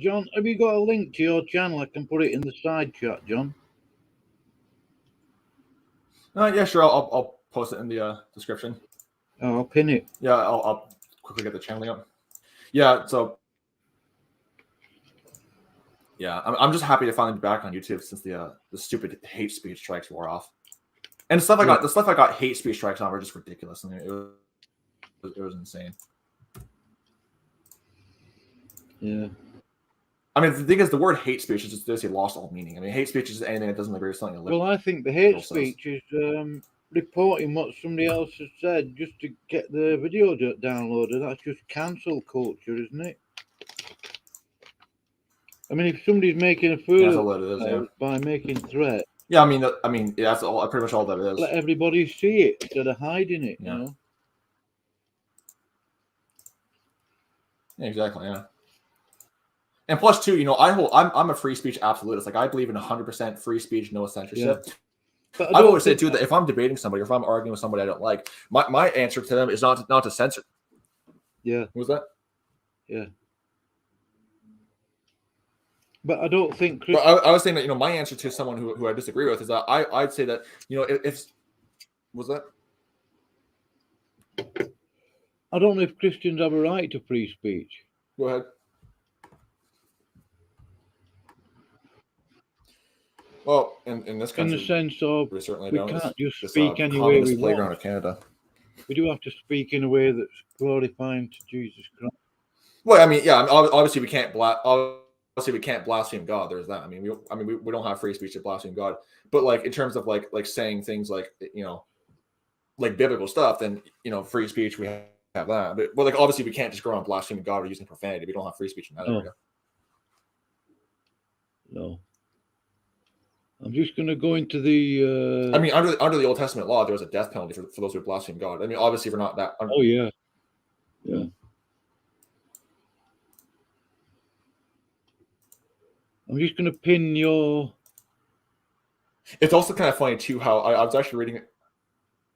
John, have you got a link to your channel? I can put it in the side chat, John. Yeah, sure. I'll post it in the description. Oh, I'll pin it. Yeah, I'll quickly get the channeling up. Yeah, so yeah, I'm just happy to finally be back on YouTube since the stupid hate speech strikes wore off. And the stuff I got hate speech strikes on were just ridiculous. I mean, it was insane. Yeah. I mean, the thing is, the word hate speech is just basically lost all meaning. I mean, hate speech is anything that doesn't agree with something. Well, I think the hate speech is reporting what somebody else has said just to get the video downloaded. That's just cancel culture, isn't it? I mean, if somebody's making a fool by making threats. Yeah, I mean, that's all. Pretty much all that it is. Let everybody see it instead of hiding it. Yeah. You know. Yeah, exactly. Yeah. And plus, too, you know, I'm a free speech absolutist. Like, I believe in 100% free speech, no censorship. Yeah. But I've always said too that if I'm debating somebody or if I'm arguing with somebody I don't like, my answer to them is not to censor. Yeah. What was that? Yeah. But I don't think. But I was saying that, you know, my answer to someone who I disagree with is that I'd say that, you know, if was that. I don't know if Christians have a right to free speech. Go ahead. Well, in this country, in the sense of we certainly we don't. can't just speak any way we playground want. of Canada. We do have to speak in a way that's glorifying to Jesus Christ. Well, I mean, yeah, obviously we can't blaspheme God. There's that. I mean, we don't have free speech to blaspheme God. But like in terms of like saying things like, you know, like biblical stuff, then, you know, free speech, we have that. But like obviously we can't just go around blaspheming God or using profanity. We don't have free speech in that area. No. I'm just going to go into the. I mean, under the Old Testament law, there was a death penalty for those who blaspheme God. I mean, obviously, we're not that. Oh yeah, yeah. I'm just going to pin your. It's also kind of funny too how I was actually reading it.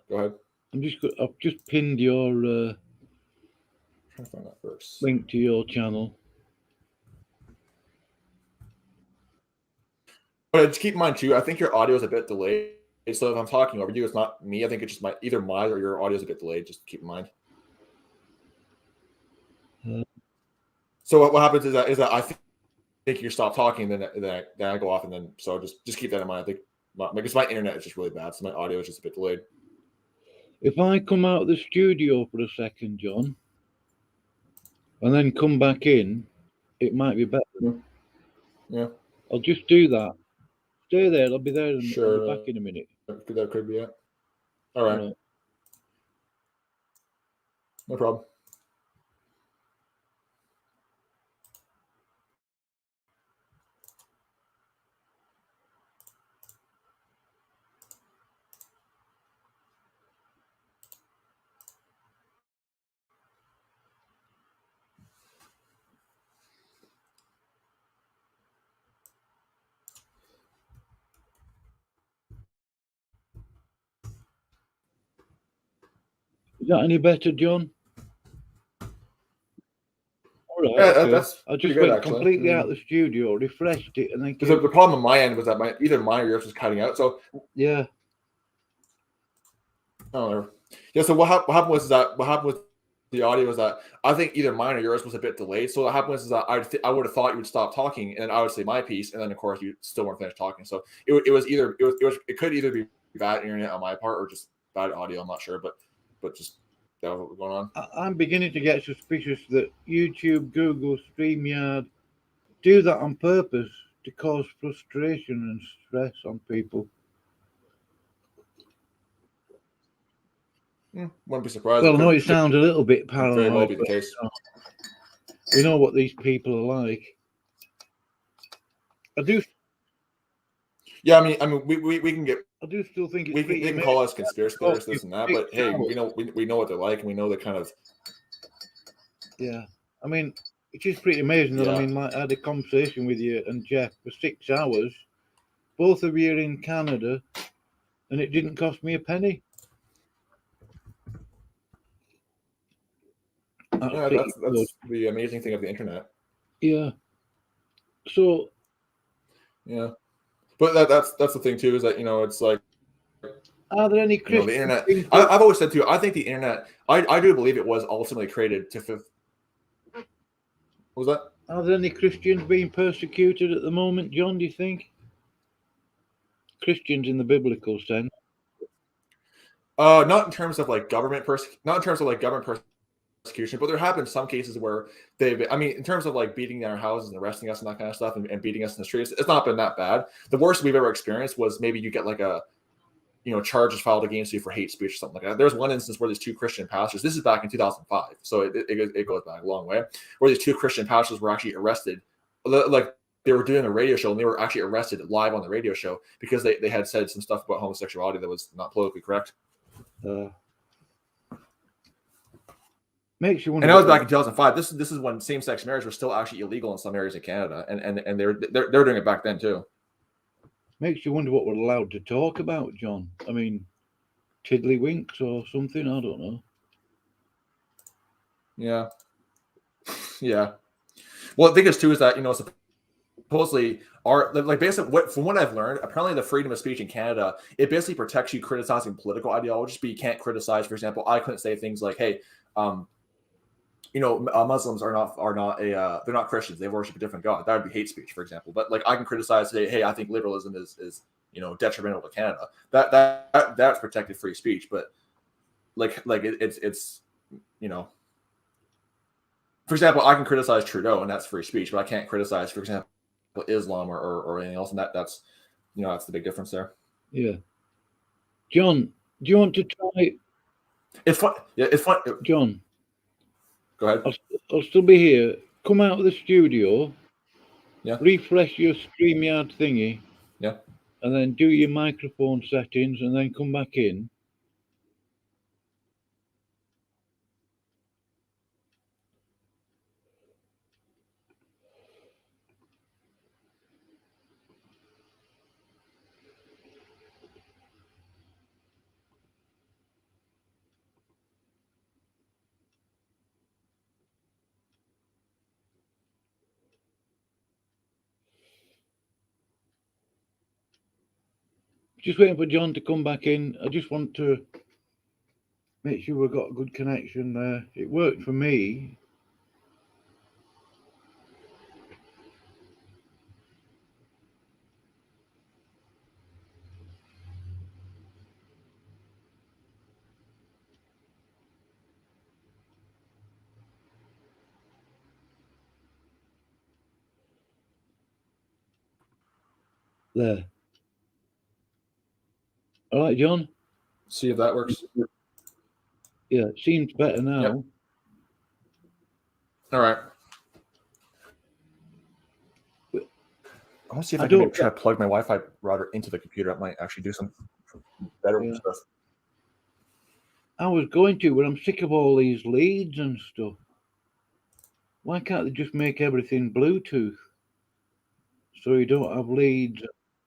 Go ahead. I've just pinned your. Trying to find that verse. Link to your channel. But just keep in mind too, I think your audio is a bit delayed. So if I'm talking over you, it's not me. I think it's just either mine or your audio is a bit delayed. Just keep in mind. So what happens is that I think you stop talking, then I go off, and then so just keep that in mind. I think because my internet is just really bad, so my audio is just a bit delayed. If I come out of the studio for a second, John, and then come back in, it might be better. Yeah. I'll just do that. Stay there. I'll be there. And sure. I'll be back in a minute. That could be it. All right. No problem. Is that any better, John? All right. Yeah, that's I just went completely out of the studio, refreshed it, and then. Because the problem on my end was that either mine or yours was cutting out. So yeah. Oh, yeah. So what happened was with the audio was that I think either mine or yours was a bit delayed. So what happened was that I would have thought you would stop talking, and I would say my piece, and then of course you still weren't finished talking. So it could either be bad internet on my part or just bad audio. I'm not sure, but just that was what was going on. I'm beginning to get suspicious that YouTube, Google, StreamYard do that on purpose to cause frustration and stress on people. Wouldn't be surprised. Well, I know it sounds a little bit paranoid. Very well be the case. We know what these people are like. I do. Yeah, I mean, we can get. I do still think we can call us conspiracy theorists, this and that, but hey, we know what they're like, and we know the kind of. Yeah, I mean, it is pretty amazing that I mean, like, I had a conversation with you and Jeff for 6 hours. Both of you are in Canada, and it didn't cost me a penny. Yeah, that's the amazing thing of the internet. Yeah. So yeah, but that's the thing too, is that it's like, are there any the Christians internet. being I've always said too. I think the internet. I do believe it was ultimately created to. What was that? Are there any Christians being persecuted at the moment, John? Do you think Christians in the biblical sense? Not in terms of like government persecution, but there have been some cases where I mean, in terms of like beating down our houses and arresting us and that kind of stuff, and beating us in the streets, it's not been that bad. The worst we've ever experienced was maybe you get like a, charges filed against you for hate speech or something like that. There's one instance where these two Christian pastors, this is back in 2005, so it goes back a long way, where these two Christian pastors were actually arrested. Like, they were doing a radio show and they were actually arrested live on the radio show because they had said some stuff about homosexuality that was not politically correct. Makes you wonder. And that was back in 2005. This is when same-sex marriage was still actually illegal in some areas of Canada, and they're doing it back then too. Makes you wonder what we're allowed to talk about, John. I mean, tiddlywinks or something. I don't know. Yeah. Yeah. Well, the thing is too is that supposedly basically from what I've learned, apparently the freedom of speech in Canada, it basically protects you criticizing political ideologies, but you can't criticize. For example, I couldn't say things like, "Hey, Muslims are not they're not Christians. They worship a different God." That would be hate speech, for example. But like, I can criticize, say, "Hey, I think liberalism is detrimental to Canada." That's protected free speech. But it's for example, I can criticize Trudeau and that's free speech, but I can't criticize, for example, Islam or anything else, and that's that's the big difference there. Yeah, John, do you want to try? It's fun. Yeah, it's fun. John, go ahead. I'll still be here. Come out of the studio. Yeah. Refresh your StreamYard thingy. Yeah. And then do your microphone settings, and then come back in. Just waiting for John to come back in. I just want to make sure we've got a good connection there. It worked for me. There. All right, John. See if that works. Yeah, it seems better now. Yep. All right. I want to see if I can try to plug my Wi-Fi router into the computer. That might actually do some better stuff. I was going to, but I'm sick of all these leads and stuff. Why can't they just make everything Bluetooth? So you don't have leads,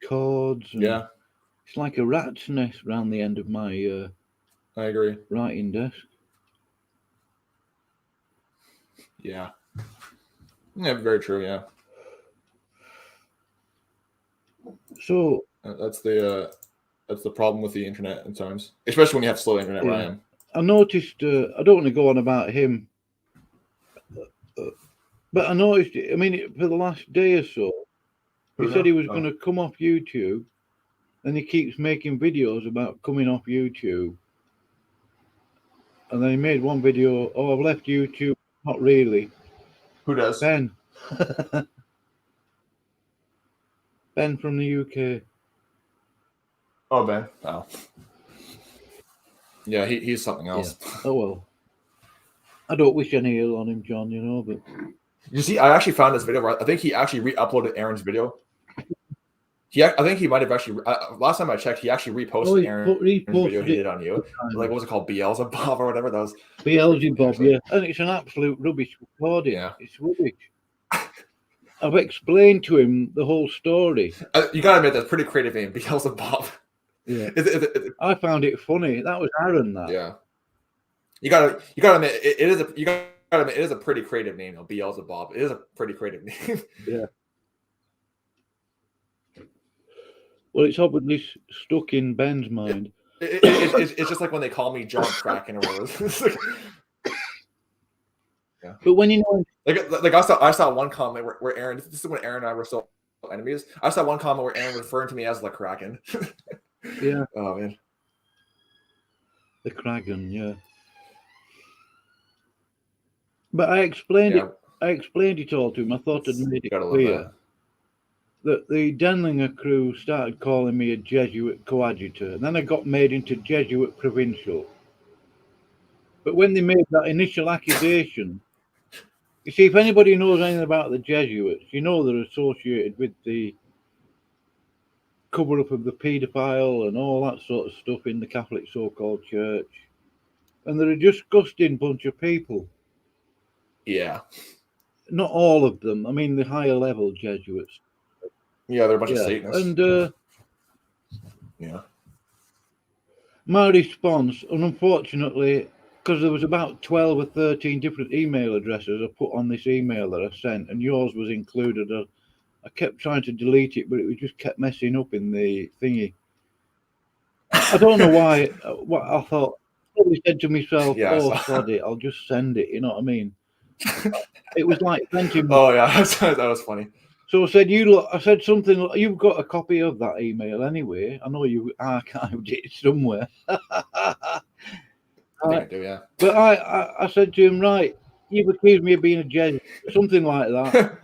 cords. Yeah. It's like a rat's nest around the end of my I agree. writing desk. Yeah. Yeah, very true, yeah. So that's the problem with the internet at times, especially when you have slow internet where I am. I noticed, I don't want to go on about him, but I noticed, I mean, for the last day or so, he said he was going to come off YouTube, and he keeps making videos about coming off YouTube. And then he made one video, "Oh, I've left YouTube." Not really. Who does? Ben. Ben from the UK. Oh, Ben. Oh. Yeah, he's something else. Yeah. Oh, well. I don't wish any ill on him, John, but... You see, I actually found this video where I think he actually re-uploaded Aaron's video. I think he might have actually... last time I checked, he actually reposted Aaron's video he did on you. Like, what was it called? Beelzebub or whatever? That was... Beelzebub, yeah. And it's an absolute rubbish recording. Yeah. It's rubbish. I've explained to him the whole story. You gotta admit, that's a pretty creative name, Beelzebub. Yeah. I found it funny. That was Aaron, that. Yeah. You gotta admit, it is a pretty creative name, though. Beelzebub. It is a pretty creative name. Yeah. Well, it's obviously stuck in Ben's mind. It's just like when they call me John Kraken or whatever. It's like, yeah. But when you know, like I saw one comment where Aaron. This is when Aaron and I were still enemies. I saw one comment where Aaron referring to me as the Kraken. yeah, Oh man. the Kraken, yeah. But I explained Yeah. it. I explained it all to him. I thought I'd made it Gotta love clear that the Denlinger crew started calling me a Jesuit coadjutor, and then I got made into Jesuit provincial. But when they made that initial accusation, you see, if anybody knows anything about the Jesuits, you know they're associated with the cover up of the paedophile and all that sort of stuff in the Catholic so-called church. And they're a disgusting bunch of people. Yeah. Not all of them. I mean, the higher level Jesuits. Yeah, they're a bunch of Satanists. And yeah. my response, and unfortunately, because there was about 12 or 13 different email addresses I put on this email that I sent, and yours was included. I kept trying to delete it, but it just kept messing up in the thingy. I don't know why. What I thought, I probably said to myself, Yeah, "Oh, sod it, I'll just send it." You know what I mean? It was like sending. Oh yeah, that was funny. So I said, I said something. You've got a copy of that email anyway. I know you archived it somewhere. I think I do, yeah. But I said to him, right, you've accused me of being a Jesuit, something like that.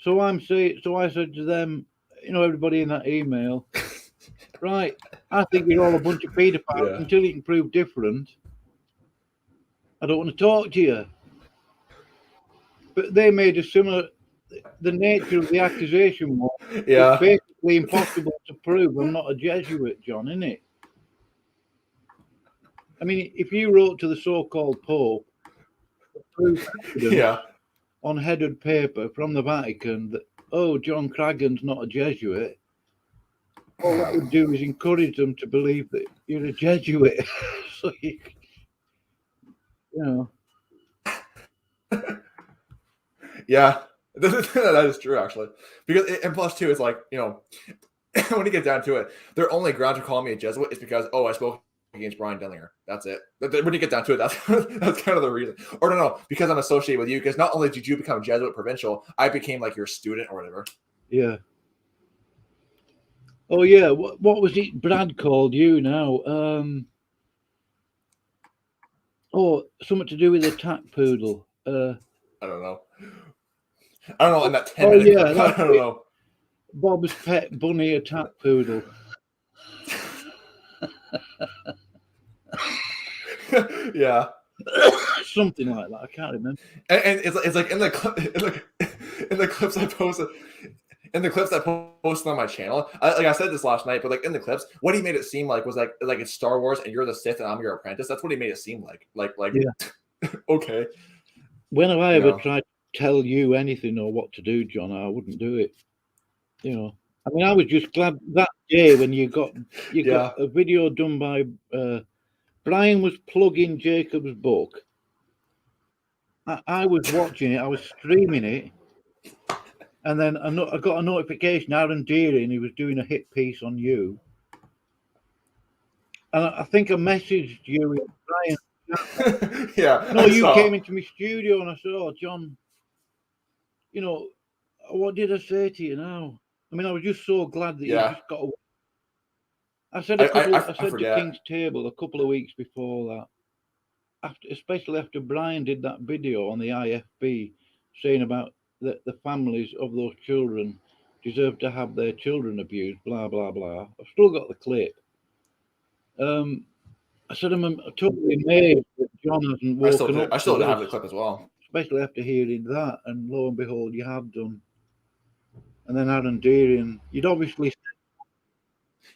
So I said to them, you know, everybody in that email, right, I think you're all a bunch of pedophiles until you can prove different. I don't want to talk to you. But they made a similar, the nature of the accusation was it's basically impossible to prove I'm not a Jesuit, John, isn't it? I mean, if you wrote to the so-called Pope on headed paper from the Vatican that, oh, John Kragen's not a Jesuit, all that would do is encourage them to believe that you're a Jesuit. So you know. Yeah, that is true, actually. Because, and plus, too, it's like, you know, when you get down to it, their only ground to call me a Jesuit is because, oh, I spoke against Brian Denlinger. That's it. When you get down to it, that's kind of the reason. Or no, because I'm associated with you. Because not only did you become Jesuit provincial, I became like your student or whatever. Yeah. Oh yeah. What was it? Brad called you now. Oh, something to do with a tat poodle. I don't know. In that 10 minute clip. I don't know. Bob's pet bunny, a tat poodle. Yeah. Something like that. I can't remember. And it's like in the clips I posted. In the clips I posted on my channel, I said this last night, but like in the clips, what he made it seem like was like it's Star Wars and you're the Sith and I'm your apprentice. That's what he made it seem like. Yeah. Okay. When have I ever tried to tell you anything or what to do, John? I wouldn't do it. You know, I mean, I was just glad that day when you got a video done by Brian was plugging Jacob's book. I was watching it. I was streaming it. And then I got a notification, Aaron Deering, he was doing a hit piece on you. And I think I messaged you, Brian. Yeah. No, you came into my studio and I said, oh, John, you know, what did I say to you now? I mean, I was just so glad that you just got away. I said to King's Table a couple of weeks before that, especially after Brian did that video on the IFB saying about the families of those children deserve to have their children abused, blah, blah, blah. I've still got the clip. I said I'm totally amazed that John hasn't woken up. I still have the clip as well. Especially after hearing that, and lo and behold, you have done. And then Aaron Deering, you'd obviously.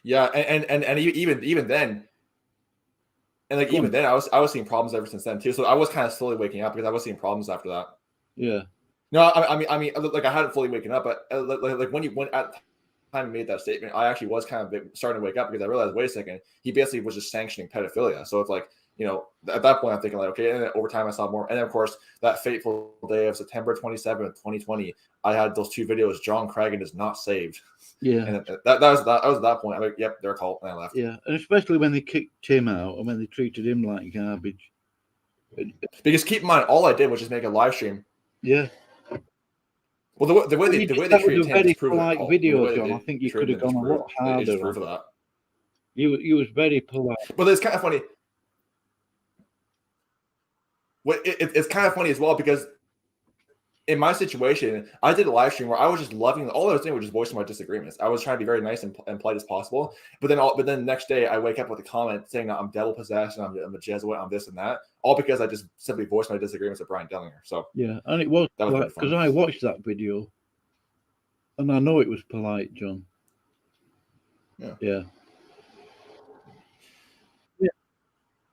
Yeah, and even then, and like even then, I was seeing problems ever since then too. So I was kind of slowly waking up because I was seeing problems after that. Yeah. No, I mean, like I hadn't fully waken up, but like when at the time he made that statement, I actually was kind of starting to wake up because I realized, wait a second, he basically was just sanctioning pedophilia. So it's like, you know, at that point I'm thinking like, okay, and then over time I saw more, and then of course that fateful day of September 27th, 2020, I had those two videos. John Kragen is not saved. Yeah. And that was that point. I'm like, yep, they're a cult, and I left. Yeah, and especially when they kicked Tim out and when they treated him like garbage. Because keep in mind, all I did was just make a live stream. Yeah. Well, the way they treated Tim just proved polite that. video, John. I think you could have gone a lot harder. It just proved that. You was very polite. But it's kind of funny. It's kind of funny as well because in my situation, I did a live stream where I was just loving. All I was doing was just voicing my disagreements. I was trying to be very nice and polite as possible. But then the next day, I wake up with a comment saying that I'm devil possessed and I'm a Jesuit, I'm this and that, all because I just simply voiced my disagreements with Brian Dellinger. So yeah, and it was polite because I watched that video, and I know it was polite, John. Yeah.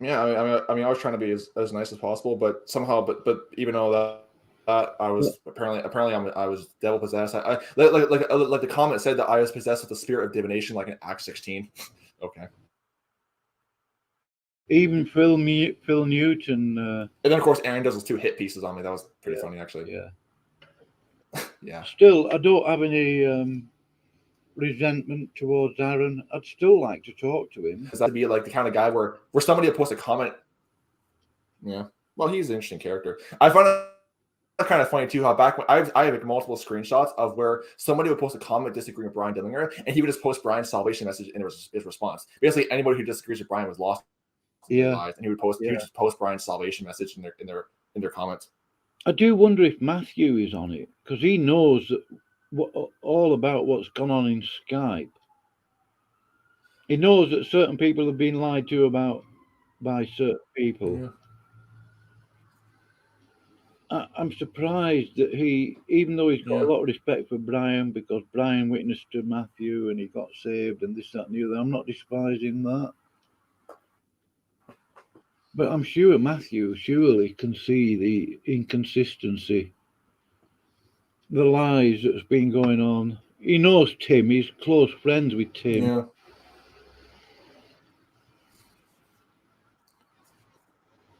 Yeah, I mean, I was trying to be as nice as possible, but somehow, but even though that I was apparently I was devil possessed. I like the comment said that I was possessed with the spirit of divination, like in Acts 16. Okay. Even Phil Newton. And then of course Aaron does those 2 hit pieces on me. That was pretty funny, actually. Yeah. Yeah. Still, I don't have any resentment towards Aaron. I'd still like to talk to him. Does that be like the kind of guy where somebody would post a comment? Yeah. Well, he's an interesting character. I find it kind of funny too how back when I have like multiple screenshots of where somebody would post a comment disagreeing with Brian Dillinger, and he would just post Brian's salvation message in his response. Basically, anybody who disagrees with Brian was lost. Yeah. And he would just post Brian's salvation message in their comments. I do wonder if Matthew is on it because he knows all about what's gone on in Skype. He knows that certain people have been lied to about by certain people. Yeah. I'm surprised that he, even though he's got a lot of respect for Brian because Brian witnessed to Matthew and he got saved and this, that, and the other. I'm not despising that. But I'm sure Matthew surely can see the inconsistency, the lies that's been going on. He knows Tim. He's close friends with Tim. Yeah.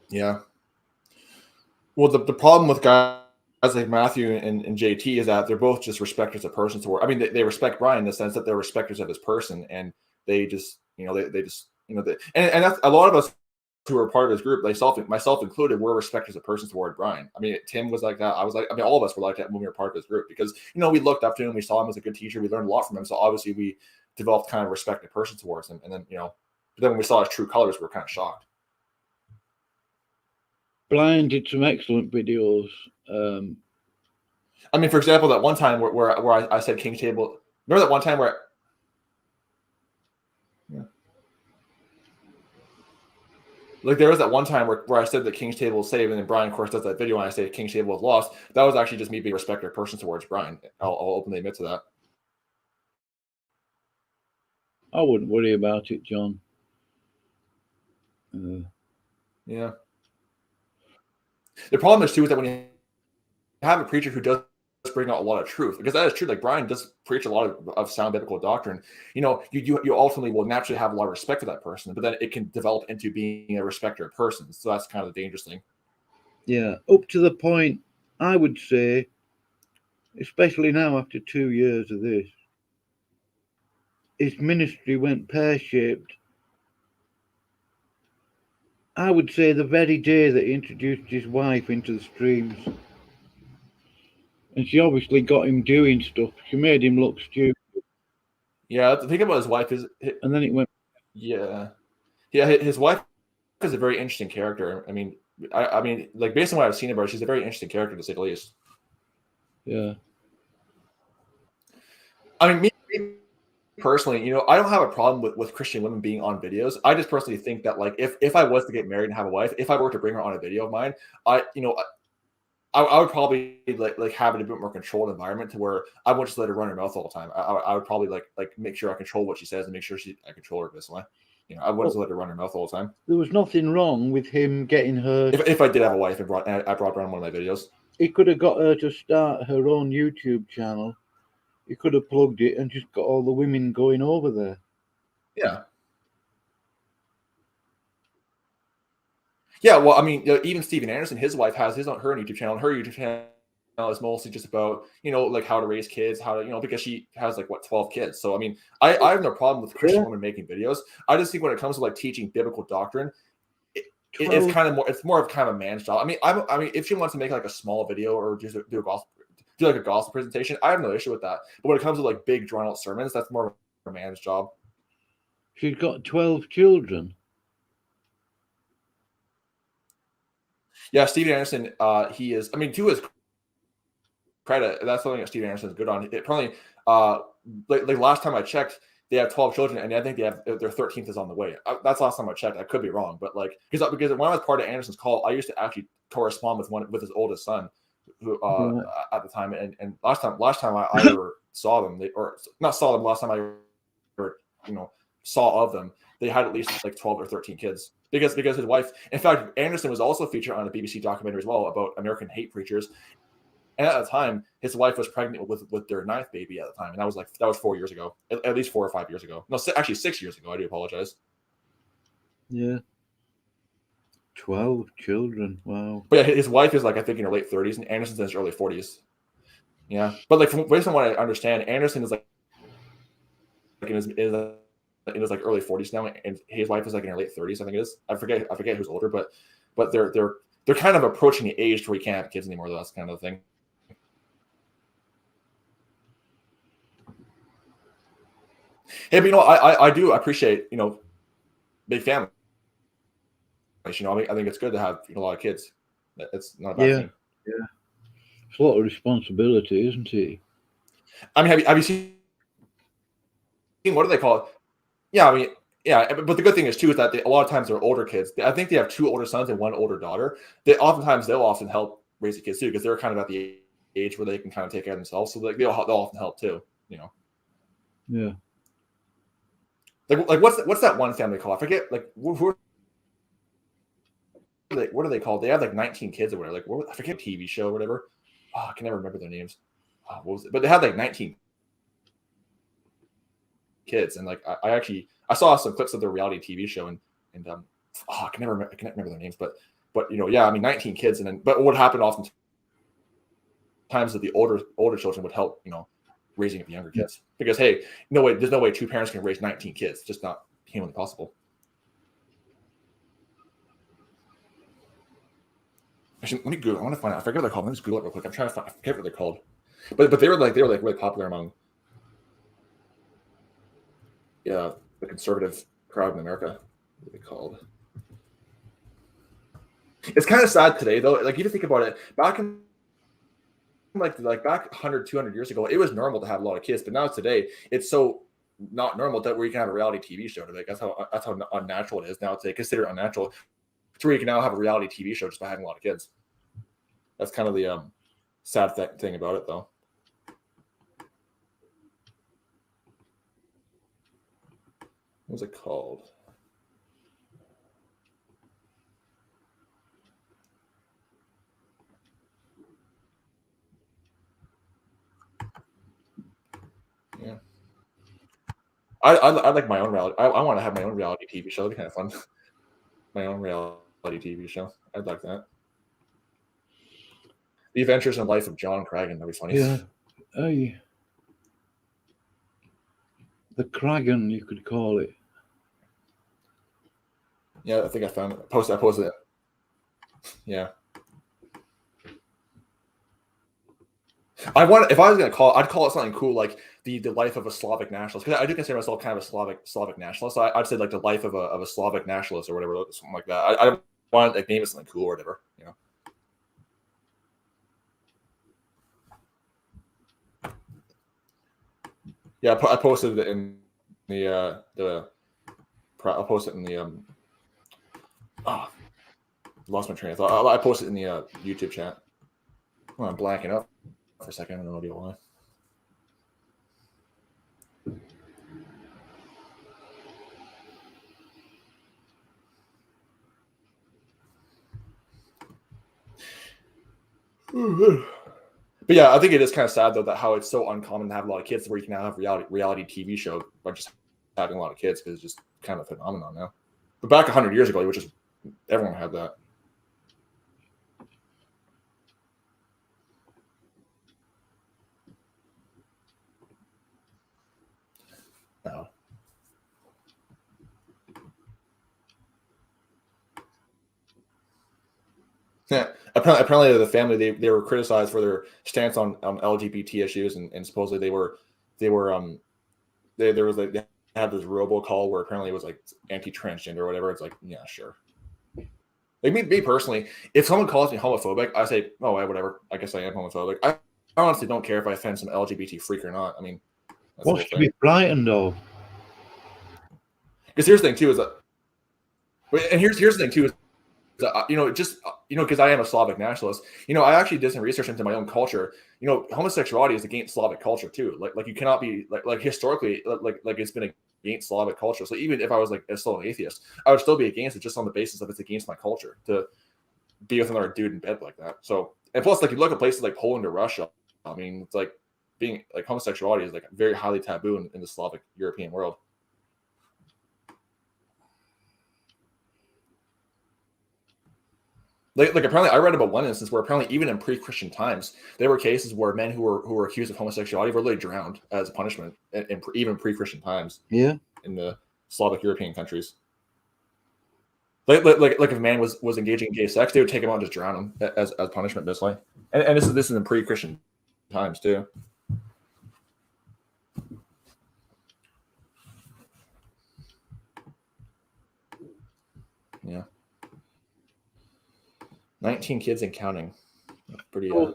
Yeah. Well, the problem with guys like Matthew and JT is that they're both just respecters of persons. I mean, they respect Brian in the sense that they're respecters of his person, and they just, they just, and that's a lot of us who are part of this group, myself included, were respecters of persons toward Brian. I mean, Tim was like that. I was like, I mean, all of us were like that when we were part of this group because, we looked up to him, we saw him as a good teacher, we learned a lot from him. So obviously we developed kind of respect and person towards him. And then, but then when we saw his true colors, we were kind of shocked. Brian did some excellent videos. I mean, for example, that one time where I said King's Table. Remember that one time where? Yeah. Like there was that one time where I said that King's Table was saved, and then Brian, of course, does that video and I say King's Table was lost. That was actually just me being a respecter of person towards Brian. I'll openly admit to that. I wouldn't worry about it, John. Yeah. The problem is too is that when you have a preacher who does bring out a lot of truth, because that is true. Like Brian does preach a lot of sound biblical doctrine. You ultimately will naturally have a lot of respect for that person, but then it can develop into being a respecter of persons. So that's kind of the dangerous thing. Yeah, up to the point, I would say, especially now after 2 years of this, his ministry went pear-shaped. I would say the very day that he introduced his wife into the streams. And she obviously got him doing stuff. She made him look stupid. Yeah, the thing about his wife is... And then it went... Yeah. Yeah, his wife is a very interesting character. I mean, like, based on what I've seen about her, she's a very interesting character, to say the least. Yeah. I mean, me personally, I don't have a problem with Christian women being on videos. I just personally think that, like, if I was to get married and have a wife, if I were to bring her on a video of mine, I would probably like have it a bit more controlled environment to where I wouldn't just let her run her mouth all the time. I would probably like make sure I control what she says and make sure I control her this way. I wouldn't just let her run her mouth all the time. There was nothing wrong with him getting her. If I did have a wife and I brought her on one of my videos, he could have got her to start her own YouTube channel. He could have plugged it and just got all the women going over there. Yeah. Yeah, well, I mean, even Steven Anderson, his wife has her own YouTube channel. And her YouTube channel is mostly just about, like how to raise kids, how to, because she has like 12 kids. So I mean, I have no problem with Christian women making videos. I just think when it comes to like teaching biblical doctrine, it's kind of more, it's more of kind of a man's job. I mean, if she wants to make like a small video or just do like a gospel presentation, I have no issue with that. But when it comes to like big drawn out sermons, that's more of a man's job. She's got 12 children. Yeah, Steven Anderson, he is, I mean, to his credit, that's something that Steven Anderson is good on. It probably, like last time I checked, they have 12 children, and I think they have their 13th is on the way. That's the last time I checked. I could be wrong, but like because when I was part of Anderson's call, I used to actually correspond with his oldest son, who at the time, and last time I ever saw them, last time I ever saw of them, they had at least like 12 or 13 kids because his wife. In fact, Anderson was also featured on a BBC documentary as well about American hate preachers. And at the time, his wife was pregnant with their 9th baby at the time, and that was 4 years ago, at least 4 or 5 years ago. No, actually 6 years ago. I do apologize. Yeah, 12 children. Wow. But yeah, his wife is like I think in her late 30s, and Anderson's in his early 40s. Yeah, but like based on what I understand, Anderson is like in his like early 40s now, and his wife is like in her late 30s. I think it is. I forget who's older, but they're kind of approaching the age where we can't have kids anymore. Though. That's kind of the thing. Hey, but I do appreciate big families. I think it's good to have a lot of kids. It's not a bad thing. Yeah, it's a lot of responsibility, isn't it? I mean, have you seen what do they call it? Yeah, I mean, yeah, but the good thing is too is that a lot of times they're older kids. I think they have 2 older sons and 1 older daughter. They'll often help raise the kids too because they're kind of at the age where they can kind of take care of themselves. So they'll often help too. Yeah. Like what's that one family called? I forget. Like what are they called? They have like 19 kids or whatever. Like I forget TV show or whatever. Oh, I can never remember their names. What was it? But they had like 19 kids, and like I saw some clips of their reality TV show, and I can never remember their names. But yeah, I mean 19 kids, and then but what happened often times that the older children would help raising up the younger kids because hey, there's no way 2 parents can raise 19 kids. It's just not humanly possible. Actually, let me Google. I want to find out. I forget what they're called. Let me just Google it real quick. I'm trying to find. I forget what they're called. But they were like really popular among the conservative crowd in America. What are they called? It's kind of sad today though. Like you think about it, back in like back 100, 200 years ago, it was normal to have a lot of kids, but now today it's so not normal that where you can have a reality TV show today. That's how unnatural it is now today. Consider it unnatural. To where you can now have a reality TV show just by having a lot of kids. That's kind of the sad thing about it, though. What was it called? Yeah. I like my own reality. I want to have my own reality TV show. It'd be kind of fun. My own reality TV show. I'd like that. The Adventures and Life of John Craggan. That'd be funny. Yeah. The Craggan, you could call it. Yeah, I think I found it. I posted it. Yeah. If I was gonna I'd call it something cool like the life of a Slavic nationalist, because I do consider myself kind of a Slavic nationalist. So I'd say like the life of a Slavic nationalist or whatever, something like that. I want to like name it something cool or whatever, Yeah, I posted it in the I posted it in the lost my train of thought. I posted it in the YouTube chat. Oh, I'm blanking up for a second. I don't know why. But yeah, I think it is kind of sad though that how it's so uncommon to have a lot of kids where you can now have reality TV show by just having a lot of kids because it's just kind of a phenomenon now. But back 100 years ago, everyone had that. Yeah, apparently the family they were criticized for their stance on LGBT issues, and supposedly they were there was like they had this robocall where apparently it was like anti-transgender or whatever. It's like, yeah, sure. Like me personally, if someone calls me homophobic, I say, oh, whatever. I guess I am homophobic. I honestly don't care if I offend some LGBT freak or not. I mean, that's what's to be frightened of? Because here's the thing too is that, and here's the thing too is that, because I am a Slavic nationalist, I actually did some research into my own culture. Homosexuality is against Slavic culture too. Like you cannot be like historically like it's been against Slavic culture. So even if I was like still an atheist, I would still be against it just on the basis of it's against my culture to be with another dude in bed like that. So, and plus, like you look at places like Poland or Russia, I mean, it's like being like homosexuality is like very highly taboo in the Slavic European world. Like apparently, I read about one instance where apparently even in pre-Christian times, there were cases where men who were accused of homosexuality were literally drowned as a punishment, in even pre-Christian times. Yeah, in the Slavic European countries. Like if a man was engaging in gay sex, they would take him out and just drown him as punishment, basically. And this is in pre-Christian times too. Yeah. 19 kids and counting. Pretty. Do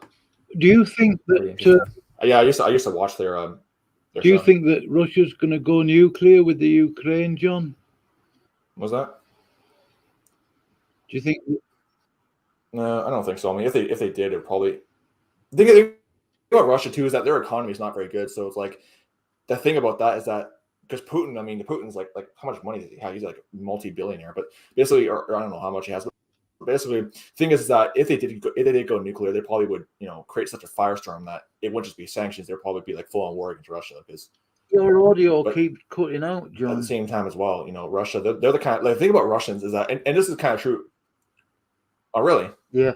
you think that? Yeah, I used to watch their. Do you think that Russia's going to go nuclear with the Ukraine, John? Was that? Do you think? No, I don't think so. I mean, if they did, it probably. The thing about Russia too is that their economy is not very good. So it's like the thing about that is that because Putin, I mean, Putin's like how much money does he have? He's like multi-billionaire, but basically, or I don't know how much he has. But basically, the thing is that if they did go nuclear, they probably would create such a firestorm that it wouldn't just be sanctions. There'd probably be like full-on war against Russia because. Your audio keeps cutting out, John. At the same time as well, Russia, they're the kind of, like, the thing about Russians is that, and this is kind of true. Oh, really? Yeah.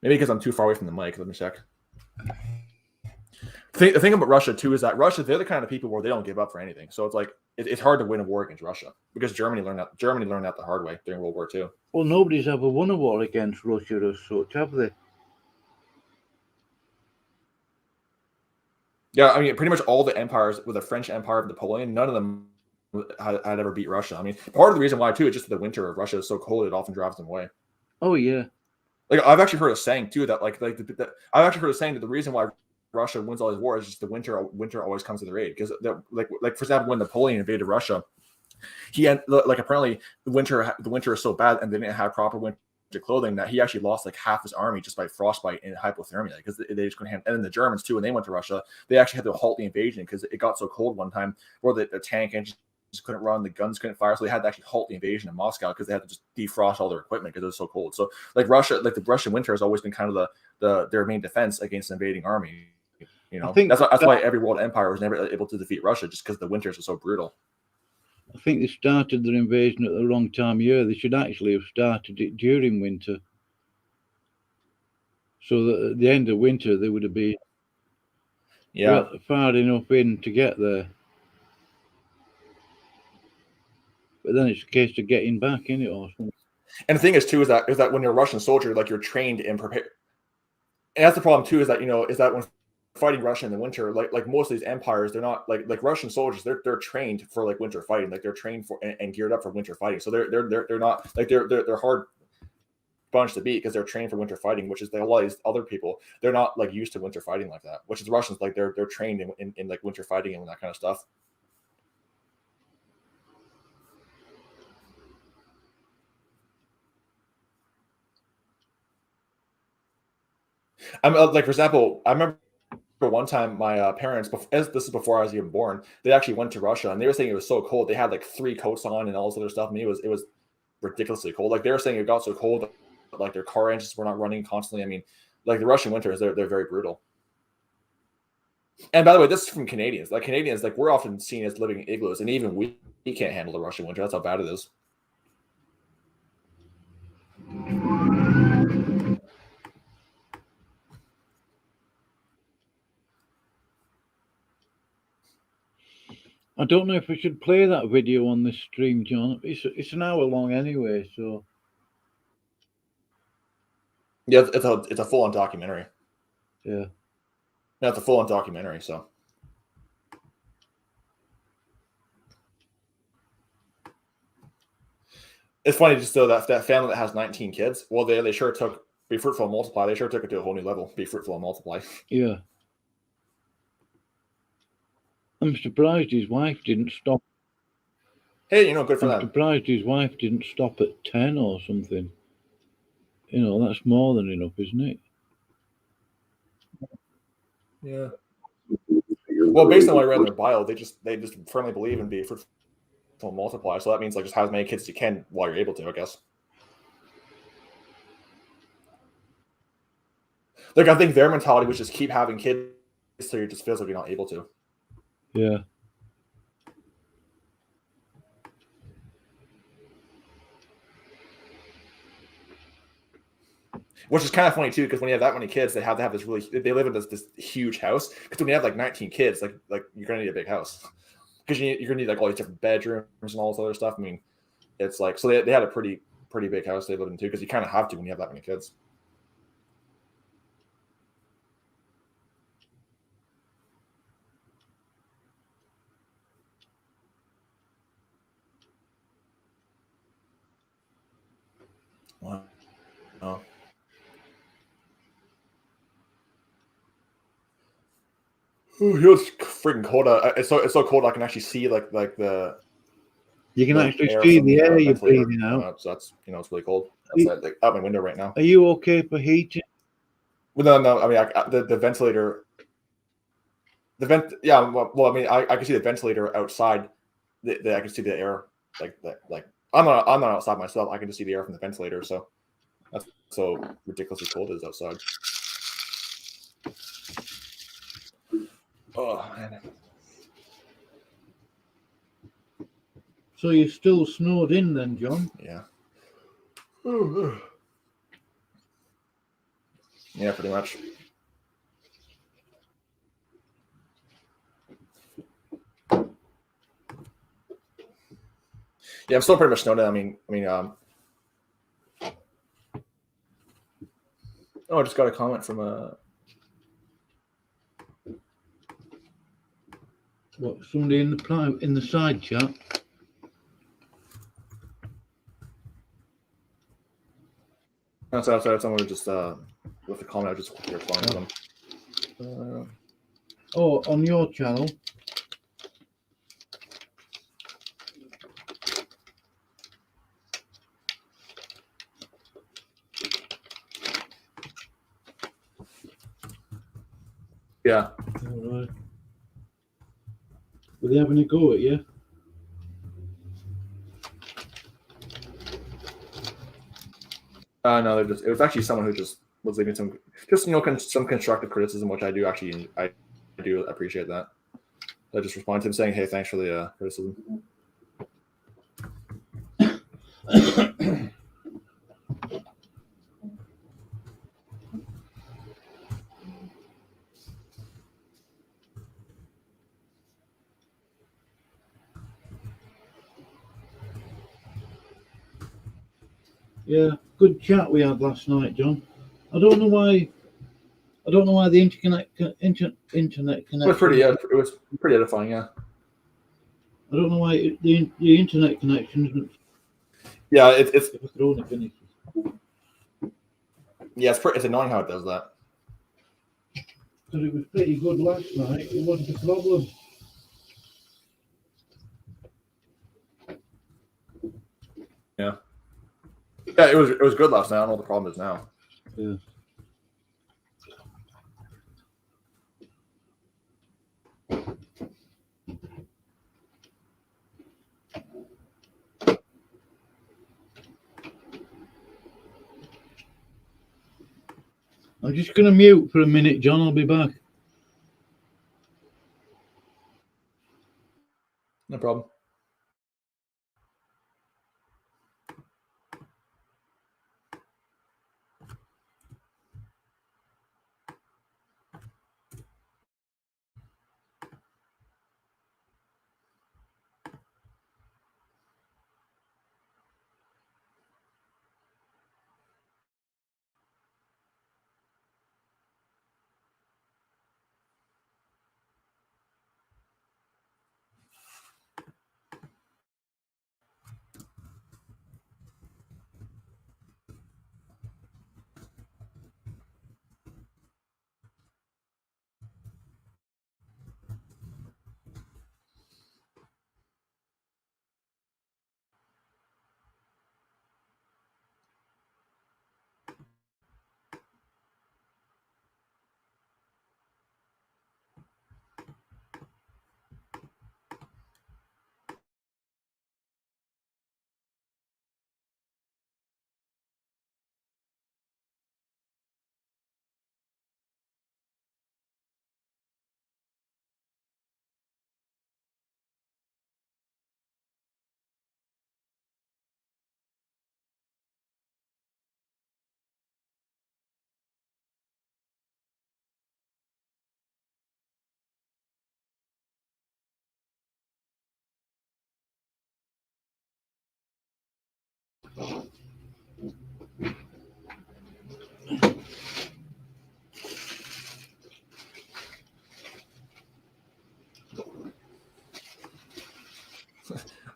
Maybe because I'm too far away from the mic. Let me check. The thing about Russia too is that they're the kind of people where they don't give up for anything. So it's like it's hard to win a war against Russia because Germany learned that the hard way during World War II. Well, nobody's ever won a war against Russia as such, have they? Yeah, I mean, pretty much all the empires, with the French Empire of Napoleon, none of them had ever beat Russia. I mean, part of the reason why too is just the winter of Russia is so cold; it often drives them away. Oh yeah. Like I've actually heard a saying too that I've actually heard a saying that the reason why Russia wins all these wars is just the winter always comes to their aid, because like for example, when Napoleon invaded Russia, he had apparently the winter is so bad and they didn't have proper winter clothing that he actually lost like half his army just by frostbite and hypothermia, because they just couldn't handle. And then the Germans too, when they went to Russia, they actually had to halt the invasion because it got so cold one time where the tank engines just couldn't run, the guns couldn't fire, so they had to actually halt the invasion of Moscow because they had to just defrost all their equipment because it was so cold. So like Russia, like the Russian winter has always been kind of their main defense against an invading army. That's why every world empire was never able to defeat Russia, just because the winters are so brutal. I think they started their invasion at the wrong time of year. They should actually have started it during winter, so that at the end of winter they would have been far enough in to get there. But then it's a case of getting back in it or something. And the thing is too is that when you're a Russian soldier, like you're trained and prepared. And that's the problem too, is that when fighting Russia in the winter, like most of these empires, they're not like Russian soldiers. They're trained for like winter fighting. Like they're trained for and geared up for winter fighting. So they're not like they're hard bunch to beat because they're trained for winter fighting, which is a lot of these other people, they're not like used to winter fighting like that. Which is Russians, like they're trained in like winter fighting and that kind of stuff. I'm like, for example, I remember one time my parents, this is before I was even born, they actually went to Russia and they were saying it was so cold. They had like 3 coats on and all this other stuff. I mean, it was ridiculously cold. Like they were saying it got so cold that like their car engines were not running constantly. I mean, like the Russian winters, they're very brutal. And by the way, this is from Canadians. Like Canadians, like we're often seen as living in igloos, and even we can't handle the Russian winter. That's how bad it is. I don't know if we should play that video on this stream, John. It's an hour long anyway, so. Yeah, it's a full on documentary. Yeah. Yeah, it's a full on documentary. So it's funny just though that family that has 19 kids. Well, they sure took Be Fruitful and Multiply. They sure took it to a whole new level. Be Fruitful and Multiply. Yeah. I'm surprised his wife didn't stop. Hey, good for I'm them. surprised his wife didn't stop at 10 or something. That's more than enough, isn't it? Yeah. Well, based on what I read in their bio, they just firmly believe in Be Fruitful and Multiply. So that means like just have as many kids as you can while you're able to, I guess. Like I think their mentality was just keep having kids so you just feels like you're not able to. Yeah. Which is kind of funny too, because when you have that many kids, they have to have this they live in this huge house. Because when you have like 19 kids, like you're gonna need a big house. Because you're gonna need like all these different bedrooms and all this other stuff. I mean, it's like so they had a pretty big house they live in too, because you kind of have to when you have that many kids. Wow. Oh. Ooh, it's freaking cold. It's so cold. I can actually see like the You can actually air see from the air you're ventilator. breathing out. So that's it's really cold. That's like out my window right now. Are you okay for heating? Well, no. I mean, the ventilator. The vent, yeah. Well, I mean, I can see the ventilator outside. I can see the air, like I'm not outside myself. I can just see the air from the ventilator. So that's so ridiculously cold it is outside. Oh man. So you're still snowed in then, John? Yeah. Yeah, pretty much. Yeah, I'm still pretty much snowed in. I mean, oh, I just got a comment from What, somebody in the side chat? outside. Someone who just left a comment. I just quickly responded to them. Oh, on your channel? Yeah. All right. Were they having a go at you? No, it was actually someone who just was leaving some some constructive criticism, which I do appreciate that. I just responded to him saying, "Hey, thanks for the criticism." Yeah, good chat we had last night, John. I don't know why the internet connection. It was pretty. It was pretty edifying. Yeah. I don't know why the internet connection isn't. Yeah, it's If I could only finish. yeah, it's annoying how it does that. Because it was pretty good last night. It wasn't a problem. Yeah. Yeah, it was good last night. I don't know what the problem is now. Yeah. I'm just going to mute for a minute, John. I'll be back. No problem.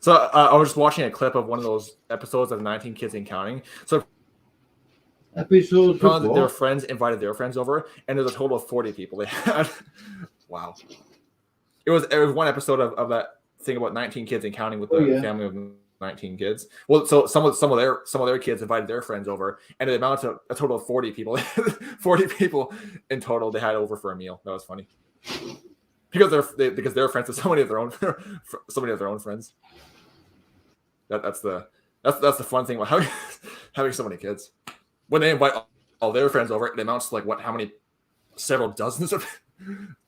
So I was just watching a clip of one of those episodes of 19 Kids and Counting. So Episodes of their what? friends invited their friends over, and there's a total of 40 people they had. Wow. It was one episode of that thing about 19 Kids and Counting with the family of 19 kids. Well, so some of their kids invited their friends over, and it amounted to a total of 40 people. 40 people in total they had over for a meal. That was funny. Because they're friends with so many of their own friends. That's the fun thing about having so many kids. When they invite all their friends over, it amounts to like what? How many? Several dozens of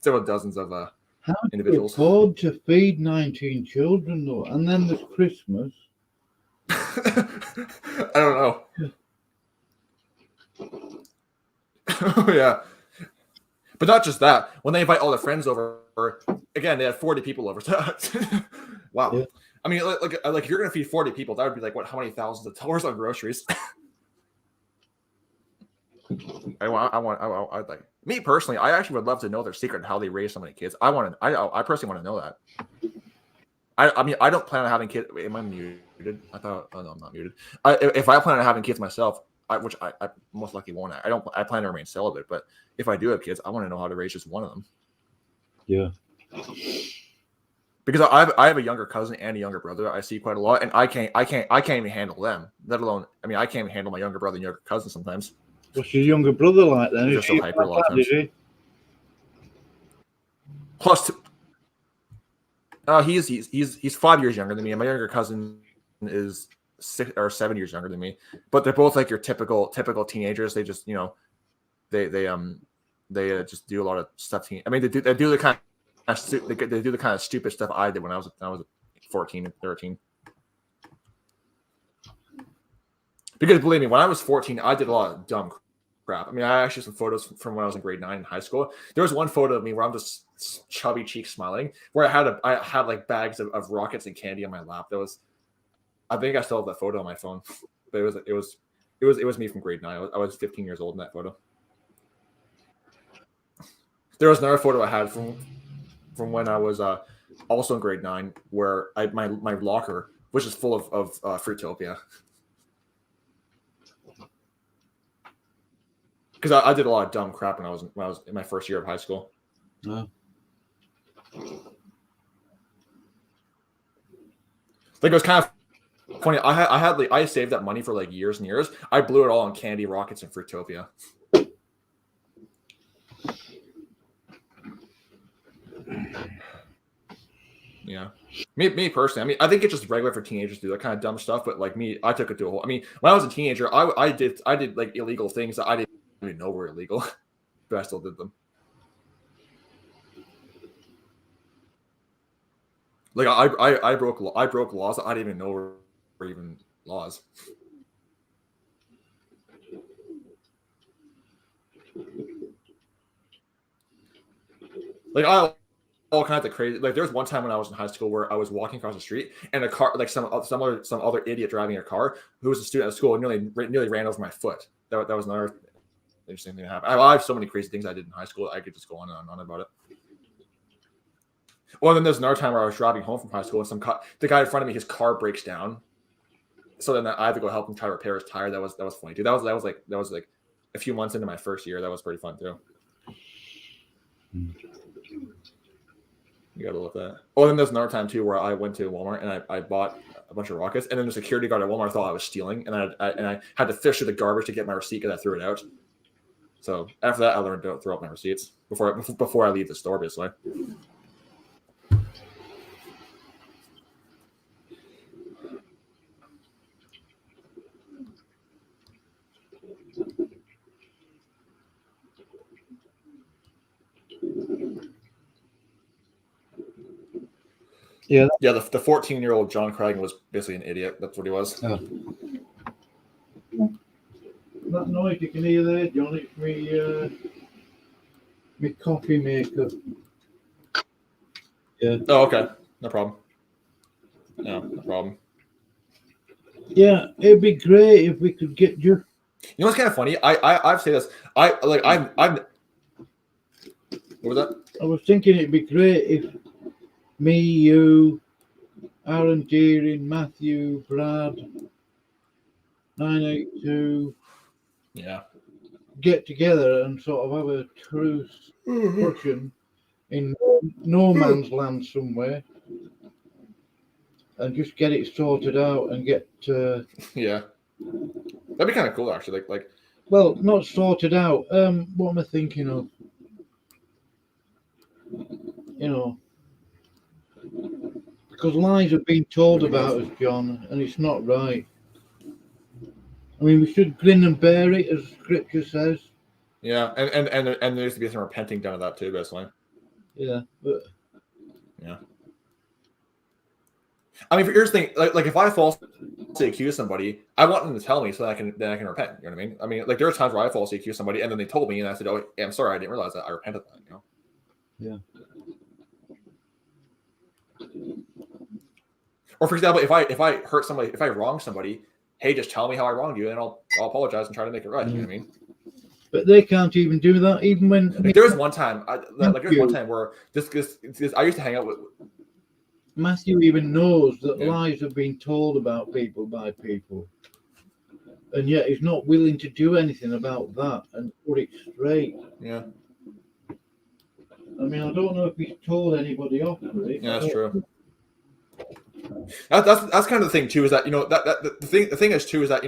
How individuals. do you afford to feed 19 children though? And then there's Christmas. I don't know. Yeah. But not just that. When they invite all their friends over, again, they had 40 people over. Wow. Yeah. I mean, like if you're gonna feed 40 people, that would be like what? How many thousands of dollars on groceries? I like me personally. I actually would love to know their secret how they raise so many kids. I personally want to know that. I mean, I don't plan on having kids. Am I muted? I thought. Oh no, I'm not muted. If I plan on having kids myself, which I most likely won't. I plan to remain celibate. But if I do have kids, I want to know how to raise just one of them. Yeah. Because I have a younger cousin and a younger brother I see quite a lot, and I can't even handle them. Let alone, I mean, I can't even handle my younger brother and younger cousin sometimes. What's your younger brother like then? He's so hyper a lot of times. Plus, he's 5 years younger than me, and my younger cousin is 6 or 7 years younger than me. But they're both like your typical teenagers. They just they just do a lot of stuff. I mean, they do the kind of they do the kind of stupid stuff I did when I was 14 and 13. Because believe me, when I was 14, I did a lot of dumb crap. I mean, I actually have some photos from when I was in grade 9 in high school. There was one photo of me where I'm just chubby cheeks smiling, where I had like bags of rockets and candy on my lap. I think I still have that photo on my phone, but it was me from grade 9. I was 15 years old in that photo. There was another photo I had from when I was also in grade 9, where my locker was just full of Fruitopia. Because I did a lot of dumb crap when I was in my first year of high school. No. Like, it was kind of funny. I saved that money for like years and years. I blew it all on candy, rockets, and Fruitopia. Yeah. Me personally, I mean, I think it's just regular for teenagers to do that kind of dumb stuff. But like me, I took it to a whole. I mean, when I was a teenager, I did like illegal things that I didn't even know were illegal, but I still did them. Like I broke laws that I didn't even know were even laws. Like all kinds of crazy. Like there was one time when I was in high school where I was walking across the street and a car, like some other idiot driving a car who was a student at school, nearly ran over my foot. That was another interesting thing that happened. I have so many crazy things I did in high school. I could just go on and on about it. Well, then there's another time where I was driving home from high school and the guy in front of me, his car breaks down. So then I had to go help him try to repair his tire. That was funny too. That was like a few months into my first year. That was pretty fun too. You gotta love that. Oh, then there's another time too where I went to Walmart and I bought a bunch of rockets, and then the security guard at Walmart thought I was stealing, and I had to fish through the garbage to get my receipt because I threw it out. So after that, I learned to throw out my receipts before I leave the store, basically. Yeah. Yeah, the 14-year-old John Cragin was basically an idiot. That's what he was. Oh. That noise you can hear there, John, it's me coffee maker. Yeah. Oh, okay. No problem. No problem. Yeah, it'd be great if we could get you. You know what's kind of funny? I've said this. I'm. What was that? I was thinking it'd be great if me, you, Aaron Deering, Matthew, Brad, 982 get together and sort of have a truce discussion in no man's land somewhere and just get it sorted out and get yeah, that'd be kind of cool actually. Like well, not sorted out. What am I thinking of? You know, because lies have been told about us, John, and it's not right. I mean, we should grin and bear it, as Scripture says. Yeah, and there needs to be some repenting done of that too, basically. Yeah, but yeah. I mean, here's the thing: like if I falsely accuse somebody, I want them to tell me so that I can repent. You know what I mean? I mean, like there are times where I falsely accuse somebody, and then they told me, and I said, "Oh, yeah, I'm sorry, I didn't realize that. I repented that." You know? Yeah. Or for example, if I hurt somebody, if I wrong somebody, hey, just tell me how I wronged you, and I'll apologize and try to make it right. You know what I mean? But they can't even do that, even when. Like, there was one time, where this I used to hang out with. Matthew even knows that lies have been told about people by people, and yet he's not willing to do anything about that and put it straight. Yeah. I mean, I don't know if he's told anybody off for it. Yeah, that's true. That's kind of the thing too. Is that the thing is too is that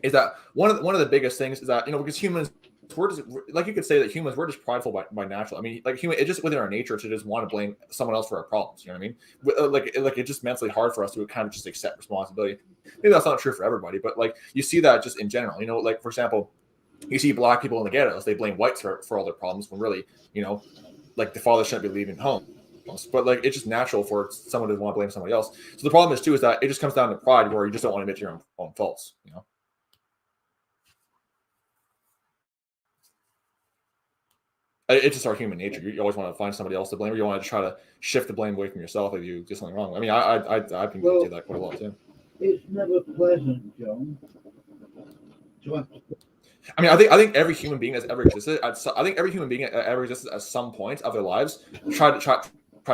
is that one of the biggest things is that because humans, we're just, like you could say that humans, we're just prideful by natural. I mean, like it's just within our nature to just want to blame someone else for our problems. You know what I mean? Like it's just mentally hard for us to kind of just accept responsibility. Maybe that's not true for everybody, but like you see that just in general. Like for example, you see black people in the ghettos, they blame whites for all their problems when really like the father shouldn't be leaving home. But like it's just natural for someone to want to blame somebody else. So the problem is too is that it just comes down to pride, where you just don't want to admit your own faults. It's just our human nature. You always want to find somebody else to blame, or you want to try to shift the blame away from yourself if you do something wrong. I mean, I've been guilty of that quite a lot too. It's never pleasant, John. I mean, I think every human being has ever existed. I think every human being ever existed at some point of their lives try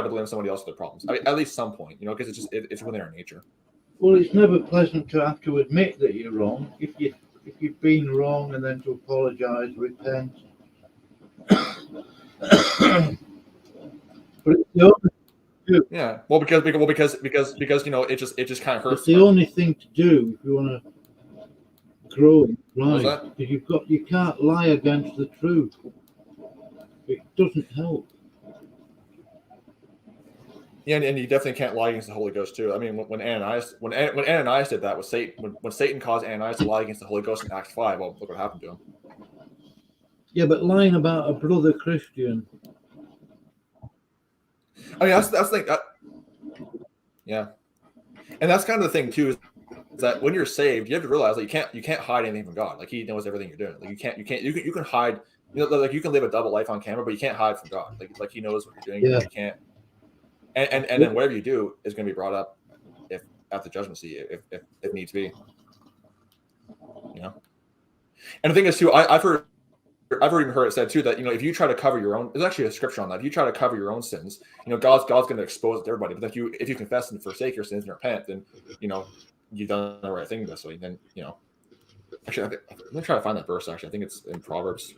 to blame somebody else for their problems. I mean, at least some point, because it's within our nature. Well, it's never pleasant to have to admit that you're wrong. If you've been wrong, and then to apologise, repent. But it's the only thing. Yeah, well, because it just kind of hurts. It's the only thing to do if you want to grow in life. Because you can't lie against the truth. It doesn't help. Yeah, and you definitely can't lie against the Holy Ghost too. I mean, when Ananias did that with Satan, when Satan caused Ananias to lie against the Holy Ghost in Acts 5, well, look what happened to him. Yeah, but lying about a brother Christian. I mean, that's the thing. Yeah, and that's kind of the thing too, is that when you're saved, you have to realize that you can't hide anything from God. Like He knows everything you're doing. Like you can hide. Like you can live a double life on camera, but you can't hide from God. Like He knows what you're doing. Yeah. You can't. And then whatever you do is going to be brought up if at the judgment seat if needs be. And the thing is too, I've even heard it said too that if you try to cover your own, there's actually a scripture on that. If you try to cover your own sins, God's going to expose it to everybody. But if you confess and forsake your sins and repent, then you've done the right thing this way. Then actually, let me try to find that verse. Actually, I think it's in Proverbs.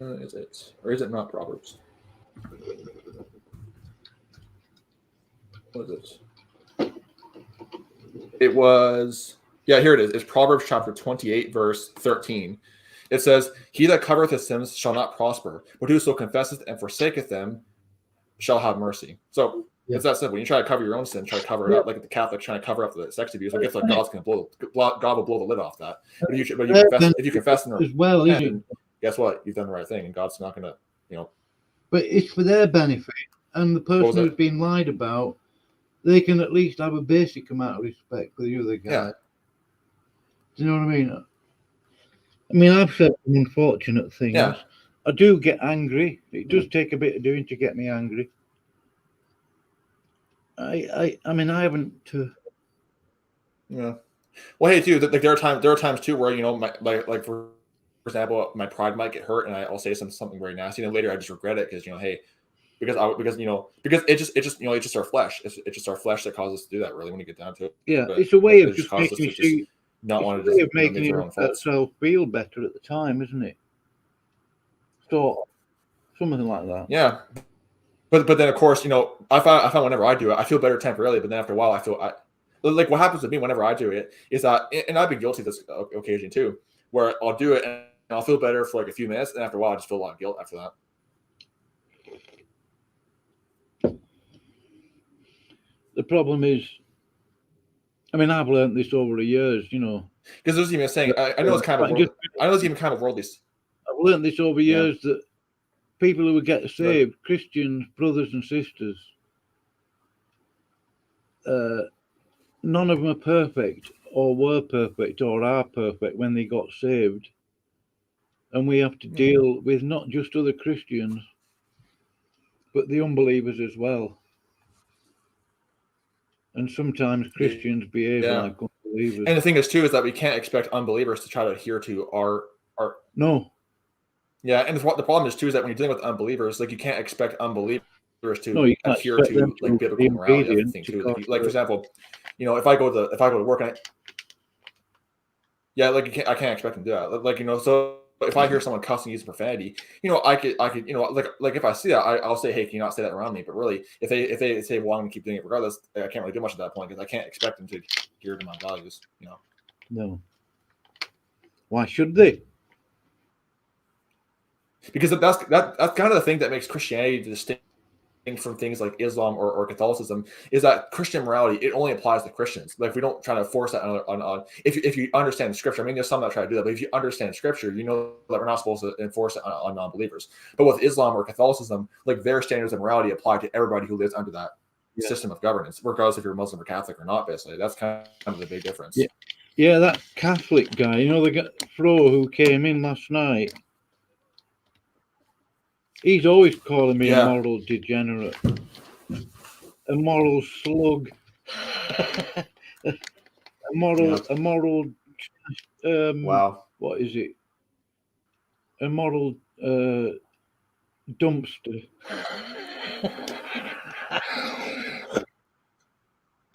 Is it, or is it not Proverbs? What is it? It was, here it is. It's Proverbs chapter 28, verse 13. It says, "He that covereth his sins shall not prosper, but whoso confesseth and forsaketh them shall have mercy." So it's that simple. When you try to cover your own sin, try to cover it up, like the Catholics trying to cover up the sex abuse. I guess like God will blow the lid off that. But if you confess and repent, guess what? You've done the right thing, and God's not going to, But it's for their benefit, and the person who's been lied about, they can at least have a basic amount of respect for the other guy. Yeah. Do you know what I mean? I mean, I've said some unfortunate things. Yeah. I do get angry. It does take a bit of doing to get me angry. I mean, I haven't. Yeah. Well, hey, too. Like there are times too where like for example, my pride might get hurt, and I'll say something very nasty, and then later I just regret it because hey, because it's just our flesh. It's just our flesh that causes us to do that. Really, when you get down to it. Yeah, But it's a way of it just causes us making to just not want to just making their own faults. yourself feel better at the time, isn't it? So something like that. Yeah. But then of course, I found whenever I do it, I feel better temporarily, but then after a while like what happens to me whenever I do it is that, and I've been guilty of this occasion too, where I'll do it and I'll feel better for like a few minutes, and after a while I just feel a lot of guilt after that. The problem is, I mean, I've learned this over the years, because there's even saying, I know it's kind of worldly. I've learned this over years that people who get saved, Christians, brothers and sisters, none of them are perfect or were perfect or are perfect when they got saved. And we have to deal with not just other Christians, but the unbelievers as well. And sometimes Christians behave like unbelievers. And the thing is too, is that we can't expect unbelievers to try to adhere to our No. Yeah, and the problem is too is that when you're dealing with unbelievers, like you can't expect unbelievers to adhere to like biblical morality. That's the thing too. Like for example, if I go to work and I can't expect them to do that. So if I hear someone cussing, using profanity, I could, like if I see that, I'll say, hey, can you not say that around me? But really, if they say, well, I'm gonna keep doing it regardless, I can't really do much at that point because I can't expect them to adhere to my values. No. Why should they? Because that's kind of the thing that makes Christianity distinct from things like Islam or Catholicism, is that Christian morality, it only applies to Christians. Like we don't try to force that on if you understand the scripture. I mean, there's some that try to do that, but if you understand scripture, you know that we're not supposed to enforce it on non-believers. But with Islam or Catholicism, like their standards of morality apply to everybody who lives under that system of governance, regardless if you're Muslim or Catholic or not. Basically, that's kind of the big difference. Yeah, that Catholic guy, the Fro who came in last night. He's always calling me a moral degenerate, a moral slug, a moral. Wow. What is it? A moral dumpster.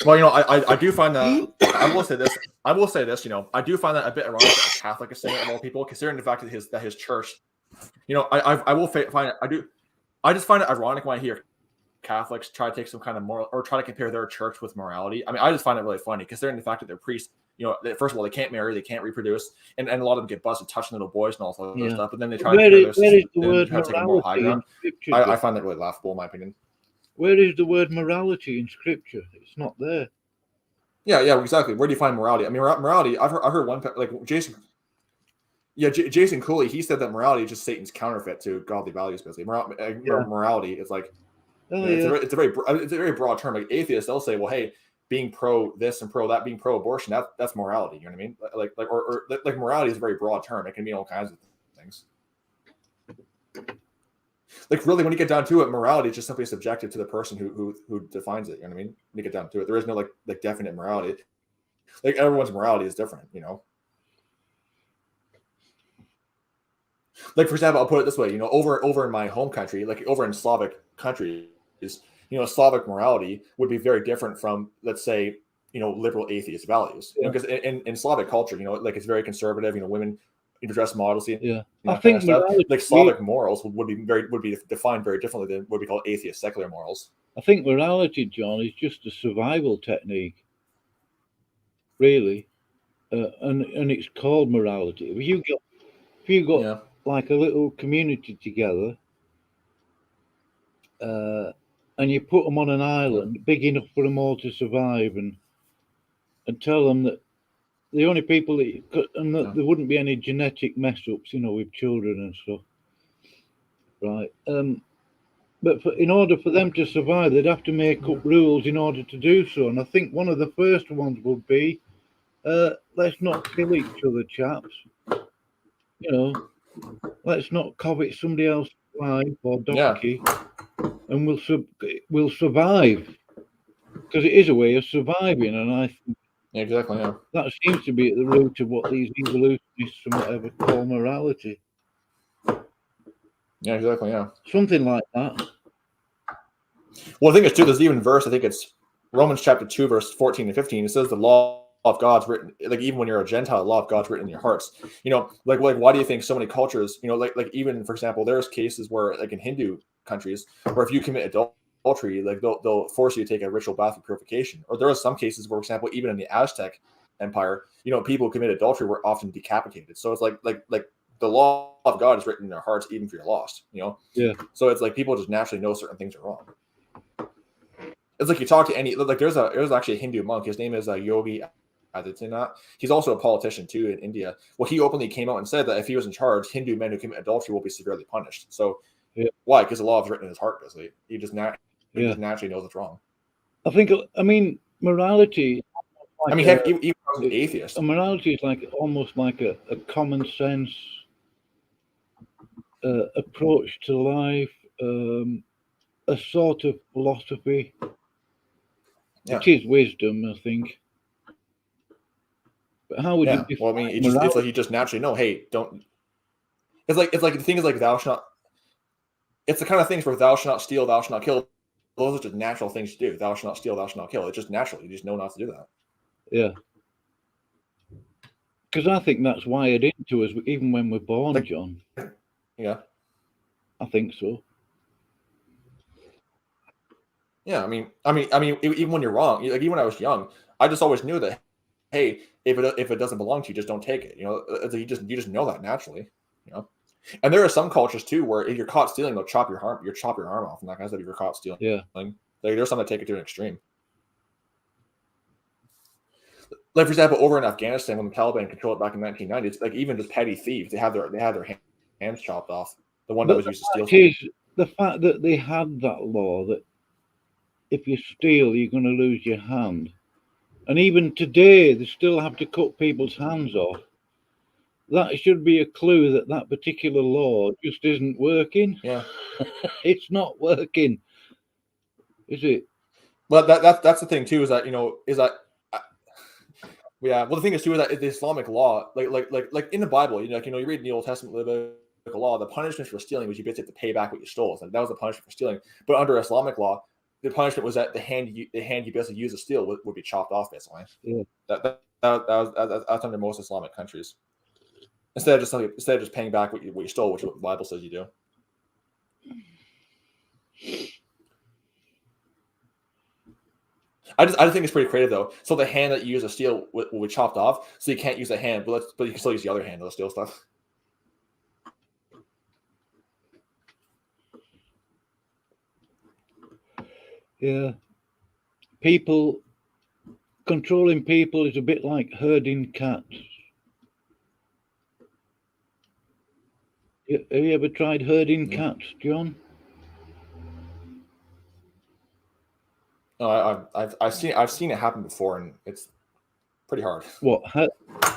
Well, I do find that I will say this. I do find that a bit ironic that a Catholic is saying it of all people, considering the fact that his church. I will find it. I just find it ironic when I hear Catholics try to take some kind of moral or try to compare their church with morality. I mean, I just find it really funny considering the fact that their priests, first of all, they can't marry, they can't reproduce, and a lot of them get busted touching little boys and all that other stuff. But then they try to take a moral high ground. I find that really laughable, in my opinion. Where is the word morality in Scripture? It's not there. Yeah, exactly. Where do you find morality? I mean, morality. I've heard one like Jason. Yeah, Jason Cooley, he said that morality is just Satan's counterfeit to godly values. Basically, morality is like it's a very broad term. Like atheists, they'll say, well, hey, being pro this and pro that, being pro abortion, that's morality. You know what I mean? Like morality is a very broad term. It can mean all kinds of things. Like really, when you get down to it, morality is just simply subjective to the person who defines it. You know what I mean? When you get down to it, there is no like definite morality. Like everyone's morality is different. Like for example, I'll put it this way, over in my home country, like over in Slavic countries, Slavic morality would be very different from, let's say, liberal atheist values. Because in Slavic culture, like it's very conservative. Women dress modestly. Yeah, I think like Slavic morals would be defined very differently than what we call atheist secular morals. I think morality, John, is just a survival technique, really, and it's called morality. If you got like a little community together, and you put them on an island big enough for them all to survive, and tell them that the only people that there wouldn't be any genetic mess ups, with children and stuff, right? But in order for them to survive, they'd have to make up rules in order to do so. And I think one of the first ones would be, let's not kill each other, chaps. Let's not covet somebody else's wife or donkey, and we'll survive, because it is a way of surviving. And I think exactly, that seems to be at the root of what these evolutionists Buddhists and whatever call morality. Yeah, exactly. Yeah, something like that. Well, I think it's too. There's even verse. I think it's Romans chapter 2, verse 14 and 15. It says the law of God's written, like even when you're a Gentile, the law of God's written in your hearts. Like why do you think so many cultures, like even for example, there's cases where like in Hindu countries where if you commit adultery, like they'll force you to take a ritual bath of purification. Or there are some cases where, for example, even in the Aztec Empire, people who commit adultery were often decapitated. So it's like the law of God is written in their hearts, even if you're lost. Yeah. So it's like people just naturally know certain things are wrong. It's like you talk to any, like there's actually a Hindu monk. His name is Yogi Adityanath. He's also a politician too in India. Well, he openly came out and said that if he was in charge, Hindu men who commit adultery will be severely punished. So why? Because the law is written in his heart, basically. He just naturally knows it's wrong. I mean, morality. Like heck, even an atheist. Morality is almost like a common sense approach to life, a sort of philosophy. Yeah. It is wisdom, I think. But how would you define well, I mean, it's like you just naturally know, hey, don't. It's like the thing is like thou shalt not. It's the kind of things where thou shalt not steal, thou shalt not kill. Those are just natural things to do. Thou shalt not steal, thou shalt not kill. It's just natural. You just know not to do that. Yeah. Because I think that's wired into us, even when we're born, John. Yeah. I think so. Yeah, I mean, even when you're wrong, like even when I was young, I just always knew that, hey, if it doesn't belong to you, just don't take it. You just know that naturally. And there are some cultures too where if you're caught stealing, they'll chop your arm off, and that kind of stuff. If you're caught stealing, yeah, like there's some that take it to an extreme. Like for example, over in Afghanistan, when the Taliban controlled it back in 1990s, like even just petty thieves, they had their hands chopped off. The one that was used to steal. The fact that they had that law that if you steal, you're going to lose your hand. And even today, they still have to cut people's hands off. That should be a clue that that particular law just isn't working. Yeah. It's not working, is it? Well, that's the thing too, is that, yeah. Well, the thing is too, is that the Islamic law, like in the Bible, you read in the Old Testament, Levitical law, the punishment for stealing was you basically have to pay back what you stole. So that was the punishment for stealing. But under Islamic law, the punishment was that the hand you basically used to steal would be chopped off, basically. Yeah. That's under most Islamic countries. Instead of just paying back what you stole, which is what the Bible says you do. I just think it's pretty creative though. So the hand that you use to steal will be chopped off, so you can't use the hand, but you can still use the other hand to steal stuff. Yeah. Controlling people is a bit like herding cats. Have you ever tried herding cats, John? No, I've seen it happen before, and it's pretty hard. What?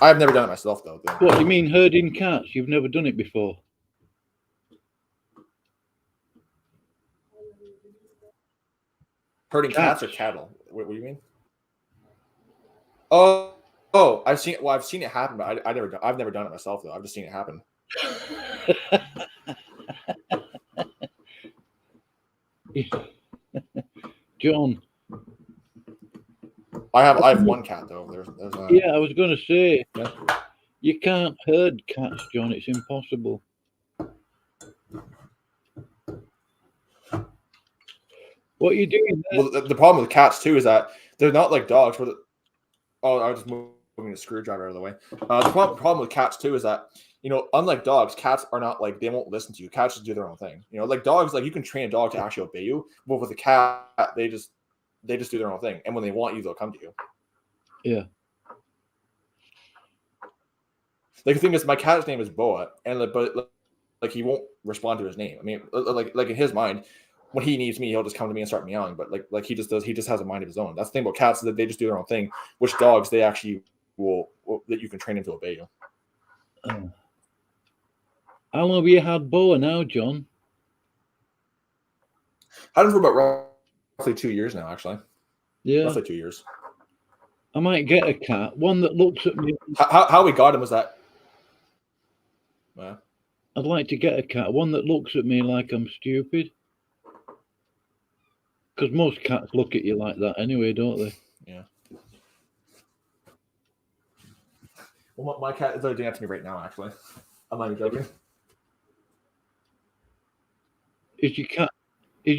I've never done it myself though. What do you mean herding cats? You've never done it before? Herding cats or cattle? What do you mean? Oh, I've seen it happen, but I've never done it myself though. I've just seen it happen. John, I have one cat though. Yeah, I was going to say, you can't herd cats, John. It's impossible. What are you doing there? Well, the problem with cats too is that they're not like dogs. I was just moving the screwdriver out of the way. The problem with cats too is that, unlike dogs, cats are not like, they won't listen to you. Cats just do their own thing. Like dogs, like you can train a dog to actually obey you, but with a cat, they just do their own thing. And when they want you, they'll come to you. Yeah. Like the thing is, my cat's name is Boa, and but he won't respond to his name. I mean, like in his mind, when he needs me, he'll just come to me and start meowing. But like he just has a mind of his own. That's the thing about cats, is that they just do their own thing. Which dogs, they actually will that you can train them to obey you. How long have you had Boa now, John? Had him for about roughly 2 years now, actually. Yeah. Roughly 2 years. I might get a cat, one that looks at me. How we got him was that Yeah. I'd like to get a cat, one that looks at me like I'm stupid. Because most cats look at you like that anyway, don't they? Yeah. Well, my cat is doing that to me right now. Actually, I'm not even joking. Is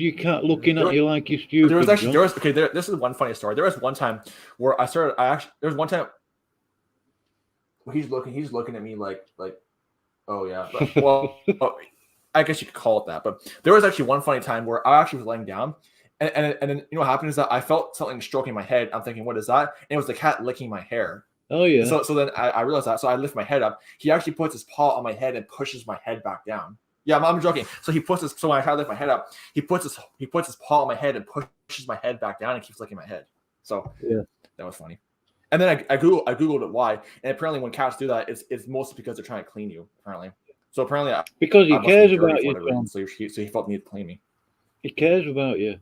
your cat looking at you like you're stupid? There was actually John? This is one funny story. There was one time where there was one time where he's looking at me like, oh yeah, but, well, I guess you could call it that. But there was actually one funny time where I actually was laying down, and then you know what happened is that I felt something stroking my head. I'm thinking, what is that? And it was the cat licking my hair. Oh yeah. So then I realized that. So I lift my head up. He actually puts his paw on my head and pushes my head back down. Yeah, I'm joking. So so when I try to lift my head up, he puts his paw on my head and pushes my head back down and keeps licking my head. So yeah, that was funny. And then I googled it why, and apparently when cats do that, it's mostly because they're trying to clean you. Apparently, so apparently because he cares about you. Reason, so he felt the need to clean me. He cares about you.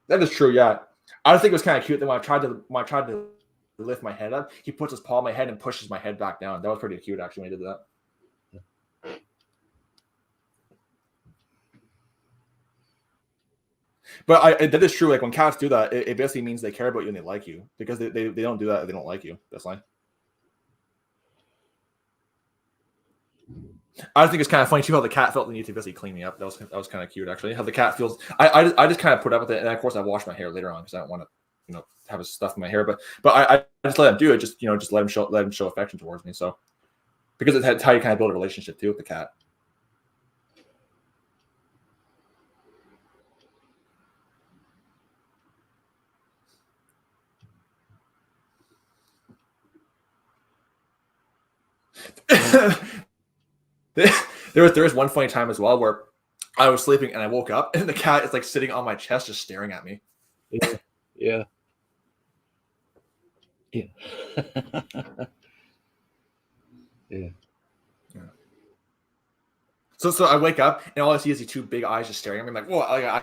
That is true. Yeah, I just think it was kind of cute that when I tried to lift my head up, he puts his paw on my head and pushes my head back down. That was pretty cute actually when he did that. But that is true. Like when cats do that, it basically means they care about you and they like you, because they don't do that if they don't like you. That's fine. I think it's kind of funny too how the cat felt the need to basically clean me up. That was kind of cute actually. How the cat feels. I just kind of put up with it, and of course I wash my hair later on because I don't want to have his stuff in my hair. But I just let him do it. Just let him show affection towards me. So because it's how you kind of build a relationship too with the cat. there was one funny time as well where I was sleeping and I woke up and the cat is like sitting on my chest just staring at me. Yeah. Yeah. Yeah. So I wake up and all I see is these two big eyes just staring at me. I'm like, whoa, I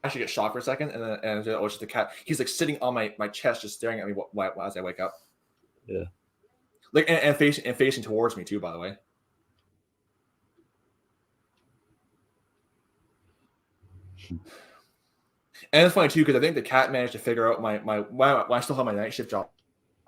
should get shocked for a second. And then it's just the cat. He's like sitting on my chest just staring at me as I wake up. Yeah. Like and facing towards me too, by the way. And it's funny too because I think the cat managed to figure out when I still have my night shift job.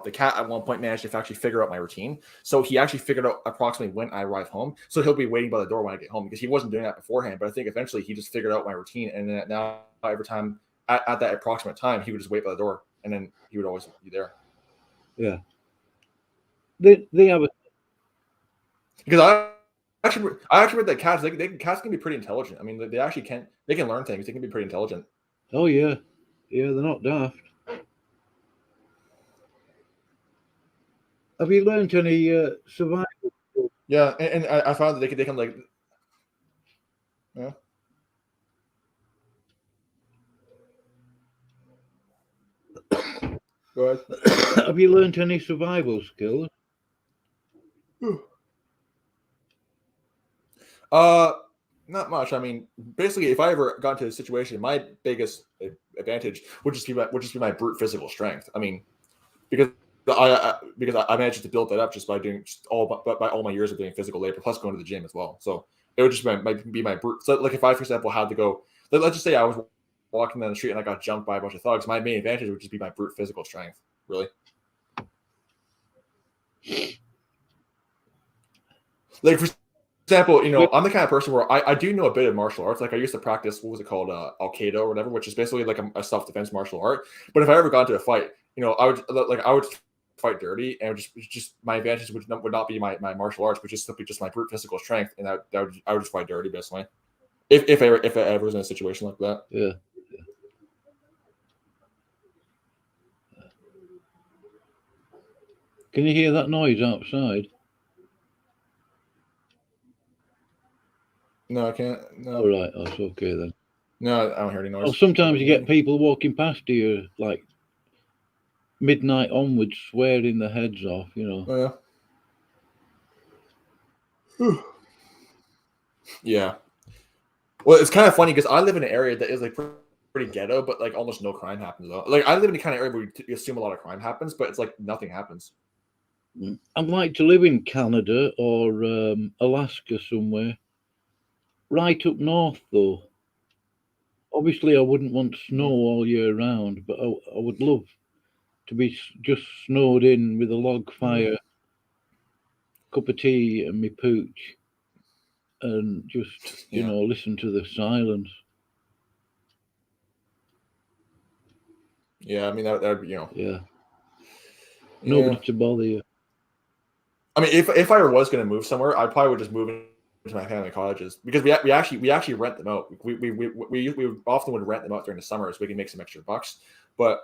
The cat at one point managed to actually figure out my routine. So he actually figured out approximately when I arrive home. So he'll be waiting by the door when I get home because he wasn't doing that beforehand. But I think eventually he just figured out my routine. And then now every time at that approximate time, he would just wait by the door and then he would always be there. Yeah. They have a... Because I actually read that cats can be pretty intelligent. I mean, they can learn things. They can be pretty intelligent. Oh yeah. Yeah, they're not daft. Have you learned any survival? Yeah, and I found that they can like, yeah. Go ahead. Have you learned any survival skills? Not much. I mean, basically, if I ever got into a situation, my biggest advantage would just be my brute physical strength. I mean, because I managed to build that up just by doing by all my years of doing physical labor, plus going to the gym as well. So it would just be my brute. So like if I, for example, had to go, let's just say I was walking down the street and I got jumped by a bunch of thugs, my main advantage would just be my brute physical strength. Really. Like for example, I'm the kind of person where I do know a bit of martial arts. Like I used to practice, what was it called, Al-Qaeda or whatever, which is basically like a self-defense martial art. But if I ever got into a fight, I would fight dirty, and just my advantage would not be my martial arts, but just simply just my brute physical strength, and I would just fight dirty basically. If I ever was in a situation like that. Yeah. Can you hear that noise outside? No, I can't. No. All right, that's okay then. No, I don't hear any noise. Well, sometimes you get people walking past you like midnight onwards, swearing their heads off. Oh, yeah. Yeah. Well, it's kind of funny because I live in an area that is like pretty ghetto, but like almost no crime happens though. Like I live in a kind of area where you assume a lot of crime happens, but it's like nothing happens. I'd like to live in Canada or Alaska somewhere. Right up north, though. Obviously, I wouldn't want snow all year round, but I would love to be just snowed in with a log fire, cup of tea, and me pooch, and just listen to the silence. Yeah, I mean that would be Yeah. Nobody to bother you. I mean, if I was going to move somewhere, I probably would just move into my family cottages because we actually rent them out. We often would rent them out during the summer so we can make some extra bucks. But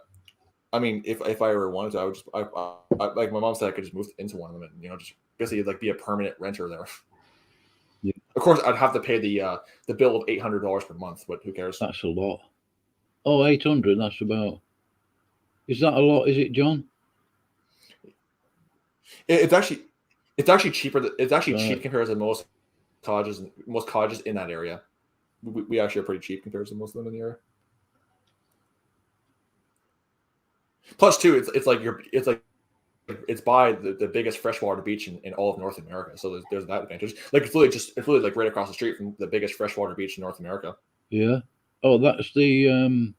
I mean, if I ever wanted to, I would just like my mom said, I could just move into one of them and just basically like be a permanent renter there. Yeah. Of course, I'd have to pay the bill of $800 per month, but who cares? That's a lot. Oh, 800. That's about. Is that a lot? Is it, John? It's actually cheaper. It's actually cheap compared to most cottages in that area. We actually are pretty cheap compared to most of them in the area. Plus, too, it's by the biggest freshwater beach in all of North America. So there's that advantage. Like it's literally like right across the street from the biggest freshwater beach in North America. Yeah. Oh, that's the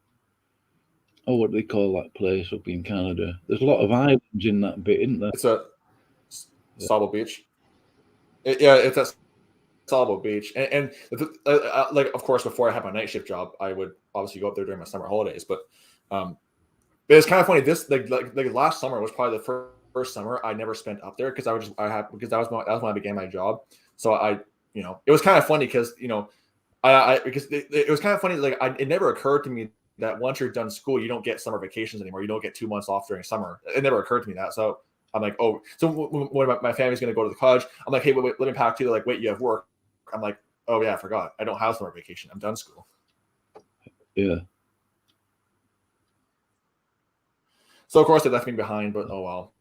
what do they call that place up in Canada? There's a lot of islands in that bit, isn't there? It's a Sable Beach. It's at Sable Beach, and like of course before I had my night shift job, I would obviously go up there during my summer holidays. But it's kind of funny. This like last summer was probably the first summer I never spent up there because because that was when I began my job. So it was kind of funny because because it was kind of funny. Like it never occurred to me that once you're done school, you don't get summer vacations anymore. You don't get 2 months off during summer. It never occurred to me that. So I'm like, oh, so when my family's going to go to the cottage, I'm like, hey, wait, let me pack to you. Like, wait, you have work. I'm like, oh yeah, I forgot. I don't have summer vacation. I'm done school. Yeah. So of course they left me behind, but oh well.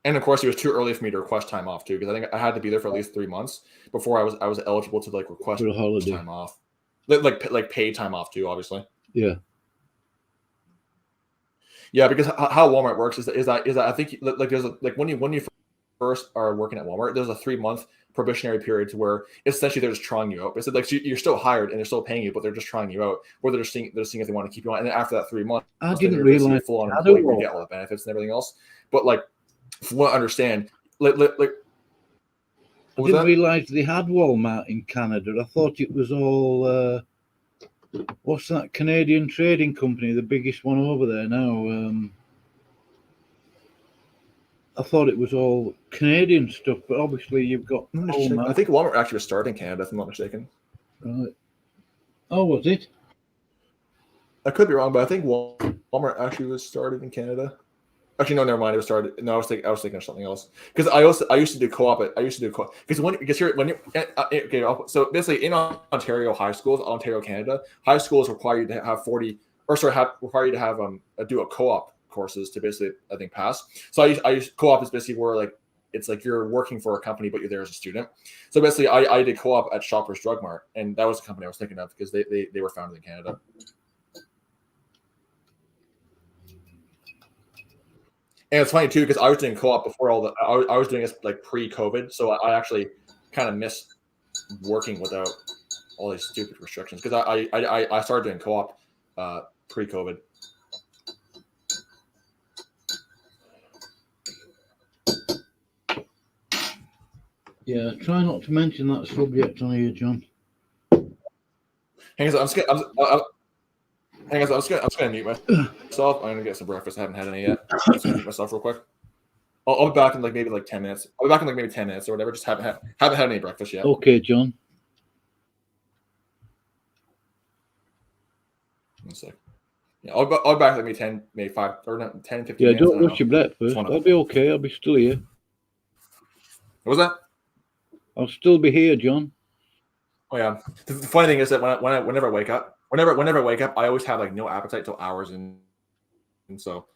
And of course, it was too early for me to request time off too, because I think I had to be there for at least 3 months before I was eligible to like request for a holiday time off, like paid time off too, obviously. Yeah. Yeah, because how Walmart works is that I think like there's when you first are working at Walmart, there's a 3-month probationary period to where essentially they're just trying you out. It's like you're still hired and they're still paying you, but they're just trying you out, or they're seeing if they want to keep you on. And then after that 3 months, I didn't realize full on employee, you get all the benefits and everything else. But like, from what I understand, I didn't realize they had Walmart in Canada. I thought it was all what's that Canadian trading company, the biggest one over there now. I thought it was all Canadian stuff, but obviously you've got Walmart. I think Walmart actually was started in Canada, if I'm not mistaken. Right. Oh, was it? I could be wrong, but I think Walmart actually was started in Canada. Actually, no, never mind. It was started. No, I was thinking of something else. Because I used to do co-op. So basically in Ontario high schools, Ontario, Canada, high schools require you to have require you to have do a co-op courses to basically I think pass. So I used co-op is basically where like it's like you're working for a company but you're there as a student. So basically I did co-op at Shoppers Drug Mart, and that was the company I was thinking of because they were founded in Canada. And it's funny too because I was doing co-op before all the. I was doing this like pre-COVID, so I actually kind of missed working without all these stupid restrictions because I started doing co-op pre-COVID. Yeah, try not to mention that subject on here, John. Hang on, I'm just gonna mute myself. I'm gonna get some breakfast. I haven't had any yet. I'm just gonna mute myself real quick. I'll be back in maybe 10 minutes. I'll be back in maybe 10 minutes or whatever. Just haven't had any breakfast yet. Okay, John. 1 sec. Yeah, I'll be back maybe 10, maybe 5 or not 10, 15 yeah, minutes. don't rush your breakfast. I'll be okay. I'll be still here. What was that? I'll still be here, John. Oh yeah. The funny thing is that whenever I wake up, I always have like no appetite till hours and so.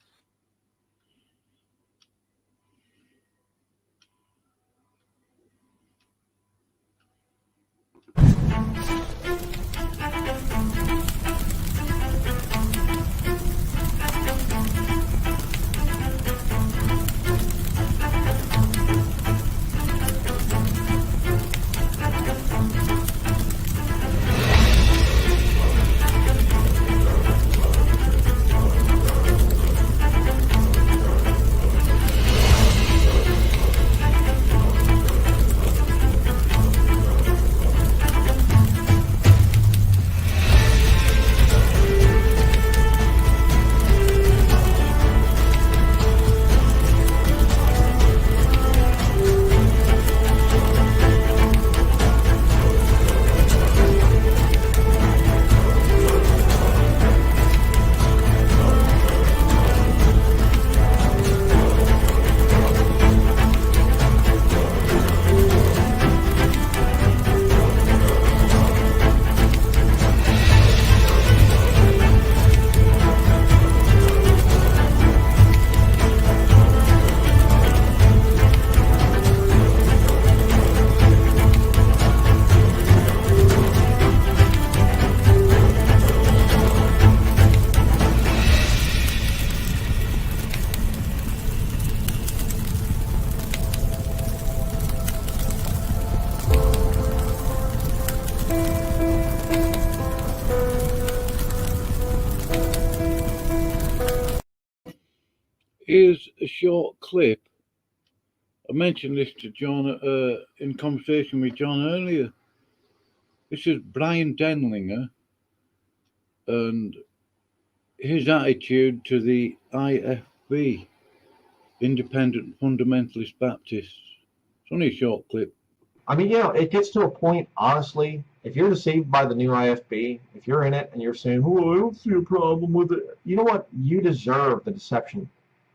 Here's a short clip. I mentioned this to John in conversation with John earlier. This is Brian Denlinger and his attitude to the IFB, Independent Fundamentalist Baptists. It's only a short clip. I mean, it gets to a point, honestly, if you're deceived by the new IFB, if you're in it and you're saying, oh, I don't see a problem with it, you know what? You deserve the deception,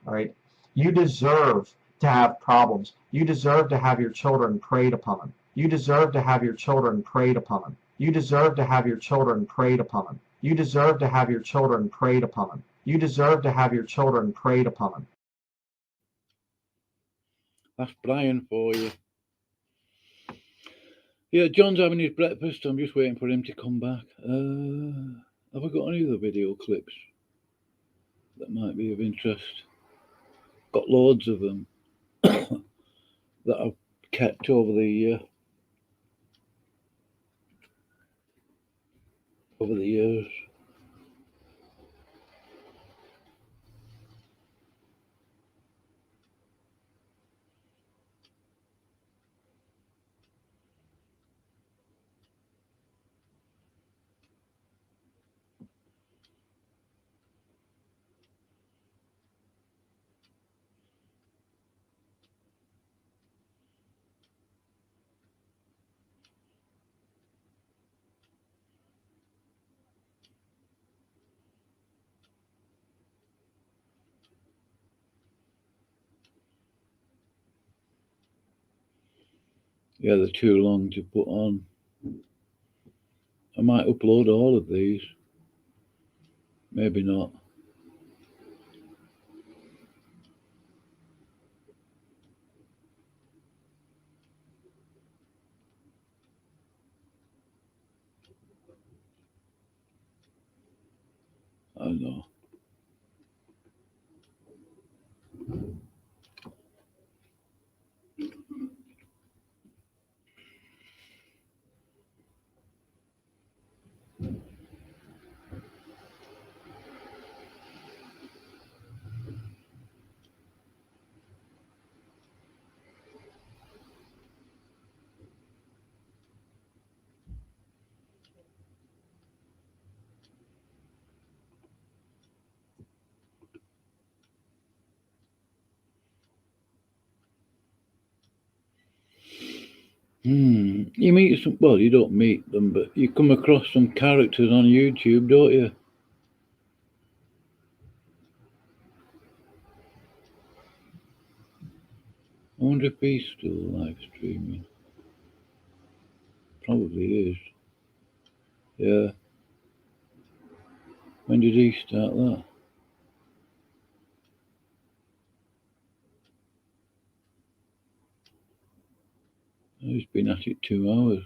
all right? You deserve to have problems. You deserve to have your children preyed upon. You deserve to have your children preyed upon. You deserve to have your children preyed upon. You deserve to have your children preyed upon. You deserve to have your children preyed upon. That's Brian for you. Yeah, John's having his breakfast. I'm just waiting for him to come back. Have I got any other video clips that might be of interest? Got loads of them that I've kept over the years. Yeah, they're too long to put on. I might upload all of these. Maybe not. I don't know. You meet some, well, you don't meet them, but you come across some characters on YouTube, don't you? I wonder if he's still live streaming. Probably is. Yeah. When did he start that? Oh, he's been at it 2 hours.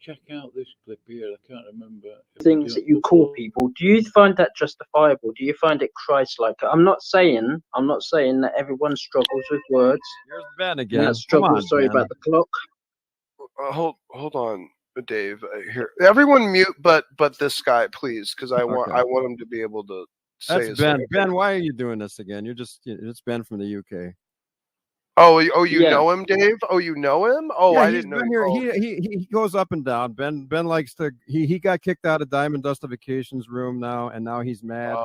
Check out this clip here. I can't remember. Things that you call people, do you find that justifiable? Do you find it Christ-like? I'm not saying that everyone struggles with words. Here's Ben again. Sorry about the clock. Hold on. Dave. Here, everyone mute, but this guy, please, because I want him to be able to say. That's his Ben. thing. Ben, why are you doing this again? It's Ben from the UK. Oh, you know him, Dave? Oh, you know him? Oh, yeah, I didn't know. Here. He goes up and down. Ben likes to. He got kicked out of Diamond Dustification's room now, and now he's mad.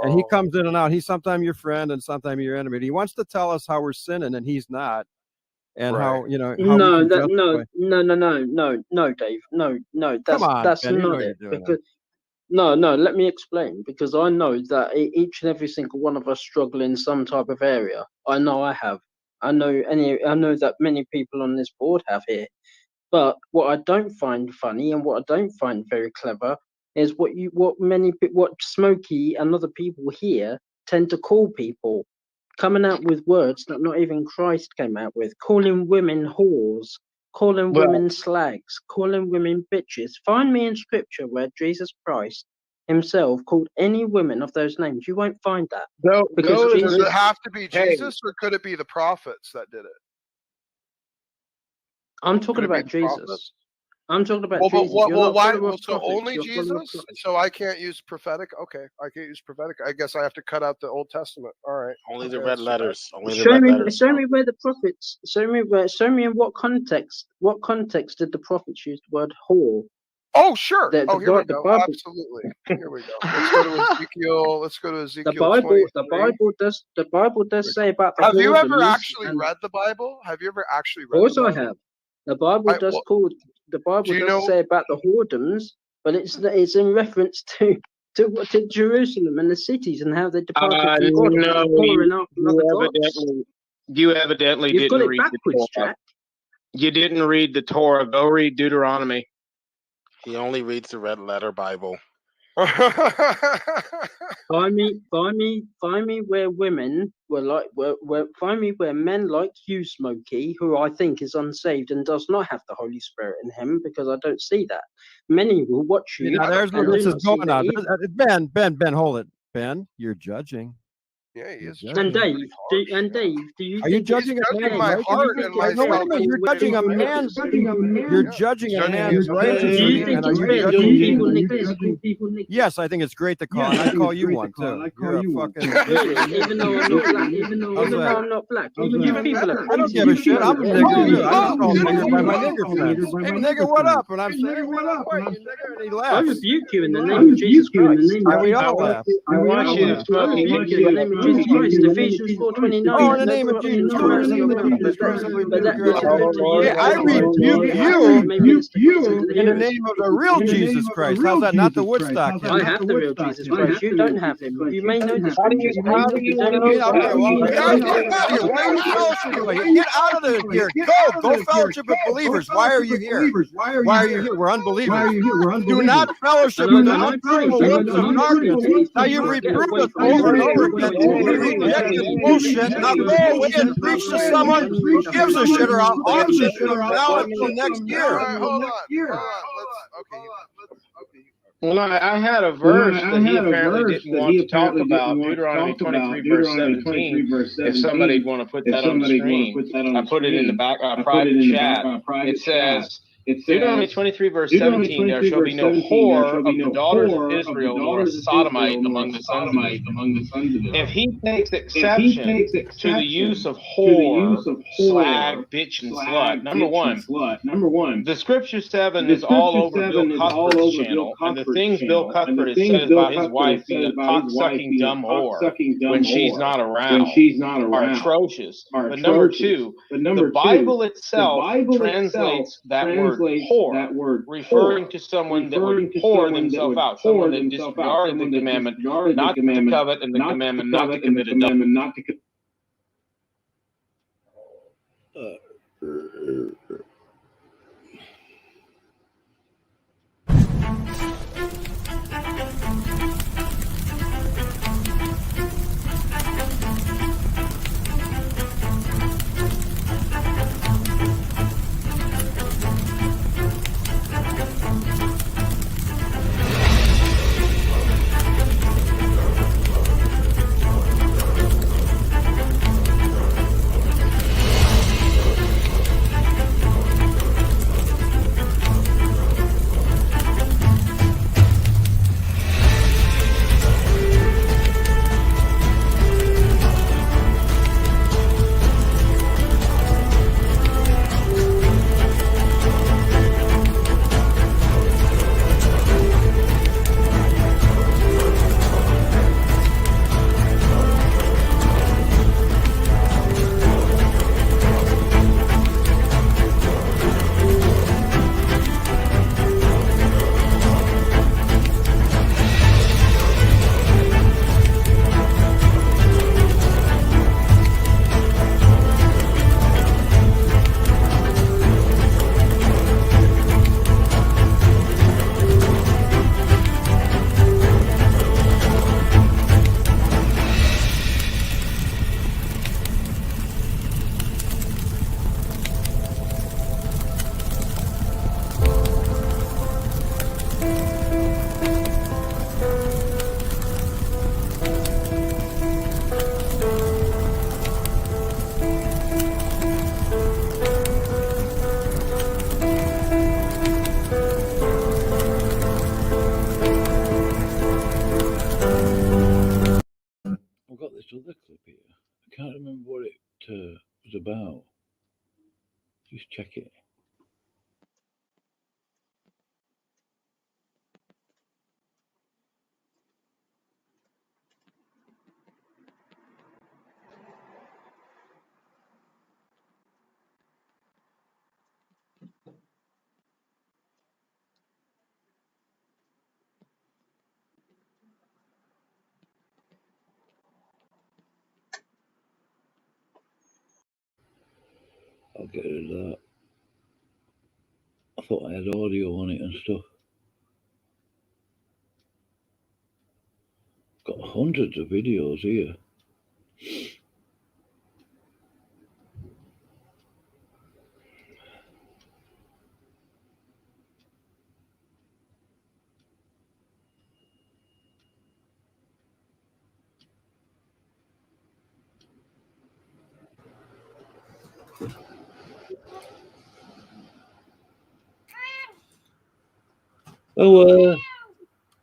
And he comes in and out. He's sometimes your friend and sometimes your enemy. He wants to tell us how we're sinning, and he's not. And how how no, Dave, no. Come on, that's Ben, not it. Because no, let me explain. Because I know that each and every single one of us struggle in some type of area. I know I have. I know that many people on this board have here. But what I don't find funny and what I don't find very clever is what Smokey and other people here tend to call people, coming out with words that not even Christ came out with, calling women whores, calling women slags, calling women bitches. Find me in scripture where Jesus Christ himself called any women of those names. You won't find that. Does it have to be Jesus, or could it be the prophets that did it? I'm talking about Jesus. Prophets? I'm talking about well, Jesus. Well, why? So prophets. only Jesus? So I can't use prophetic? Okay, I can't use prophetic. I guess I have to cut out the Old Testament. All right. Only the red letters. Show me where the prophets. Show me in what context. What context did the prophets use the word whore? Oh, sure. Here we go. Bible. Absolutely. Here we go. Let's go to Ezekiel. Let's go to Ezekiel. The Bible does say about the. Have you ever actually read the Bible? Have you ever actually read? Of course, I have. The Bible does say about the whoredoms, but it's in reference to Jerusalem and the cities and how they departed from God. You evidently You've didn't got it read backwards, the Torah. Jack. You didn't read the Torah. Go read Deuteronomy. He only reads the red letter Bible. Find me where women find me where men like you, Smokey, who I think is unsaved and does not have the Holy Spirit in him, because I don't see that. Many will watch you. There's where this is going on. Ben, hold it. Ben, you're judging. Yeah, he is. And Dave, do you? Are you judging a man? My heart and my no, wait a minute. You're judging a man. You're judging a man's righteousness. Do you think it's fair to people? Yes, I think it's great to call. And I call you one too. You're a fucking. Even though I'm not black. You people are. I don't give a shit. I'm a nigger. I just call nigger by my nigger friends. Hey, nigga, what up? And I'm saying, what up? And he laughs. I rebuke you in the name of Jesus Christ. And we all laugh. I want you to smoke. In the name of Jesus Christ, Ephesians 4:29. Oh, in the name of Jesus Christ. I rebuke you in the name of the real Jesus Christ. How's that? Not the Woodstock. I have the real Jesus Christ. You don't have him. You may know this. Get out of here. Go fellowship with believers. Why are you here? Why are you here? We're unbelievers. Do not fellowship with the unfruitful works of darkness. Now you've reproved us over and over again. We reject this bullshit. Now go away and preach to someone who gives a shit, or I'll auction you now until next year. Hold on. Well, I had a verse that he apparently didn't want to talk about, Deuteronomy 23, verse 17. If somebody'd want to put that on the screen, I put it in the back private chat. It says, Deuteronomy 23, verse 17, there shall be no whore of the daughters of Israel, nor a sodomite among the sons of Israel. If he takes exception to the use of whore, slag, bitch, and slut, number one, the Scripture 7 is all over Bill Cuthbert's channel, and the things Bill Cuthbert has said about his wife being a cock-sucking dumb whore when she's not around are atrocious. But number two, the Bible itself translates that word whore, referring to someone that would whore themselves out, someone that disregarded the commandment not to covet and the commandment not to commit adultery. was about. Just check it. I'll get rid of that. I thought I had audio on it and stuff. Got hundreds of videos here. Oh,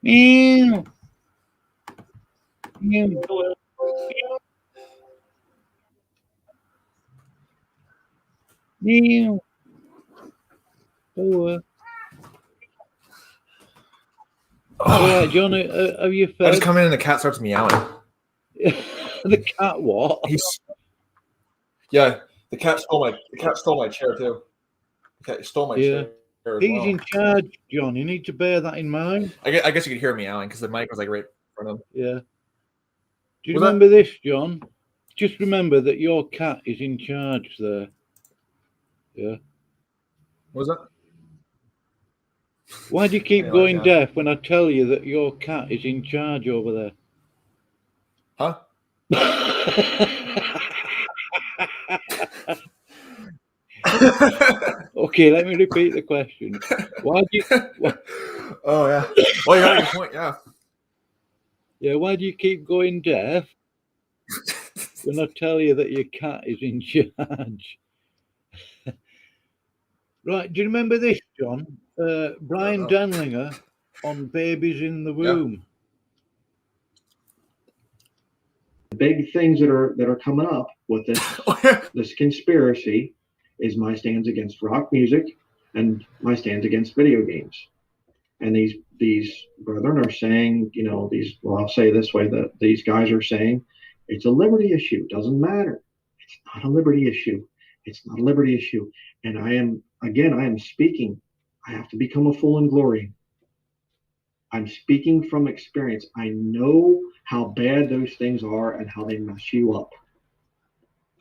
meow. Meow. Meow. Oh, yeah, John, have you I fed? just come in and the cat starts meowing. The cat what? Yeah, the cat stole my chair too. The cat stole my chair. As He's well. in charge, John. You need to bear that in mind. I guess you could hear him meowing because the mic was like right in front of him. Yeah. Do you remember this, John? Just remember that your cat is in charge there. Yeah. What was that? Why do you keep Anyway, going deaf when I tell you that your cat is in charge over there? Huh? Okay, let me repeat the question. Why do you? Oh yeah. Well, you got a good point. Yeah. Yeah. Why do you keep going deaf when I tell you that your cat is in charge? Right. Do you remember this, John? Brian Denlinger on Babies in the Womb. The big things that are coming up with this conspiracy is my stands against rock music and my stands against video games. And these brethren are saying, I'll say it this way, that these guys are saying it's a liberty issue. Doesn't matter. It's not a liberty issue. It's not a liberty issue. And I am speaking. I have to become a fool in glory. I'm speaking from experience. I know how bad those things are and how they mess you up.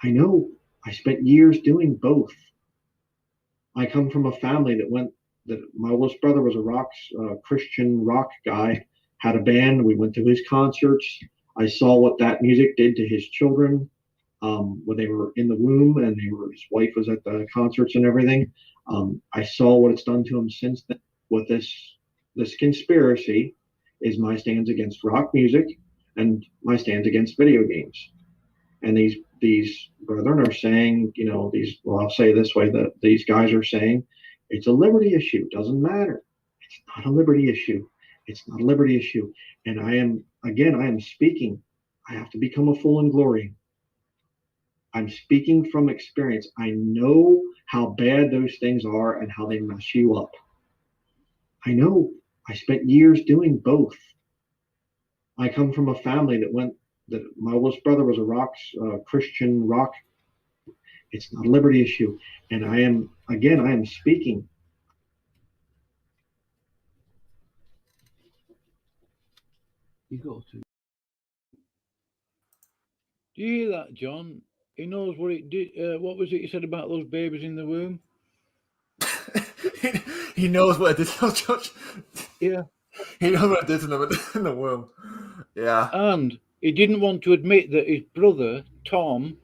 I know. I spent years doing both. I come from a family that my oldest brother was a Christian rock guy, had a band. We went to his concerts. I saw what that music did to his children when they were in the womb, and his wife was at the concerts and everything. I saw what it's done to him since then. With this conspiracy is my stands against rock music and my stands against video games. And these brethren are saying, I'll say it this way, that these guys are saying it's a liberty issue. Doesn't matter. It's not a liberty issue. It's not a liberty issue. And I am speaking. I have to become a fool in glory. I'm speaking from experience. I know how bad those things are and how they mess you up. I know. I spent years doing both. I come from a family that my oldest brother was a Christian rock. It's not a liberty issue. And I am speaking. You go to. Do you hear that, John? He knows what it did. What was it you said about those babies in the womb? He knows what it did to Judge. Yeah. He knows what it did to them in the womb. Yeah. And he didn't want to admit that his brother, Tom,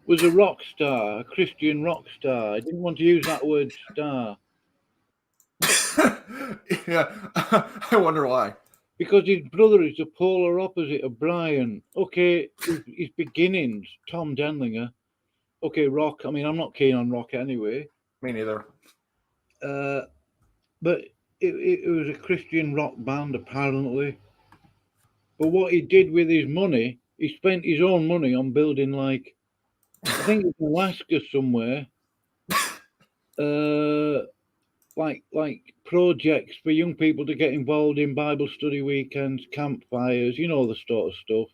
was a rock star, a Christian rock star. He didn't want to use that word star. Yeah. I wonder why. Because his brother is the polar opposite of Brian. Okay, his beginnings, Tom Denlinger. Okay, rock. I mean, I'm not keen on rock anyway. Me neither. But it was a Christian rock band, apparently. But what he did with his money, he spent his own money on building like I think it's Alaska somewhere. Like projects for young people to get involved in Bible study weekends, campfires, the sort of stuff.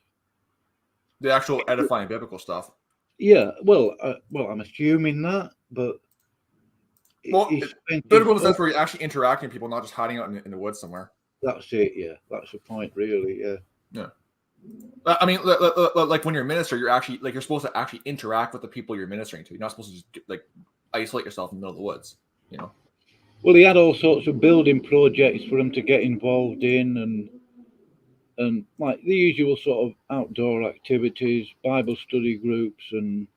The actual edifying biblical stuff. Yeah, well, I'm assuming that, but biblical in the sense where you're actually interacting with people, not just hiding out in the woods somewhere. That's it. Yeah, that's the point, really. Yeah. Yeah. I mean, like when you're a minister, you're actually you're supposed to actually interact with the people you're ministering to. You're not supposed to just isolate yourself in the middle of the woods. Well, he had all sorts of building projects for them to get involved in, and like the usual sort of outdoor activities, Bible study groups, and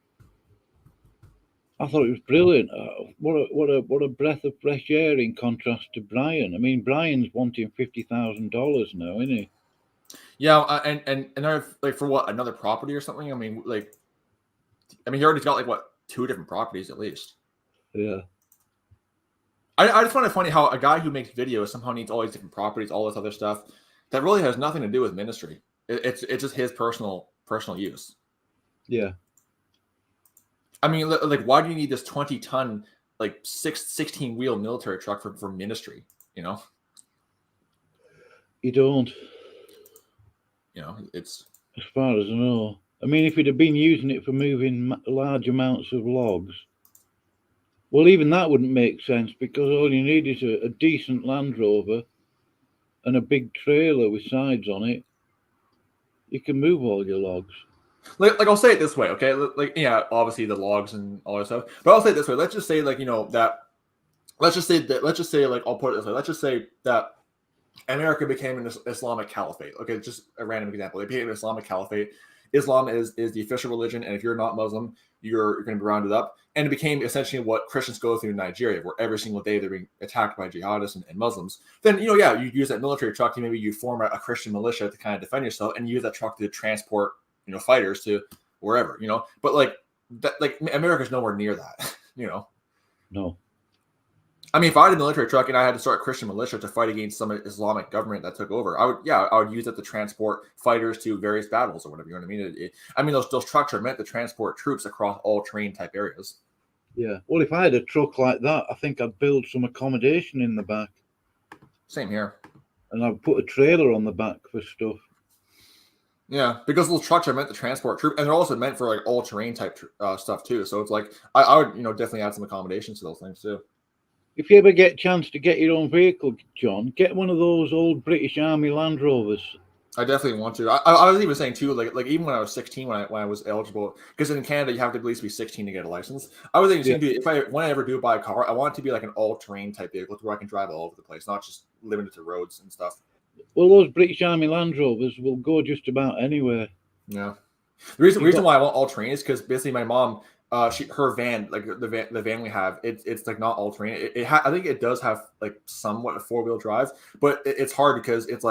I thought it was brilliant. What a breath of fresh air in contrast to Brian. I mean, Brian's wanting $50,000 now, isn't he? Yeah, and for what, another property or something? I mean, he already got 2 different properties at least. Yeah. I just find it funny how a guy who makes videos somehow needs all these different properties, all this other stuff that really has nothing to do with ministry. It's just his personal use. Yeah. I mean, why do you need this 20-ton, 16-wheel military truck for ministry? You don't. It's as far as I know. I mean, if he'd have been using it for moving large amounts of logs, well, even that wouldn't make sense because all you need is a decent Land Rover and a big trailer with sides on it. You can move all your logs. I'll say it this way, okay? Obviously the logs and all that stuff, but I'll say it this way. Let's just say, that. Let's just say, I'll put it this way. Let's just say that America became an Islamic caliphate. Okay, just a random example. They became an Islamic caliphate. Islam is the official religion, and if you're not Muslim, you're going to be rounded up. And it became essentially what Christians go through in Nigeria, where every single day they're being attacked by jihadists and Muslims. Then, you use that military truck, maybe you form a Christian militia to kind of defend yourself, and use that truck to transport, fighters to wherever, But America's nowhere near that, No. I mean, if I had a military truck and I had to start a Christian militia to fight against some Islamic government that took over, I would use it to transport fighters to various battles or whatever. You know what I mean? Those trucks are meant to transport troops across all terrain type areas. Yeah. Well, if I had a truck like that, I think I'd build some accommodation in the back. Same here. And I'd put a trailer on the back for stuff. Yeah, because those trucks are meant to transport troops, and they're also meant for all terrain type stuff too. So it's I would definitely add some accommodations to those things too. If you ever get a chance to get your own vehicle, John, get one of those old British Army Land Rovers. I definitely want to. I was even saying too, even when I was 16, when I was eligible, because in Canada you have to at least be 16 to get a license. I was thinking, when I ever do buy a car, I want it to be like an all-terrain type vehicle where I can drive all over the place, not just limited to roads and stuff. Well, those British Army Land Rovers will go just about anywhere. Yeah. The reason why I want all-terrain is because basically my mom, her van, the van we have, it's not all terrain. I think it does have somewhat a 4-wheel drive, but it's hard because it's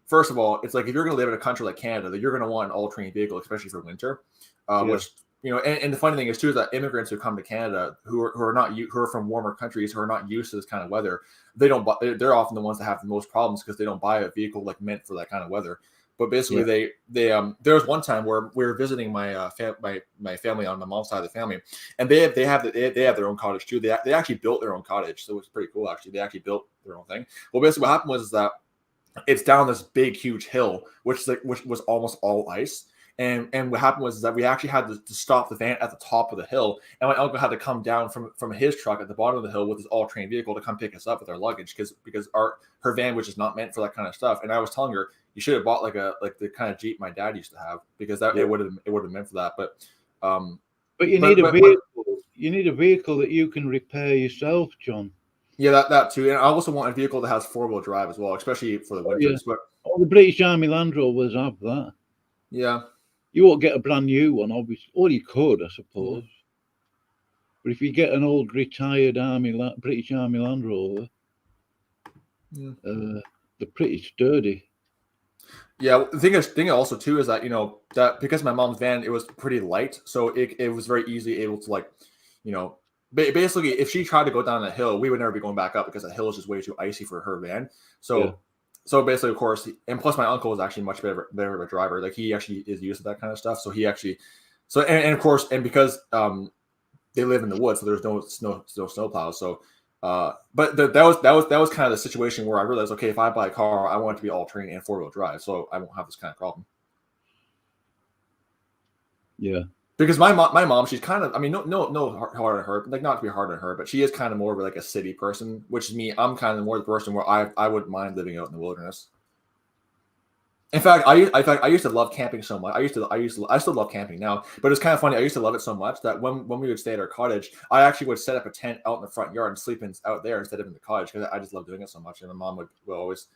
first of all, it's if you're going to live in a country like Canada, that you're going to want an all terrain vehicle, especially for winter. Which and the funny thing is too is that immigrants who come to Canada who are from warmer countries who are not used to this kind of weather, they're often the ones that have the most problems because they don't buy a vehicle meant for that kind of weather. But basically, there was one time where we were visiting my family on my mom's side of the family, and they have their own cottage too. They actually built their own cottage, so it was pretty cool. Actually, they actually built their own thing. Well, basically, what happened was that it's down this big, huge hill, which was almost all ice. And what happened was that we actually had to stop the van at the top of the hill, and my uncle had to come down from his truck at the bottom of the hill with his all-terrain vehicle to come pick us up with our luggage because her van, which is not meant for that kind of stuff. And I was telling her, you should have bought the kind of Jeep my dad used to have because it would have meant for that. But you need a vehicle. You need a vehicle that you can repair yourself, John. Yeah, that too. And I also want a vehicle that has 4-wheel drive as well, especially for the winters. Yeah. But all the British Army Land Rovers have that. Yeah. You won't get a brand new one, obviously. Or you could, I suppose. But if you get an old retired British Army Land Rover, they're pretty sturdy. Yeah, the thing also too is that that because my mom's van, it was pretty light, so it was very easily able to basically if she tried to go down the hill, we would never be going back up because the hill is just way too icy for her van. So basically, of course, and plus my uncle is actually much better of a driver. He actually is used to that kind of stuff. So he actually So and of course, and because they live in the woods, so there's no snow plows. So, but that was kind of the situation where I realized, okay, if I buy a car, I want it to be all terrain and 4-wheel drive, so I won't have this kind of problem. Yeah. Because my mom, she's kind of, I mean, no hard on her, like not to be hard on her, but she is kind of more of like a city person, which is me. I'm kind of more the person where I wouldn't mind living out in the wilderness. In fact, I used to love camping so much. I still love camping now, but it's kind of funny. I used to love it so much that when we would stay at our cottage, I actually would set up a tent out in the front yard and sleep out there instead of in the cottage because I just love doing it so much. And my mom would always,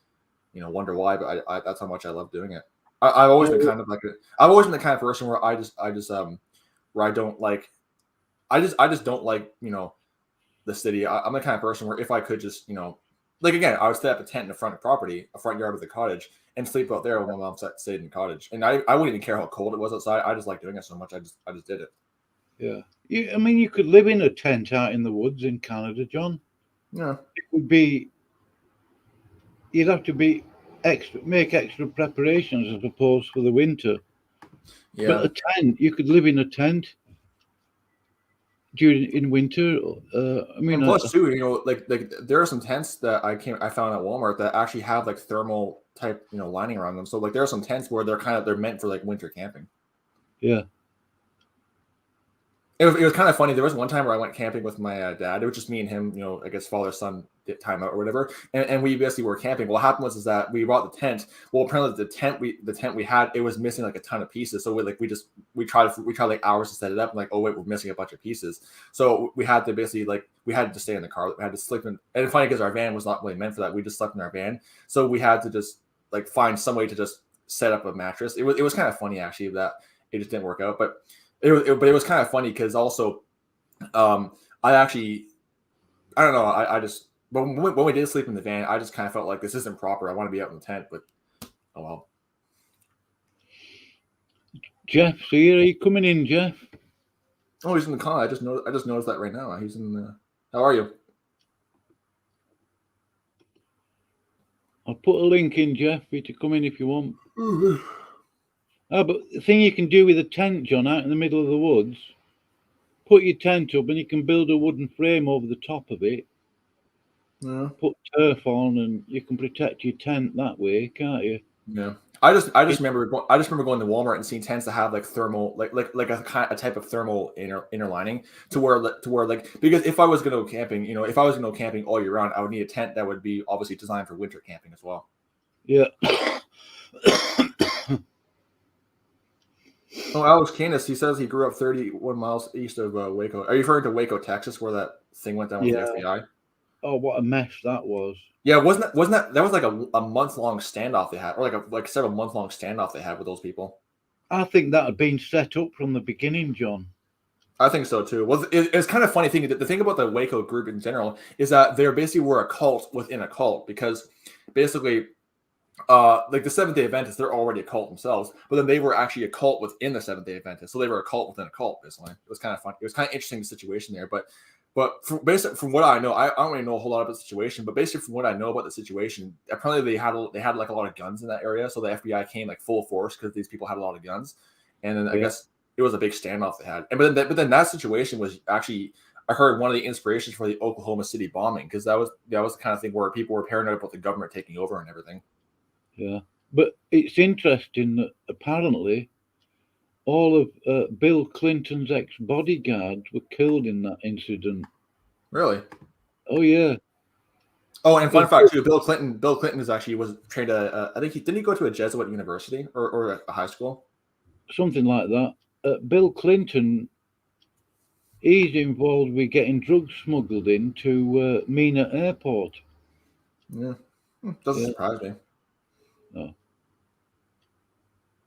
wonder why, but that's how much I love doing it. I've always been kind of like I've always been the kind of person where I just where I don't like, I just don't like, the city. I'm the kind of person where if I could just, like again, I would set up a tent in the front yard of the cottage and sleep out there when my mom stayed in the cottage. And I wouldn't even care how cold it was outside. I just like doing it so much. I just did it. Yeah. I mean, you could live in a tent out in the woods in Canada, John. Yeah. It would be, you'd have to make extra preparations as opposed for the winter. Yeah. But a tent, you could live in a tent in winter. I mean, and plus too, like there are some tents that I found at Walmart that actually have like thermal type, lining around them. So like there are some tents where they're meant for like winter camping. Yeah. It was kind of funny. There was one time where I went camping with my dad. It was just me and him, I guess father-son time out or whatever. And we basically were camping. What happened was that we brought the tent. Well, apparently the tent we had, it was missing like a ton of pieces. So we tried like hours to set it up. And like, oh wait, we're missing a bunch of pieces. So we had to basically we had to stay in the car. We had to sleep in. And it's funny because our van was not really meant for that. We just slept in our van. So we had to just like find some way to just set up a mattress. It was kind of funny actually that it just didn't work out, but. It was kind of funny because also, I don't know. I just when we did sleep in the van, I just kind of felt like this isn't proper. I want to be out in the tent, but oh well. Jeff, so are you coming in, Jeff? Oh, he's in the car. I just noticed that right now. He's in the. How are you? I'll put a link in, Jeff, for you to come in if you want. But the thing you can do with a tent, John, out in the middle of the woods, put your tent up and you can build a wooden frame over the top of it. Yeah. Put turf on and you can protect your tent that way, can't you? Yeah. I just remember going to Walmart and seeing tents that have like thermal, like a type of thermal inner lining to where because if I was going to go camping, if I was going to go camping all year round, I would need a tent that would be obviously designed for winter camping as well. Yeah. Oh, Alex Canis, he says he grew up 31 miles east of Waco. Are you referring to Waco, Texas, where that thing went down with the FBI? Oh, what a mess that was. Yeah, wasn't that was like a month-long standoff they had, or like several month-long standoff they had with those people? I think that had been set up from the beginning, John. I think so too. Well, it's kind of funny thing. The thing about the Waco group in general is that they basically were a cult within a cult because basically. Like the Seventh-day Adventists, they're already a cult themselves, but then they were actually a cult within the Seventh-day Adventists, so they were a cult within a cult. Basically, it was kind of fun. It was kind of interesting the situation there, but basically from what I know, I don't really know a whole lot about the situation, but basically from what I know about the situation, apparently they had like a lot of guns in that area, so the FBI came like full force because these people had a lot of guns, and then I guess it was a big standoff they had, and but then that situation was actually. I heard one of the inspirations for the Oklahoma City bombing because that was the kind of thing where people were paranoid about the government taking over and everything. Yeah, but it's interesting that apparently all of Bill Clinton's ex-bodyguards were killed in that incident. Really? Oh yeah. Oh, and fun fact too, Bill Clinton was trained I think didn't he go to a Jesuit university or a high school? Something like that. Bill Clinton, he's involved with getting drugs smuggled into Mena Airport. Yeah, doesn't surprise me. No.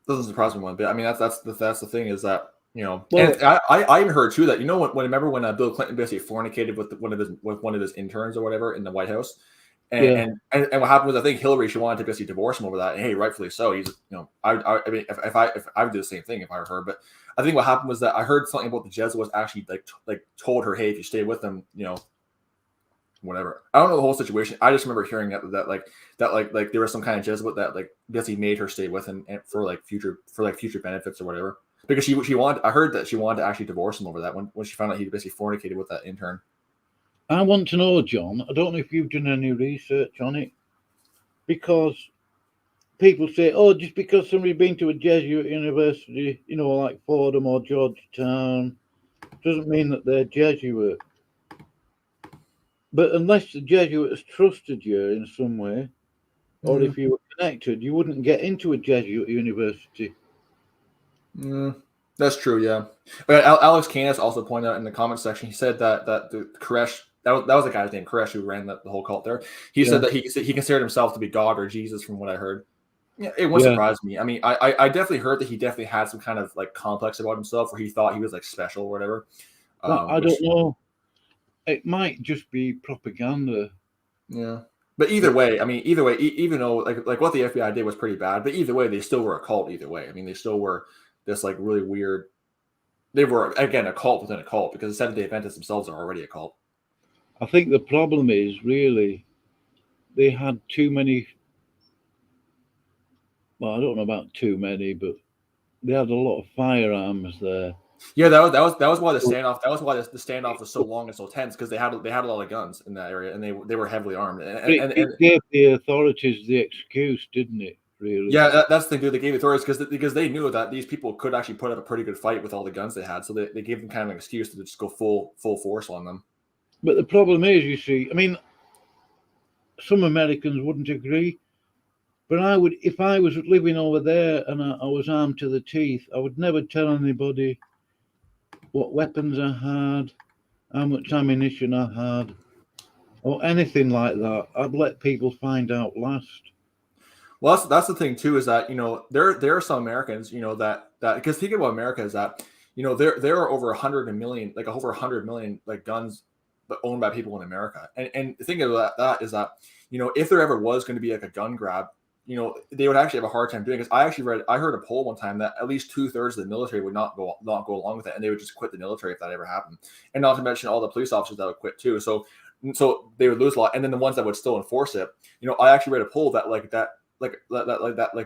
Doesn't surprise me one bit. I mean, that's the thing is that well, and I even heard too that remember when Bill Clinton basically fornicated with one of his interns or whatever in the White House, and what happened was I think Hillary, she wanted to basically divorce him over that, and hey, rightfully so. He's I mean if I would do the same thing if I were her, but I think what happened was that I heard something about the Jesuits actually like told her, hey, if you stay with them, whatever. I don't know the whole situation. I just remember hearing that there was some kind of Jesuit that like basically made her stay with him for future benefits or whatever. because she wanted. I heard that she wanted to actually divorce him over that when she found out he basically fornicated with that intern. I want to know, John. I don't know if you've done any research on it, because people say, "Oh, just because somebody's been to a Jesuit university, like Fordham or Georgetown, doesn't mean that they're Jesuit." But unless the Jesuit has trusted you in some way, or if you were connected, you wouldn't get into a Jesuit university. That's true, yeah. But Alex Canis also pointed out in the comment section, he said that the Koresh, that was the guy's name, Koresh, who ran the whole cult there. He said that he considered himself to be God or Jesus, from what I heard. Yeah, it wouldn't surprise me. I mean, I definitely heard that he definitely had some kind of like complex about himself, where he thought he was like special or whatever. I don't know. It might just be propaganda. Yeah. But either way, even though like what the FBI did was pretty bad, but either way, they still were a cult either way. I mean, they still were this like really weird. They were, again, a cult within a cult, because the Seventh-day Adventists themselves are already a cult. I think the problem is really they had too many. Well, I don't know about too many, but they had a lot of firearms there. Yeah, that was why the standoff. That was why the standoff was so long and so tense, because they had a lot of guns in that area, and they were heavily armed. And it gave the authorities the excuse, didn't it? Really? Yeah, that's the thing, dude. They gave authorities because they knew that these people could actually put up a pretty good fight with all the guns they had, so they gave them kind of an excuse to just go full force on them. But the problem is, you see, I mean, some Americans wouldn't agree, but I would, if I was living over there and I was armed to the teeth, I would never tell anybody what weapons I had, how much ammunition I had, or anything like that. I'd let people find out last. Well, that's the thing too, is that there are some Americans that because think about America is that there are over 100 million like guns owned by people in America, and the thing about that is that if there ever was going to be like a gun grab, they would actually have a hard time doing it. Because I heard a poll one time that at least 2/3 of the military would not go along with it, and they would just quit the military if that ever happened. And not to mention all the police officers that would quit too. So they would lose a lot. And then the ones that would still enforce it, I actually read a poll that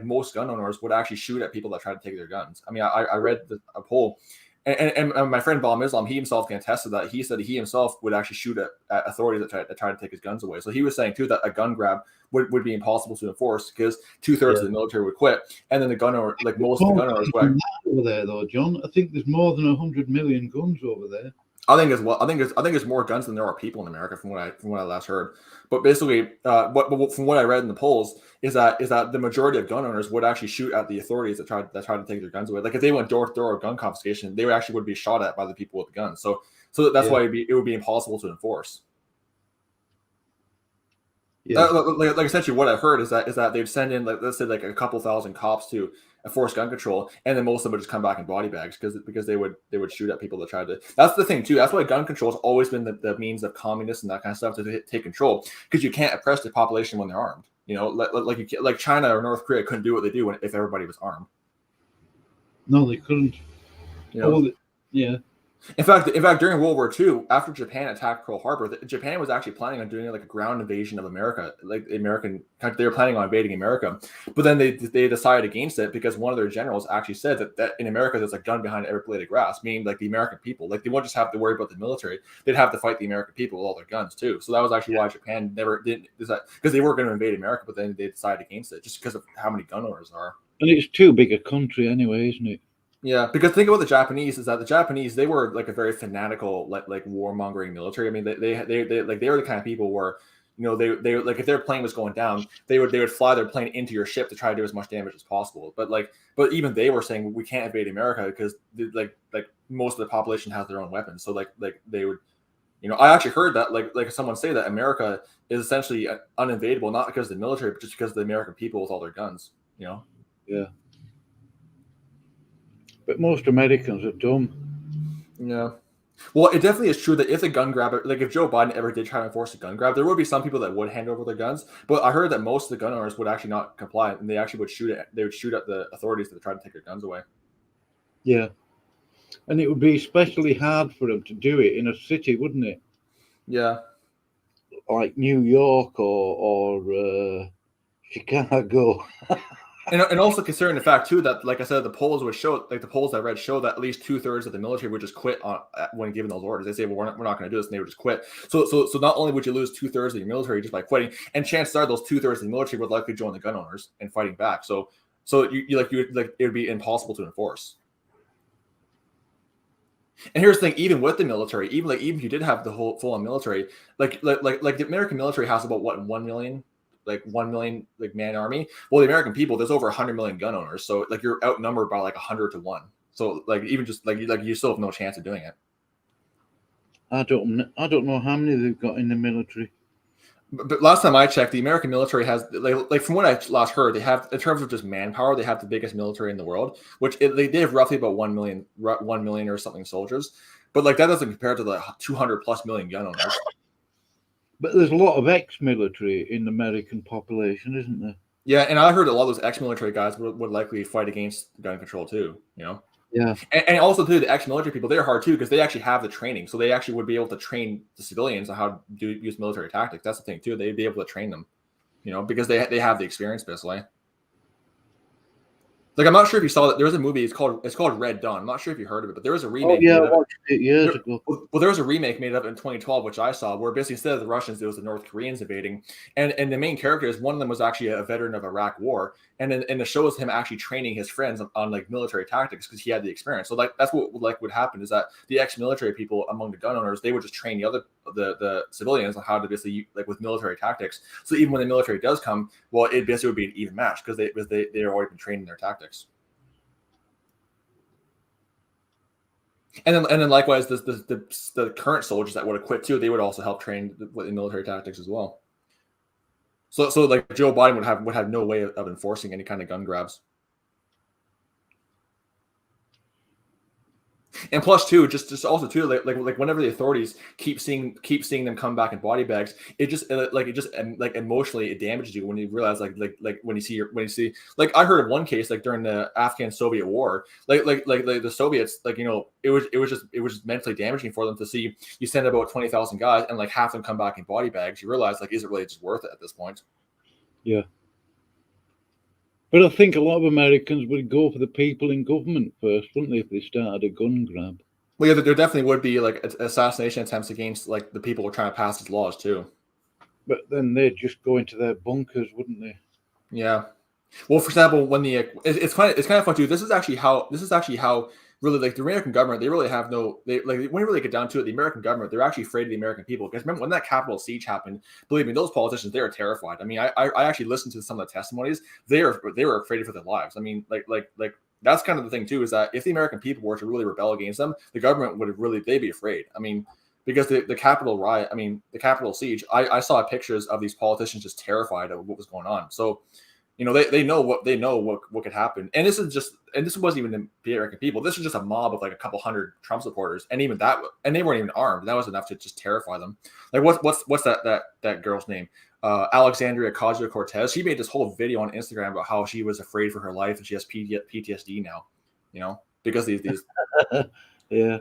most gun owners would actually shoot at people that try to take their guns. I mean, I read a poll. And my friend Bob Islam, he himself can attest to that. He said he himself would actually shoot at authorities that try to take his guns away. So he was saying too that a gun grab would be impossible to enforce, because 2/3 of the military would quit, and then the gun owner, like most of the gun owners, would. Over there though, John, I think there's more than 100 million guns over there. I think there's more guns than there are people in America, from what I last heard. But basically, from what I read in the polls is that the majority of gun owners would actually shoot at the authorities that try to take their guns away. Like if they went door to door gun confiscation, they would be shot at by the people with the guns. So that's why it would be impossible to enforce. Yeah. Like essentially what I heard is that they'd send in, like, let's say like a couple thousand cops to enforce gun control, and then most of them would just come back in body bags because they would shoot at people that tried to. That's the thing too. That's why gun control has always been the means of communists and that kind of stuff to take control, because you can't oppress the population when they're armed. Like China or North Korea couldn't do what they do if everybody was armed. No, they couldn't. Yeah. In fact, during World War II, after Japan attacked Pearl Harbor, Japan was actually planning on doing like a ground invasion of America. Like they were planning on invading America, but then they decided against it because one of their generals actually said that in America there's a gun behind every blade of grass, meaning like the American people. Like they won't just have to worry about the military; they'd have to fight the American people with all their guns too. So that was actually why Japan never did decide, because they were going to invade America, but then they decided against it just because of how many gun owners are. And it's too big a country anyway, isn't it? Yeah, because think about the Japanese, is that the Japanese, they were like a very fanatical like warmongering military. I mean, they were the kind of people where they like if their plane was going down, they would fly their plane into your ship to try to do as much damage as possible. But even they were saying we can't invade America because like most of the population has their own weapons. So like they would, I actually heard that like someone say that America is essentially uninvadable, not because of the military, but just because of the American people with all their guns. Yeah. But most Americans are dumb. Yeah. Well, it definitely is true that if the gun grab, like if Joe Biden ever did try to enforce a gun grab, there would be some people that would hand over their guns. But I heard that most of the gun owners would actually not comply, and they actually would shoot at the authorities that tried to take their guns away. Yeah. And it would be especially hard for them to do it in a city, wouldn't it? Yeah. Like New York or Chicago. And also considering the fact too that, like I said, the polls would show, like the polls I read show that at least 2/3 of the military would just quit when given those orders. They say, well, we're not going to do this, and they would just quit. So not only would you lose 2/3 of your military just by quitting, and chances are those 2/3 of the military would likely join the gun owners and fighting back. So it would be impossible to enforce. And here's the thing: even with the military, even if you did have the whole full-on military, like the American military has about 1 million. Like 1 million like man army. Well, the American people, there's over 100 million gun owners, so like you're outnumbered by like 100 to 1. So like even just like you still have no chance of doing it. I don't know how many they've got in the military. But last time I checked, the American military has like from what I last heard, they have, in terms of just manpower, they have the biggest military in the world, which they have roughly about 1 million or something soldiers. But like that doesn't compare to the 200 plus million gun owners. But there's a lot of ex-military in the American population, isn't there? Yeah, and I heard a lot of those ex-military guys would likely fight against gun control too, you know? Yeah. And also too, the ex-military people, they're hard too because they actually have the training. So they actually would be able to train the civilians on how to use military tactics. That's the thing too. They'd be able to train them, you know, because they have the experience basically. Like, I'm not sure if you saw that. There was a movie. It's called Red Dawn. I'm not sure if you heard of it, but there was a remake. Oh yeah, I watched it years ago. Well, there was a remake made up in 2012, which I saw, where basically instead of the Russians, it was the North Koreans invading, and the main characters, one of them was actually a veteran of Iraq War, and the show is him actually training his friends on like military tactics because he had the experience. So like that's what would happen is that the ex-military people among the gun owners, they would just train the civilians on how to basically like with military tactics. So even when the military does come, well, it basically would be an even match because they've already been trained in their tactics. And then likewise, the current soldiers that would have quit too, they would also help train in military tactics as well. So like Joe Biden would have no way of enforcing any kind of gun grabs. And plus too, just also too, like whenever the authorities keep seeing them come back in body bags, it just emotionally it damages you when you realize like when you see like I heard of one case like during the Afghan-Soviet war, like the Soviets, like, you know, it was just mentally damaging for them to see you send about 20,000 guys and like half of them come back in body bags. You realize like, is it really just worth it at this point? Yeah. But I think a lot of Americans would go for the people in government first, wouldn't they, if they started a gun grab? Well, yeah, there definitely would be like assassination attempts against like the people who are trying to pass these laws too. But then they'd just go into their bunkers, wouldn't they? Yeah. Well, for example, when it's kind of fun too. This is actually how really like the American government, they really have no, when you really get down to it, the American government, they're actually afraid of the American people. Because remember when that Capitol siege happened, believe me, those politicians, they are terrified. I mean, I actually listened to some of the testimonies. They were afraid for their lives. I mean, like that's kind of the thing too, is that if the American people were to really rebel against them, the government they'd be afraid. I mean, because the Capitol riot, I mean, the Capitol siege, I saw pictures of these politicians just terrified of what was going on. So, you know, they know what could happen. And this wasn't even the American people. This was just a mob of like a couple hundred Trump supporters. And even that, and they weren't even armed. That was enough to just terrify them. Like what's that girl's name? Alexandria Ocasio-Cortez. She made this whole video on Instagram about how she was afraid for her life and she has PTSD now, you know, because these yeah.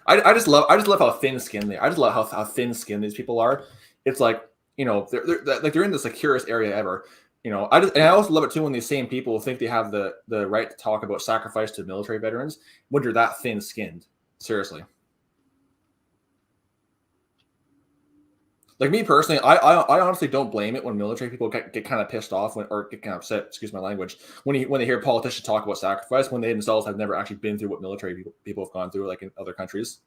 I just love how thin-skinned they are. I just love how thin-skinned these people are. It's like, you know, they're in the securest area ever. You know, I also love it too when these same people think they have the right to talk about sacrifice to military veterans when you're that thin-skinned. Seriously. Like me personally, I honestly don't blame it when military people get kind of pissed off or get kind of upset, excuse my language, when they hear politicians talk about sacrifice when they themselves have never actually been through what military people have gone through, like in other countries.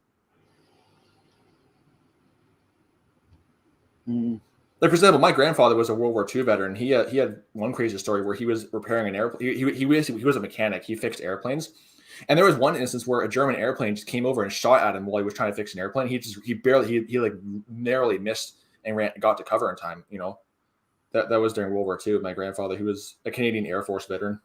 Mm. Like, for example, my grandfather was a World War II veteran. He had one crazy story where he was repairing an airplane. He was a mechanic. He fixed airplanes. And there was one instance where a German airplane just came over and shot at him while he was trying to fix an airplane. He like narrowly missed and got to cover in time. You know, that was during World War II. My grandfather, he was a Canadian Air Force veteran.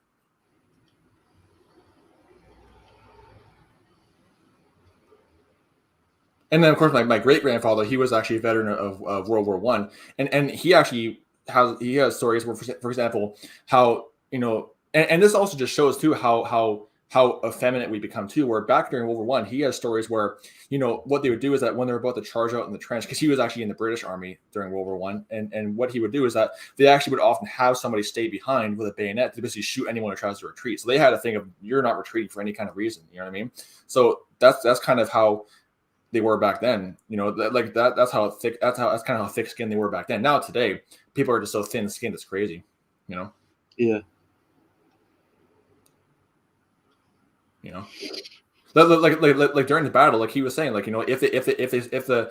And then, of course, my great grandfather, he was actually a veteran of World War I, and he actually has stories where, for example, how, you know, and this also just shows too how how effeminate we become too. Where back during World War I, he has stories where, you know, what they would do is that when they were about to charge out in the trench, because he was actually in the British Army during World War I, and what he would do is that they actually would often have somebody stay behind with a bayonet to basically shoot anyone who tries to retreat. So they had a thing of, you're not retreating for any kind of reason. You know what I mean? So that's kind of how they were back then. You know, that's kind of how thick skinned they were back then. Now today, people are just so thin skinned, it's crazy. You know? Yeah. You know, like during the battle, like he was saying, like, you know, if the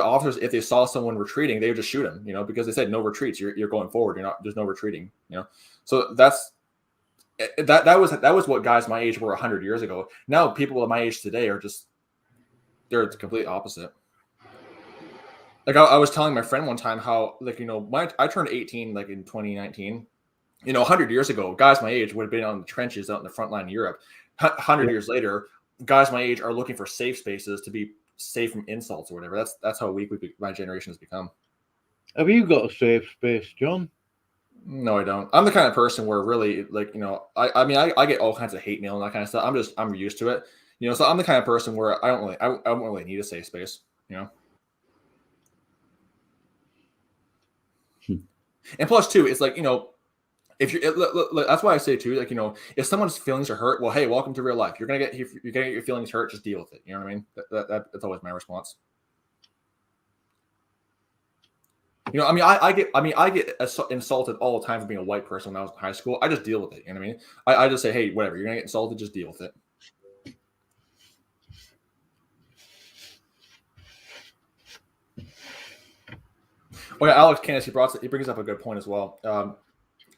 officers, if they saw someone retreating, they would just shoot him, you know, because they said no retreats, you're going forward, there's no retreating, you know. So that was what guys my age were 100 years ago. Now people of my age today are just, they're the complete opposite. Like I was telling my friend one time how, like, you know, I turned 18 like in 2019. You know, 100 years ago, guys my age would have been on the trenches out in the front line in Europe. 100 years later, guys my age are looking for safe spaces to be safe from insults or whatever. That's how weak my generation has become. Have you got a safe space, John? No, I don't. I'm the kind of person where really, like, you know, I mean, I get all kinds of hate mail and that kind of stuff. I'm used to it, you know. So I'm the kind of person where I don't really need a safe space, you know. And plus, too, it's like, you know, if you're, that's why I say too, like, you know, if someone's feelings are hurt, well, hey, welcome to real life. You're gonna get your feelings hurt. Just deal with it. You know what I mean? That's always my response. You know, I get insulted all the time for being a white person when I was in high school. I just deal with it. You know what I mean? I just say, hey, whatever. You're gonna get insulted. Just deal with it. Oh yeah, Alex Canis, he brings up a good point as well.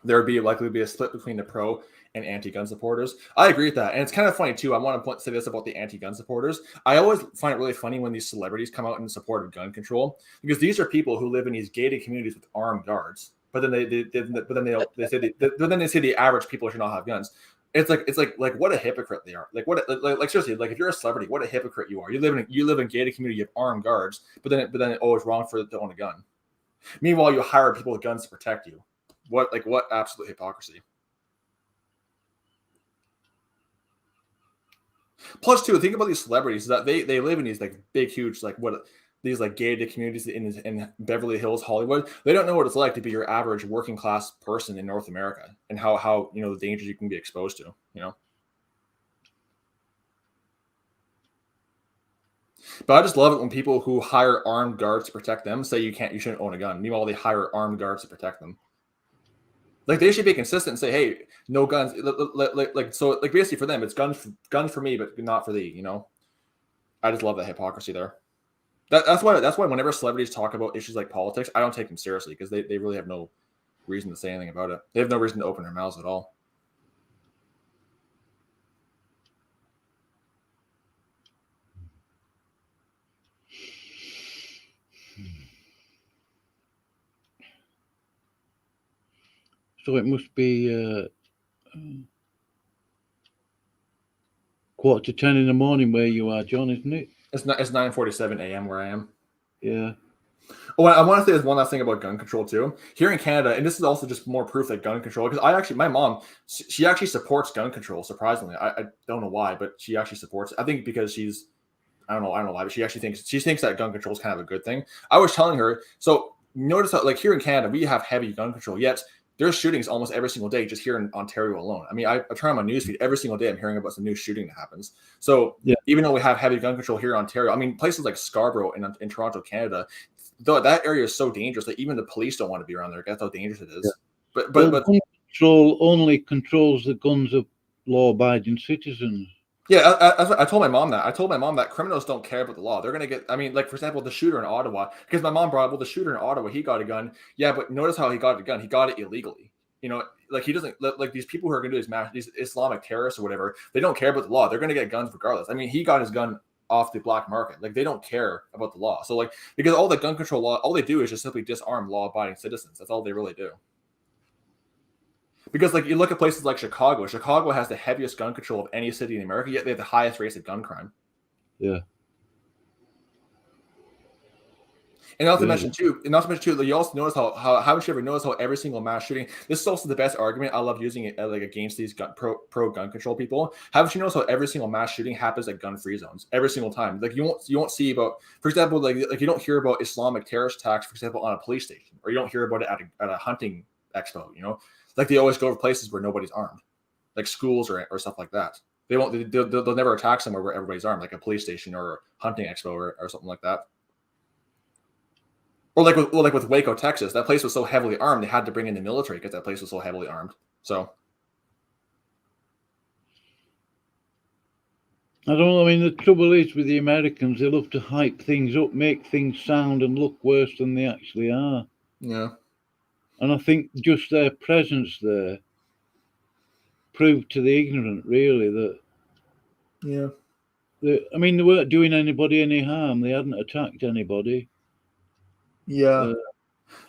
There would likely be a split between the pro and anti-gun supporters. I agree with that. And it's kind of funny too. I want to say this about the anti-gun supporters. I always find it really funny when these celebrities come out in support of gun control, because these are people who live in these gated communities with armed guards. But then they say the average people should not have guns. It's like what a hypocrite they are. Like seriously, like if you're a celebrity, what a hypocrite you are. You live in gated community, you have armed guards, but then it's wrong to own a gun. Meanwhile, you hire people with guns to protect you. What absolute hypocrisy. Plus, too, think about these celebrities that they live in these like big, huge, these gated communities in Beverly Hills, Hollywood. They don't know what it's like to be your average working class person in North America, and how you know the dangers you can be exposed to. You know. But I just love it when people who hire armed guards to protect them say you shouldn't own a gun. Meanwhile, they hire armed guards to protect them. Like they should be consistent and say, "Hey, no guns." So basically for them, it's guns for me, but not for thee. You know, I just love that hypocrisy there. That's why whenever celebrities talk about issues like politics, I don't take them seriously, because they really have no reason to say anything about it. They have no reason to open their mouths at all. So it must be 9:45 in the morning where you are, John, isn't it? It's 9:47 a.m. where I am. Yeah. Oh, I want to say there's one last thing about gun control too. Here in Canada, and this is also just more proof that gun control, because my mom, she actually supports gun control, surprisingly. I don't know why, but she actually supports it. I think because I don't know why, but she thinks that gun control is kind of a good thing. I was telling her, so notice that like here in Canada, we have heavy gun control, yet there's shootings almost every single day just here in Ontario alone. I mean, I turn on my newsfeed every single day. I'm hearing about some new shooting that happens. So yeah, even though we have heavy gun control here in Ontario, I mean, places like Scarborough in Toronto, Canada, though that area is so dangerous that even the police don't want to be around there. That's how dangerous it is. Yeah. But gun control only controls the guns of law-abiding citizens. Yeah, I told my mom that. I told my mom that criminals don't care about the law. They're going to get, I mean, like, for example, the shooter in Ottawa, because my mom brought up, well, the shooter in Ottawa, he got a gun. Yeah, but notice how he got a gun. He got it illegally. You know, like, he doesn't, like, these people who are going to do these Islamic terrorists or whatever, they don't care about the law. They're going to get guns regardless. I mean, he got his gun off the black market. Like, they don't care about the law. So, like, because all the gun control law, all they do is just simply disarm law-abiding citizens. That's all they really do. Because, like, you look at places like Chicago. Chicago has the heaviest gun control of any city in America, yet they have the highest rates of gun crime. Yeah. And not to mention too, you also notice how haven't you ever noticed how every single mass shooting? This is also the best argument. I love using it like against these pro gun control people. Haven't you noticed how every single mass shooting happens at gun-free zones every single time? Like you won't see about, for example, like you don't hear about Islamic terrorist attacks, for example, on a police station, or you don't hear about it at a hunting expo. You know, like they always go to places where nobody's armed, like schools or stuff like that. They'll never attack somewhere where everybody's armed, like a police station or a hunting expo or something like that. Or like with Waco, Texas, that place was so heavily armed they had to bring in the military because that place was so heavily armed. So I don't know. I mean, the trouble is with the Americans, they love to hype things up, make things sound and look worse than they actually are. Yeah. And I think just their presence there proved to the ignorant, really, that. Yeah. I mean, they weren't doing anybody any harm. They hadn't attacked anybody. Yeah.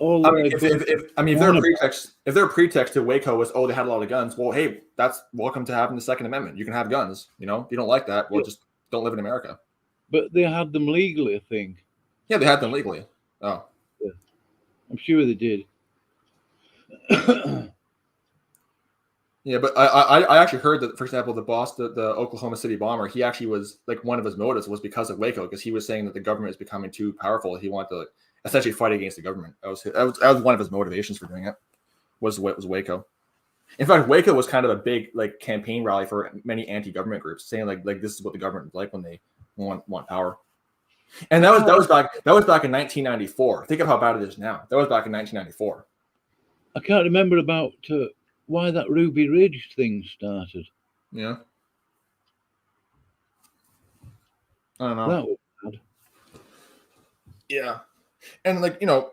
If their pretext to Waco was, oh, they had a lot of guns, well, hey, that's welcome to having the Second Amendment. You can have guns, you know. If you don't like that, well, just don't live in America. But they had them legally, I think. Yeah, they had them legally. Oh, yeah. I'm sure they did. Yeah, but I actually heard that, for example, the boss, the Oklahoma City bomber, he actually was like, one of his motives was because of Waco, because he was saying that the government is becoming too powerful. He wanted to essentially fight against the government. That was one of his motivations for doing it. Was Waco. In fact, Waco was kind of a big like campaign rally for many anti-government groups, saying like this is what the government is like when they want power. And that was back in 1994. Think of how bad it is now. That was back in 1994. I can't remember about why that Ruby Ridge thing started. Yeah. I don't know. That was bad. Yeah. And like, you know,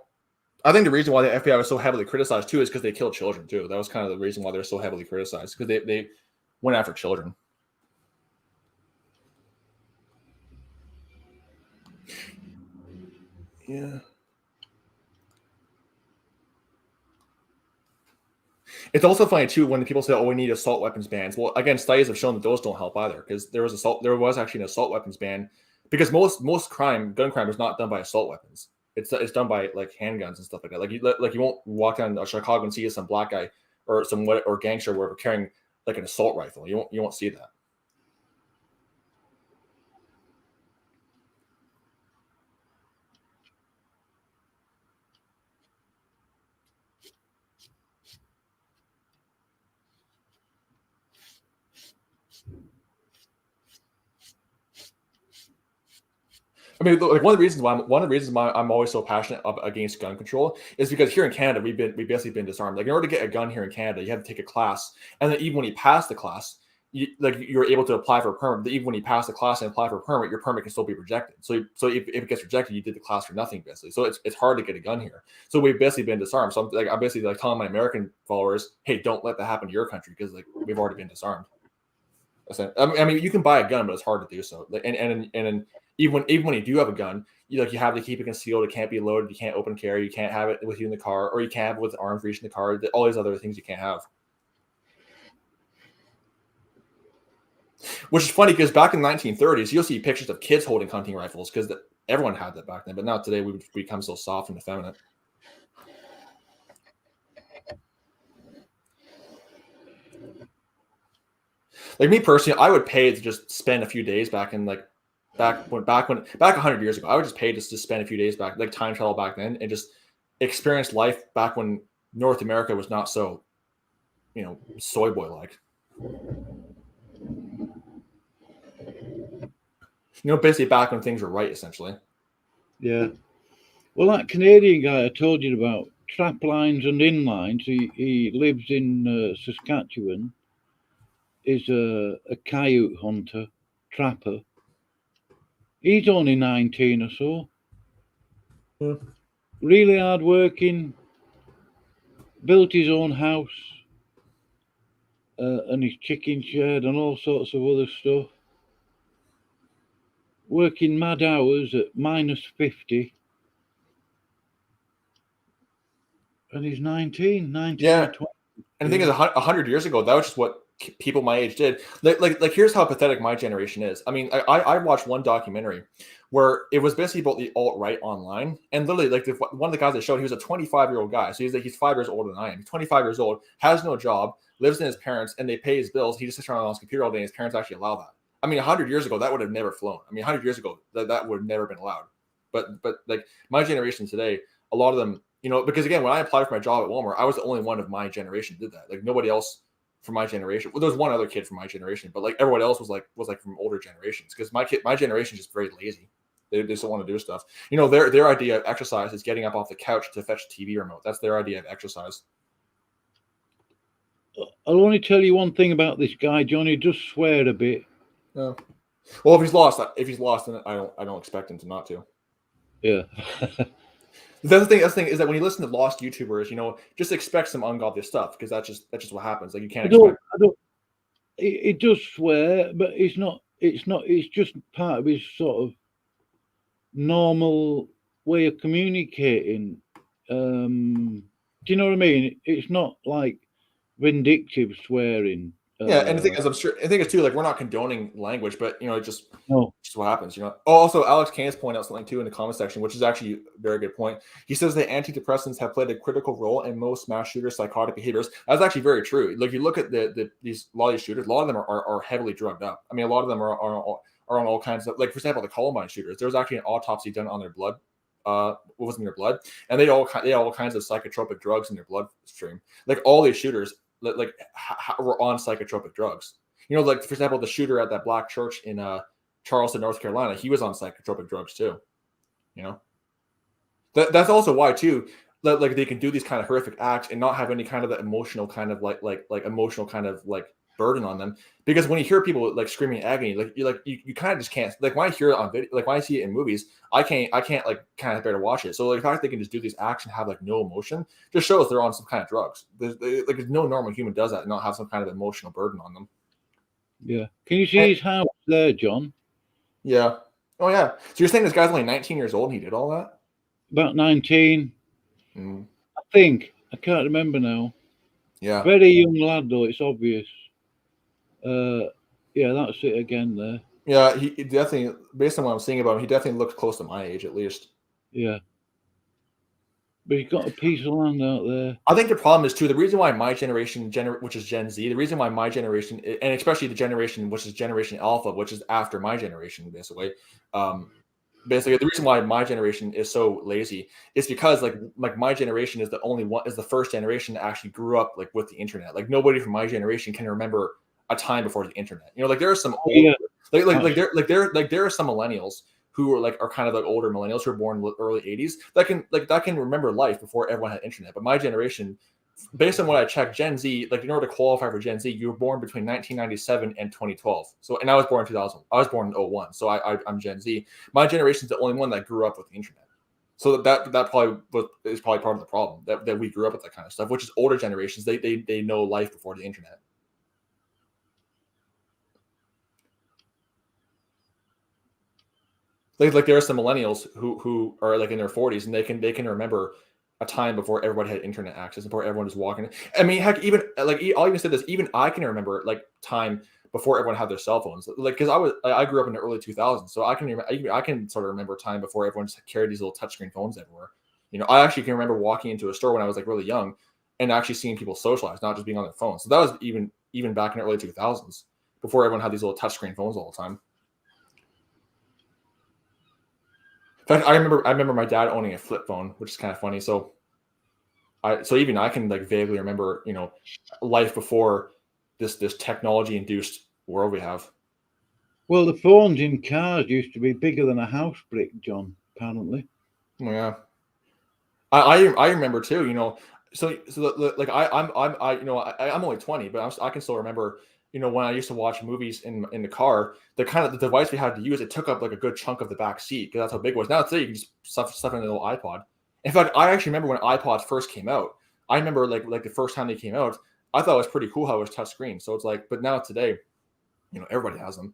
I think the reason why the FBI was so heavily criticized too is because they killed children too. That was kind of the reason why they're so heavily criticized, because they went after children. Yeah. It's also funny too when people say, "Oh, we need assault weapons bans." Well, again, studies have shown that those don't help either, because there was actually an assault weapons ban, because most gun crime is not done by assault weapons. It's done by like handguns and stuff like that. Like you won't walk down Chicago and see some black guy or gangster where carrying like an assault rifle. You won't see that. I mean, like one of the reasons why I'm always so passionate against gun control is because here in Canada we've basically been disarmed. Like in order to get a gun here in Canada, you have to take a class, and then even when you pass the class, you're able to apply for a permit. But even when you pass the class and apply for a permit, your permit can still be rejected. So if it gets rejected, you did the class for nothing basically. So it's hard to get a gun here. So we've basically been disarmed. So I'm basically like telling my American followers, hey, don't let that happen to your country, because like we've already been disarmed. I mean, you can buy a gun, but it's hard to do so. And even when you do have a gun, you have to keep it concealed. It can't be loaded. You can't open carry. You can't have it with you in the car, or you can't have it with arms reaching the car. All these other things you can't have. Which is funny, because back in the 1930s, you'll see pictures of kids holding hunting rifles, because everyone had that back then. But now today we've become so soft and effeminate. Like me personally, I would pay to just spend a few days back 100 years ago. I would just pay to spend a few days back, like time travel back then, and just experience life back when North America was not so, soy boy like. Basically back when things were right, essentially. Yeah. Well, that Canadian guy I told you about, trap lines and inlines, he lives in Saskatchewan, is a coyote hunter, trapper. He's only 19 or so. Yeah. Really hard working, built his own house and his chicken shed and all sorts of other stuff. Working mad hours at -50. And he's 19. Yeah. 20. And the thing is, 100 years ago, that was just what people my age did. Like here's how pathetic my generation is. I mean, I watched one documentary where it was basically about the alt-right online, and literally like one of the guys that showed, he was a 25-year-old guy, so he's 5 years older than I am. He's 25 years old, has no job, lives in his parents, and they pay his bills. He just sits around on his computer all day, and his parents actually allow that. I mean, 100 years ago, that would have never flown. I mean, 100 years ago, that would have never been allowed. But like my generation today, a lot of them, you know, because again, when I applied for my job at Walmart, I was the only one of my generation who did that. Like nobody else from my generation. Well, there was one other kid from my generation, but like everyone else was like from older generations. Because my generation is just very lazy. They just don't want to do stuff. You know, their idea of exercise is getting up off the couch to fetch the TV remote. That's their idea of exercise. I'll only tell you one thing about this guy, Johnny. Does swear a bit. Yeah. Well, if he's lost, then I don't expect him to not to. Yeah. The thing is that when you listen to lost YouTubers, you know, just expect some ungodly stuff, because that's just what happens. Like you can't expect. It does swear, but it's not. It's just part of his sort of normal way of communicating. Do you know what I mean? It's not like vindictive swearing. Yeah, and the thing is, I think it's too, like, we're not condoning language, but you know, just what happens, you know. Oh, also, Alex Canis pointed out something too in the comment section, which is actually a very good point. He says that antidepressants have played a critical role in most mass shooters' psychotic behaviors. That's actually very true. Like, you look at a lot of these shooters, a lot of them are heavily drugged up. I mean, a lot of them are on all kinds of, like, for example, the Columbine shooters. There was actually an autopsy done on their blood. What was in their blood, and they had all kinds of psychotropic drugs in their bloodstream. Like all these shooters, like were on psychotropic drugs. You know, like for example, the shooter at that black church in Charleston, North Carolina, he was on psychotropic drugs too. You know, that's also why too, like they can do these kind of horrific acts and not have any kind of the emotional kind of like emotional kind of like burden on them. Because when you hear people like screaming agony, like you kind of just can't, like when I hear it on video, like when I see it in movies, I can't like kind of bear to watch it. So like the fact they can just do these acts and have like no emotion just shows they're on some kind of drugs. There's no normal human does that and not have some kind of emotional burden on them. Yeah. Can you see his house there, John? Yeah. Oh yeah. So you're saying this guy's only 19 years old and he did all that? About 19. I think. I can't remember now. Yeah. Very young lad though, it's obvious. Yeah, that's it again there. Yeah, he definitely, based on what I'm seeing about him, he definitely looks close to my age at least. Yeah. But he's got a piece of land out there. I think the problem is too, the reason why my generation, which is Gen Z, the reason why my generation, and especially the generation which is Generation Alpha, which is after my generation, basically, the reason why my generation is so lazy is because like my generation is the first generation that actually grew up like with the internet. Like nobody from my generation can remember a time before the internet. You know, like there are some there are some millennials who are kind of like older millennials who were born in the early 80s that can remember life before everyone had internet. But my generation, based on what I checked, Gen Z, like in order to qualify for Gen Z, you were born between 1997 and 2012. So, and I was born in 2000. I was born in 01. So I'm Gen Z. My generation is the only one that grew up with the internet. So that probably is probably part of the problem that we grew up with that kind of stuff, which is older generations. They know life before the internet. Like there are some millennials who are like in their 40s and they can remember a time before everybody had internet access, before everyone was walking. I mean, heck, even like I'll even say this, even I can remember like time before everyone had their cell phones. Like because I grew up in the early 2000s, so I can sort of remember time before everyone just carried these little touchscreen phones everywhere. You know, I actually can remember walking into a store when I was like really young and actually seeing people socialize, not just being on their phones. So that was even back in the early 2000s, before everyone had these little touchscreen phones all the time. In fact, I remember my dad owning a flip phone, which is kind of funny. So even I can like vaguely remember, you know, life before this technology induced world we have. Well, the phones in cars used to be bigger than a house brick, John. Apparently. Yeah. I remember too. You know, so like I'm only 20, but I can still remember. You know, when I used to watch movies in the car, the device we had to use, it took up like a good chunk of the back seat because that's how big it was. Now today you can just stuff in a little iPod. In fact, I actually remember when iPods first came out. I remember like the first time they came out, I thought it was pretty cool how it was touchscreen. So it's like, but now today, you know, everybody has them.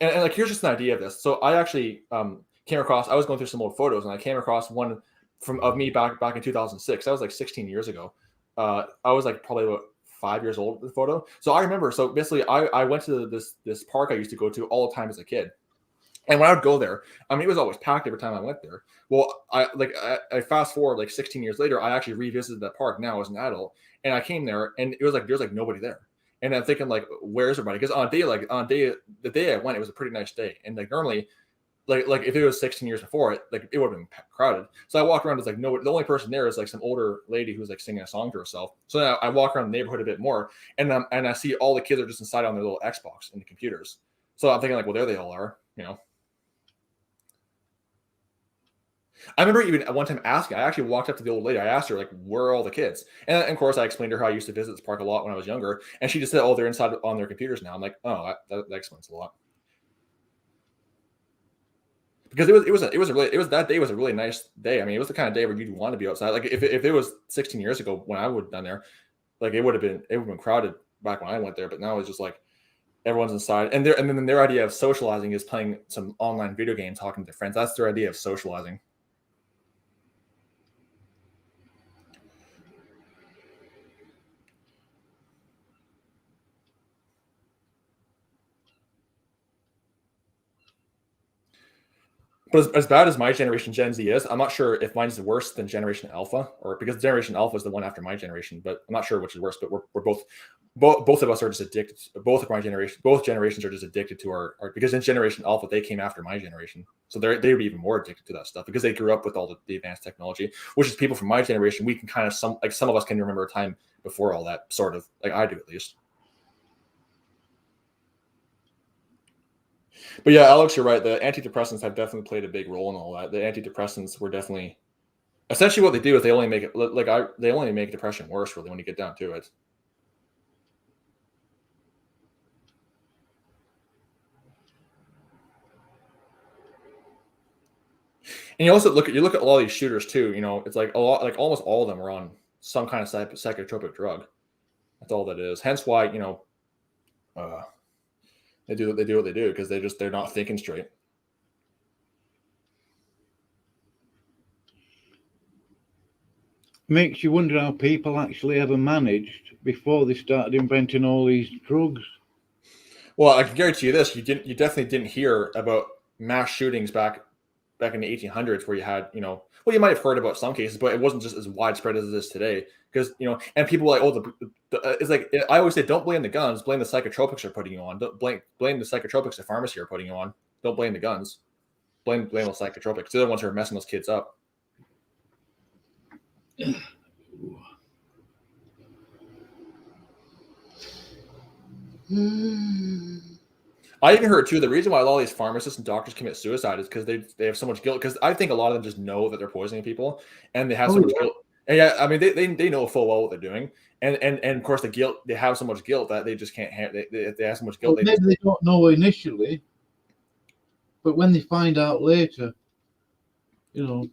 And like, here's just an idea of this. So I actually came across, I was going through some old photos and I came across one of me back in 2006. That was like 16 years ago. I was like probably about 5 years old, the photo. So I remember, so basically I went to this park I used to go to all the time as a kid. And when I would go there, I mean, it was always packed every time I went there. Well, I fast forward like 16 years later, I actually revisited that park now as an adult, and I came there, and it was like there's like nobody there, and I'm thinking like, where's everybody? Because the day I went, it was a pretty nice day, and like normally, like if it was 16 years before it, like it would have been crowded. So I walk around, it's like no, the only person there is like some older lady who's like singing a song to herself. So now I walk around the neighborhood a bit more, and I see all the kids are just inside on their little Xbox and the computers. So I'm thinking like, well, there they all are, you know. I remember even at one time asking, I actually walked up to the old lady. I asked her, like, where are all the kids? And of course, I explained to her how I used to visit this park a lot when I was younger. And she just said, oh, they're inside on their computers now. I'm like, oh, that explains a lot. Because that day was a really nice day. I mean, it was the kind of day where you'd want to be outside. Like if it was 16 years ago when I would have done there, like it would have been crowded back when I went there. But now it's just like everyone's inside. And then their idea of socializing is playing some online video game, talking to their friends. That's their idea of socializing. But as bad as my generation, Gen Z is, I'm not sure if mine's worse than Generation Alpha, or because Generation Alpha is the one after my generation. But I'm not sure which is worse. But we're both of us are just addicted. Both generations are just addicted to our because in Generation Alpha they came after my generation, so they would be even more addicted to that stuff because they grew up with all the advanced technology. Which is people from my generation, we can kind of some of us can remember a time before all that, sort of, like I do at least. But yeah, Alex, you're right. The antidepressants have definitely played a big role in all that. The antidepressants were definitely, essentially what they do is they only make it they only make depression worse, really, when you get down to it. And you also look at a lot of these shooters too. You know, it's like a lot, like almost all of them are on some kind of psychotropic drug. That's all that is. Hence why, you know, they do what they do because they're not thinking straight. Makes you wonder how people actually ever managed before they started inventing all these drugs. Well, I can guarantee you this: you definitely didn't hear about mass shootings back in the 1800s, where you had, you know, well, you might have heard about some cases, but it wasn't just as widespread as it is today. Because, you know, and people were like, oh, it's like, I always say, don't blame the guns, blame the psychotropics they're putting you on. Don't blame the psychotropics the pharmacy are putting you on. Don't blame the guns. Blame the psychotropics. They're the ones who are messing those kids up. I even heard too, the reason why a lot of these pharmacists and doctors commit suicide is because they have so much guilt. Because I think a lot of them just know that they're poisoning people, and they have so much guilt. And yeah, I mean, they know full well what they're doing, and of course the guilt, they have so much guilt that they just can't they have so much guilt. Well, maybe they don't know initially, but when they find out later, you know.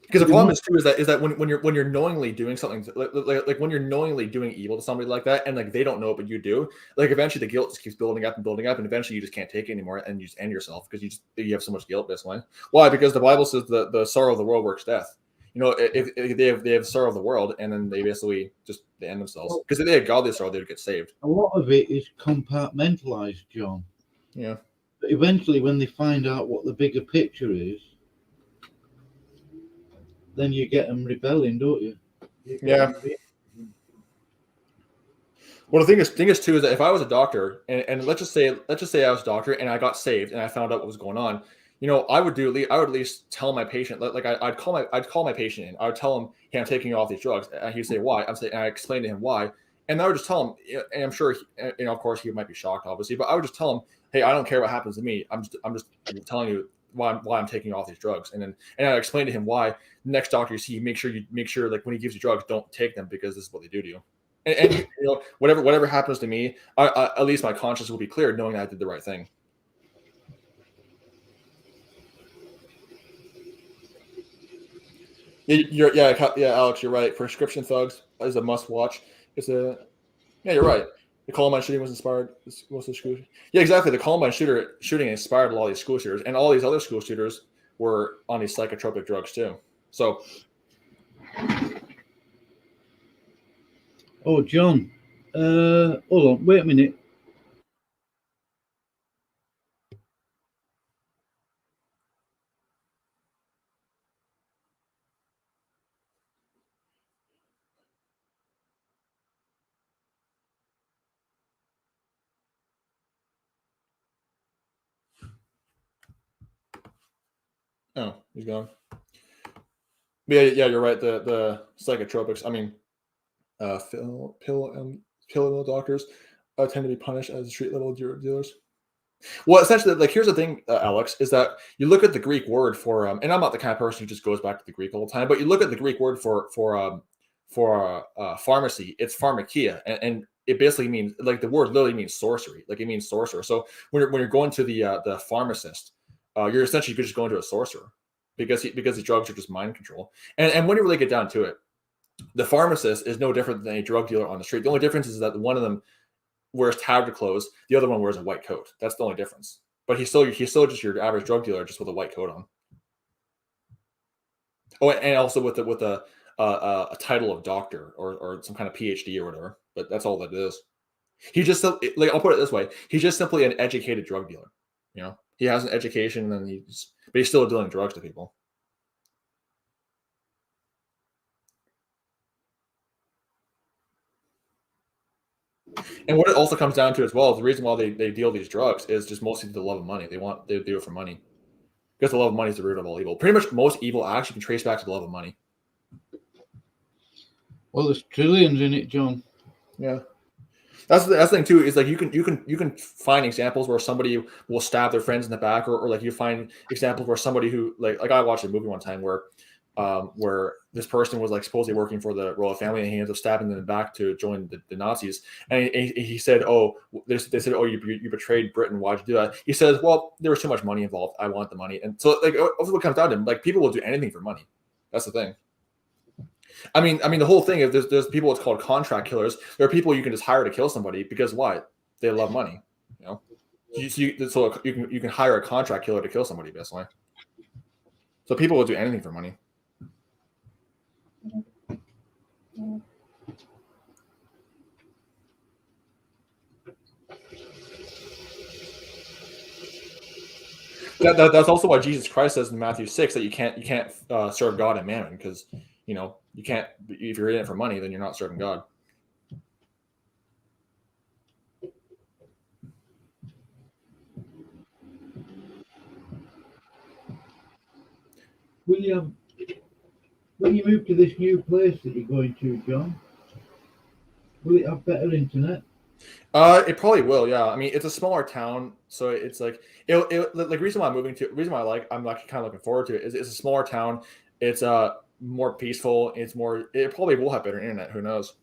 Because the problem is too is that when you're knowingly doing something like when you're knowingly doing evil to somebody like that, and like they don't know it but you do, like eventually the guilt just keeps building up, and eventually you just can't take it anymore, and you just end yourself because you have so much guilt this way. Why? Because the Bible says the sorrow of the world works death. You know, if they have sorrow of the world, and then they basically they end themselves. Because if they had godly sorrow, they would get saved. A lot of it is compartmentalized, John. Yeah. But eventually, when they find out what the bigger picture is, then you get them rebelling, don't you? Yeah. Well, the thing is too is that if I was a doctor, and let's just say I was a doctor and I got saved and I found out what was going on, you know, I would at least tell my patient, like I'd call my patient in. I would tell him, hey, I'm taking you off these drugs, and he'd say why. I explained to him why, and I would just tell him, and I'm sure, you know, of course he might be shocked, obviously, but I would just tell him, hey, I don't care what happens to me. I'm just telling you why I'm taking off these drugs, and I explained to him why. The next doctor you see, make sure like when he gives you drugs, don't take them because this is what they do to you. And you know, whatever happens to me, I at least my conscience will be clear, knowing that I did the right thing. Yeah, Alex, you're right. Prescription Thugs is a must watch. Yeah, you're right. The Columbine shooting was inspired. Most of the school. Yeah, exactly. The Columbine shooting inspired a lot of these school shooters, and all these other school shooters were on these psychotropic drugs too. So, Oh, John. Hold on. Wait a minute. Oh, he's gone. Yeah, you're right. The psychotropics. I mean, pill doctors tend to be punished as street level dealers. Well, essentially, like here's the thing, Alex, is that you look at the Greek word for and I'm not the kind of person who just goes back to the Greek all the time, but you look at the Greek word for pharmacy. It's pharmakia, and it basically means, like, the word literally means sorcery. Like, it means sorcerer. So when you're going to the pharmacist, you're essentially just going to a sorcerer because the drugs are just mind control. And when you really get down to it, the pharmacist is no different than a drug dealer on the street. The only difference is that one of them wears tattered clothes, the other one wears a white coat. That's the only difference. But he's still just your average drug dealer, just with a white coat on. Oh, and also with a title of doctor or some kind of PhD or whatever. But that's all that it is. He just, like, I'll put it this way: he's just simply an educated drug dealer. You know, he has an education, but he's still dealing drugs to people. And what it also comes down to as well is the reason why they deal these drugs is just mostly the love of money. They do it for money, because the love of money is the root of all evil. Pretty much most evil actually can trace back to the love of money. Well, there's trillions in it, John. Yeah, that's the thing too. Is like you can find examples where somebody will stab their friends in the back, or like you find examples where somebody who like I watched a movie one time where this person was like supposedly working for the royal family, and he ends up stabbing them in the back to join the Nazis. And he said, "Oh, they said, oh, you betrayed Britain. Why'd you do that?" He says, "Well, there was too much money involved. I want the money." And so, like, also what comes down to, like, people will do anything for money. That's the thing. I mean, the whole thing is there's people it's called contract killers. There are people you can just hire to kill somebody because why? They love money. You know, so you can hire a contract killer to kill somebody, basically. So people will do anything for money. That's also why Jesus Christ says in Matthew 6 that you can't serve God and mammon, because you can't, if you're in it for money, then you're not serving God. William, when you move to this new place that you're going to, John, will it have better internet? It probably will. Yeah, I mean, it's a smaller town, so it's like like reason why I'm moving to, reason why I'm like kind of looking forward to it is it's a smaller town. It's more peaceful. It probably will have better internet. Who knows?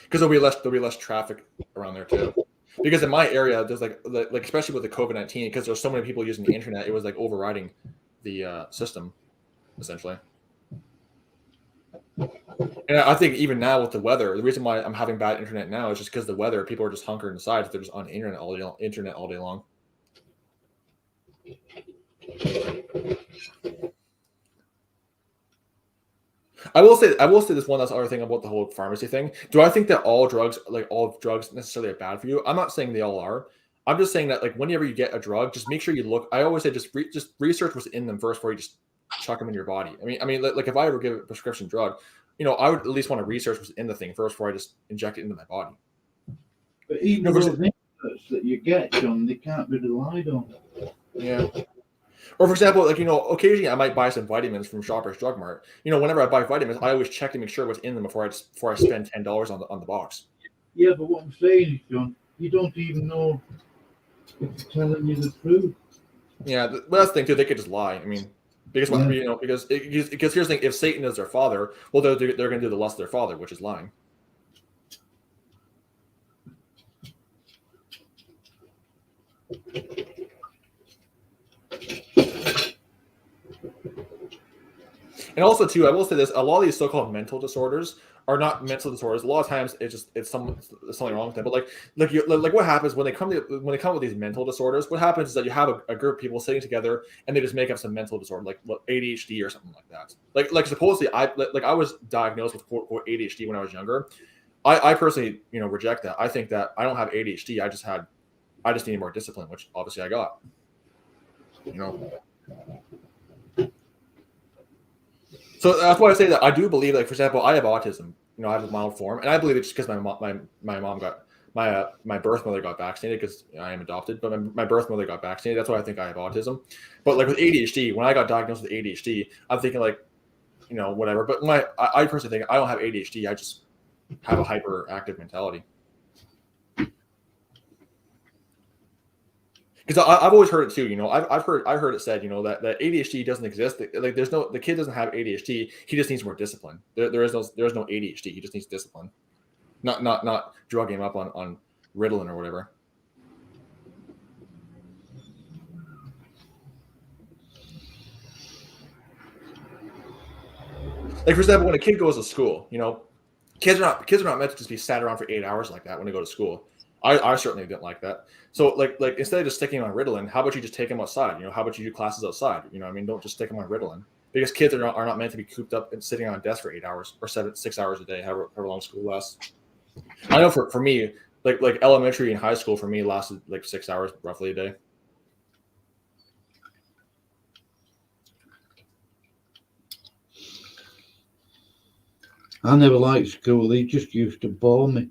Because there'll be less traffic around there too. Because in my area, there's like especially with the COVID-19, because there's so many people using the internet, it was like overriding the system, essentially. And I think even now with the weather, the reason why I'm having bad internet now is just because the weather. People are just hunkering inside. They're just on the internet all day long. I will say this one last other thing about the whole pharmacy thing. Do I think that all drugs necessarily are bad for you? I'm not saying they all are. I'm just saying that, like, whenever you get a drug, just make sure you look. I always say just research what's in them first before you just chuck them in your body. I mean, like if I ever give a prescription drug, I would at least want to research what's in the thing first before I just inject it into my body. But even those inserts that you get, John, they can't be relied on. Yeah. Or for example, like, occasionally I might buy some vitamins from Shoppers Drug Mart. Whenever I buy vitamins, I always check to make sure what's in them before I spend $10 on the box. Yeah, but what I'm saying is, John, you don't even know if they're telling you the truth. Yeah, but that's the thing too. They could just lie. I mean, because because here's the thing: if Satan is their father, well, they're going to do the lust of their father, which is lying. And also too, I will say this: a lot of these so-called mental disorders are not mental disorders. A lot of times, it's something wrong with them. But like what happens when they come with these mental disorders? What happens is that you have a group of people sitting together and they just make up some mental disorder, like ADHD or something like that. Like supposedly, I was diagnosed with quote ADHD when I was younger. I personally, reject that. I think that I don't have ADHD. I just need more discipline, which obviously I got. So that's why I say that I do believe, like, for example, I have autism. I have a mild form, and I believe it's just because my mom got my birth mother got vaccinated because I am adopted, but my birth mother got vaccinated. That's why I think I have autism. But like with ADHD, when I got diagnosed with ADHD, I'm thinking like, whatever. But I personally think I don't have ADHD. I just have a hyperactive mentality. Because I've always heard it too, I've heard it said, that ADHD doesn't exist. Like the kid doesn't have ADHD. He just needs more discipline. There is no ADHD. He just needs discipline, not drugging him up on Ritalin or whatever. Like for example, when a kid goes to school, kids are not meant to just be sat around for 8 hours like that when they go to school. I certainly didn't like that. So like instead of just sticking on Ritalin, how about you just take them outside? How about you do classes outside? Don't just stick them on Ritalin, because kids are not meant to be cooped up and sitting on a desk for 8 hours or 6 hours a day, however long school lasts. I know for me, like elementary and high school for me lasted like 6 hours roughly a day. I never liked school. They just used to bore me.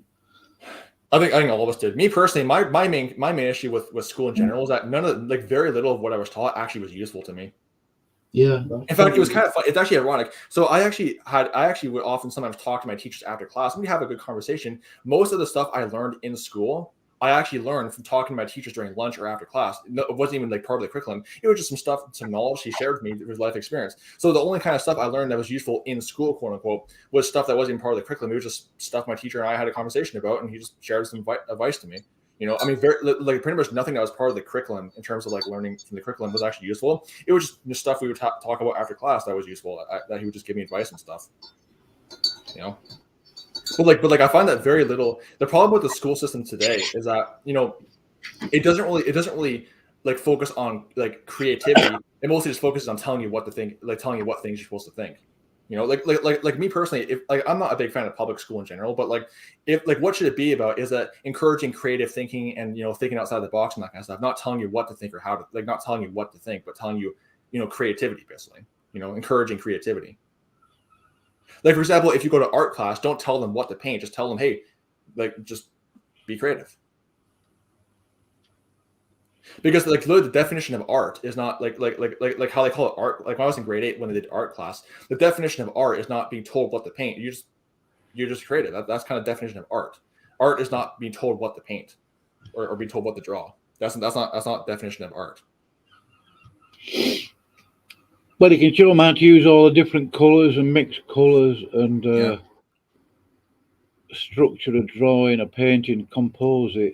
I think all of us did. Me personally, my main issue with school in general is that very little of what I was taught actually was useful to me. Yeah. In fact, it was kind of fun. It's actually ironic. So I actually would often sometimes talk to my teachers after class, and we have a good conversation. Most of the stuff I learned in school, I actually learned from talking to my teachers during lunch or after class. It wasn't even like part of the curriculum. It was just some knowledge he shared with me through his life experience. So the only kind of stuff I learned that was useful in school, quote unquote, was stuff that wasn't even part of the curriculum. It was just stuff my teacher and I had a conversation about, and he just shared some advice to me. Pretty much nothing that was part of the curriculum in terms of like learning from the curriculum was actually useful. It was just stuff we would talk about after class that was useful, that he would just give me advice and stuff. But I find that very little. The problem with the school system today is that it doesn't really like focus on like creativity. It mostly just focuses on telling you what to think, like telling you what things you're supposed to think. Like me personally, if like I'm not a big fan of public school in general, but what should it be about is that encouraging creative thinking and thinking outside the box and that kind of stuff, not telling you what to think or how to, like, not telling you what to think, but telling you creativity, basically, encouraging creativity. Like, for example, if you go to art class, don't tell them what to paint. Just tell them, hey, like, just be creative. Because like the definition of art is not like how they call it art. Like when I was in grade 8 when they did art class, the definition of art is not being told what to paint. You're just creative. That's kind of definition of art. Art is not being told what to paint or being told what to draw. That's not definition of art. But you can show them how to use all the different colours and mix colours and structure a drawing, a painting, compose it.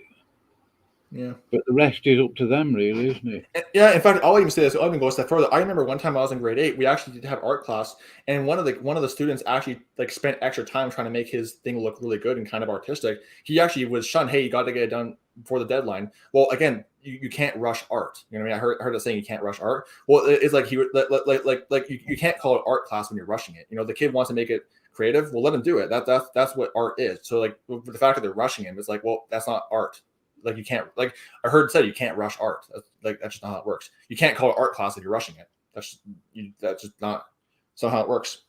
Yeah. But the rest is up to them, really, isn't it? Yeah. In fact, I'll even say this. I'll even go a step further. I remember one time I was in grade 8. We actually did have art class, and one of the students actually like spent extra time trying to make his thing look really good and kind of artistic. He actually was shunned. Hey, you got to get it done before the deadline. Well, again, you can't rush art. I heard it saying you can't rush art. Well, it's like you can't call it art class when you're rushing it. The kid wants to make it creative. Well, let him do it. That's what art is. So like the fact that they're rushing him, it's like, well, that's not art. Like you can't, like I heard it said, you can't rush art. That's just not how it works. You can't call it art class if you're rushing it. That's just not how it works.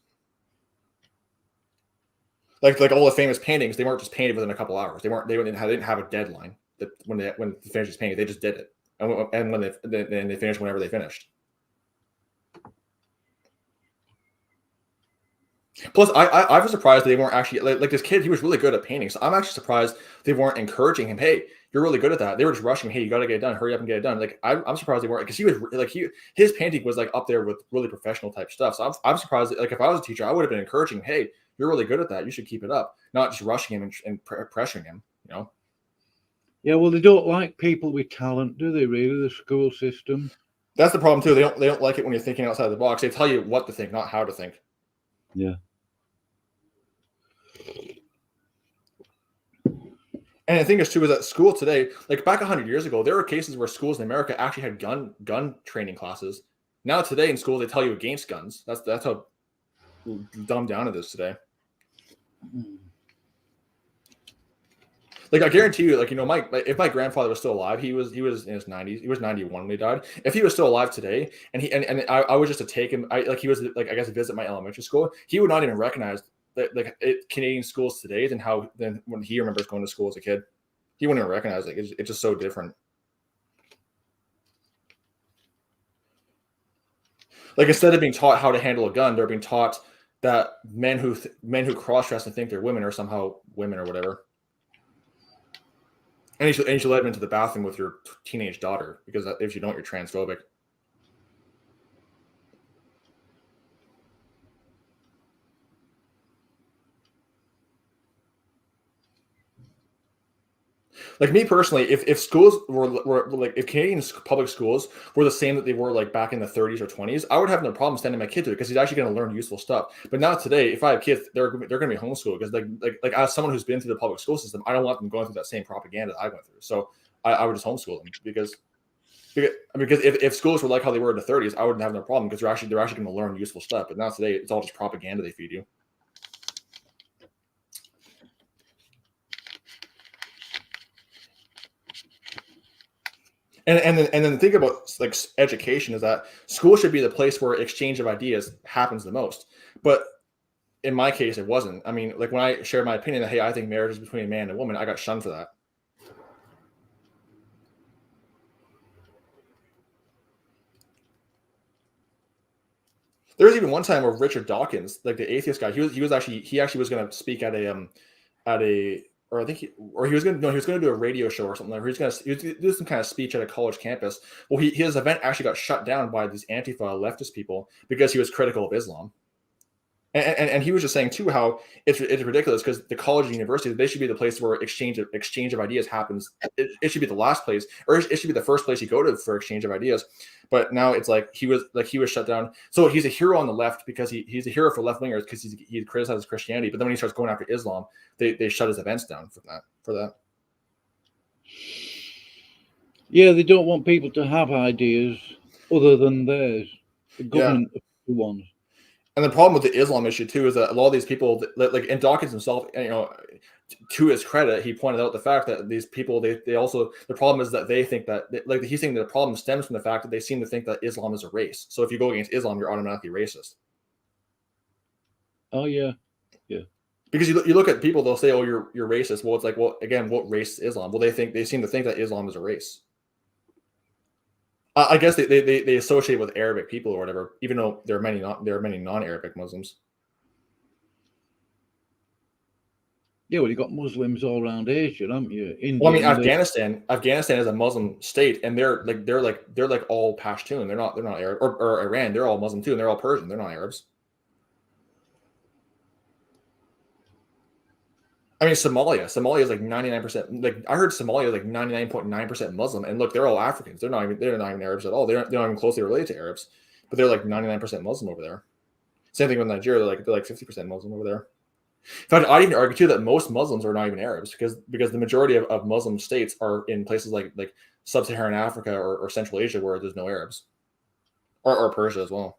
Like all the famous paintings, they weren't just painted within a couple hours. They didn't have a deadline that when they finished painting, they just did it. And when they finished whenever they finished. Plus, I was surprised they weren't actually like this kid. He was really good at painting, so I'm actually surprised they weren't encouraging him. Hey, you're really good at that. They were just rushing. Hey, you got to get it done. Hurry up and get it done. Like I'm surprised they weren't, because he was like his painting was like up there with really professional type stuff. So I'm surprised. Like if I was a teacher, I would have been encouraging. Hey, you're really good at that. You should keep it up. Not just rushing him and pressuring him. Yeah, well, they don't like people with talent, do they? Really, the school system. That's the problem too. They don't like it when you're thinking outside the box. They tell you what to think, not how to think. Yeah. And the thing is too is that school today, like back 100 years ago, there were cases where schools in America actually had gun training classes. Now today in school they tell you against guns. That's how dumbed down it is today. Like I guarantee you, like if my grandfather was still alive, he was in his 90s. He was 91 when he died. If he was still alive today, and I was just to take him, he was like I guess visit my elementary school, he would not even recognize Canadian schools today than when he remembers going to school as a kid. He wouldn't even recognize it. It's just so different. Like instead of being taught how to handle a gun, they're being taught that men who cross-dress and think they're women are somehow women or whatever. And you should let them into the bathroom with your teenage daughter because if you don't, you're transphobic. Like me personally, if schools were like if Canadian public schools were the same that they were like back in the 30s or 20s, I would have no problem sending my kid to it because he's actually going to learn useful stuff. But now today, if I have kids, they're going to be homeschooled because like as someone who's been through the public school system, I don't want them going through that same propaganda that I went through. So I would just homeschool them because if schools were like how they were in the 30s, I wouldn't have no problem because they're actually going to learn useful stuff. But now today, it's all just propaganda they feed you. And then the thing about like education is that school should be the place where exchange of ideas happens the most. But in my case, it wasn't. I mean, like when I shared my opinion that, hey, I think marriage is between a man and a woman, I got shunned for that. There was even one time where Richard Dawkins, like the atheist guy, he actually was going to speak at a or I think he was going to do a radio show or something. Like, he was going to do some kind of speech at a college campus. Well, his event actually got shut down by these Antifa leftist people because he was critical of Islam. And he was just saying too how it's ridiculous because the college and university, they should be the place where exchange of ideas happens. It should be the last place, or it should be the first place you go to for exchange of ideas. But now it's like he was shut down. So he's a hero on the left because he's a hero for left wingers because he criticizes Christianity. But then when he starts going after Islam, they shut his events down for that. Yeah, they don't want people to have ideas other than theirs. The government ones. And the problem with the Islam issue too is that a lot of these people, like and Dawkins himself, to his credit, he pointed out the fact that these people, they also, the problem is that they think that, like he's saying that the problem stems from the fact that they seem to think that Islam is a race. So if you go against Islam, you're automatically racist. Oh yeah, yeah. Because you look at people, they'll say, "Oh, you're racist." Well, it's like, well, again, what race is Islam? Well, they seem to think that Islam is a race. I guess they associate with Arabic people or whatever, even though there are many non-Arabic Muslims. Yeah, well, you got Muslims all around Asia, haven't you? India, well, I mean, Afghanistan is a Muslim state, and they're like all Pashtun. They're not Arab, or Iran. They're all Muslim too, and they're all Persian. They're not Arabs. I mean, Somalia is like 99%. Like I heard Somalia is like 99.9% Muslim, and look, they're all Africans. They're not even Arabs at all. They're not even closely related to Arabs, but they're like 99% Muslim over there. Same thing with Nigeria. They're like 50% Muslim over there. In fact, I'd even argue too that most Muslims are not even Arabs because the majority of Muslim states are in places like sub-Saharan Africa or Central Asia where there's no Arabs, or Persia as well.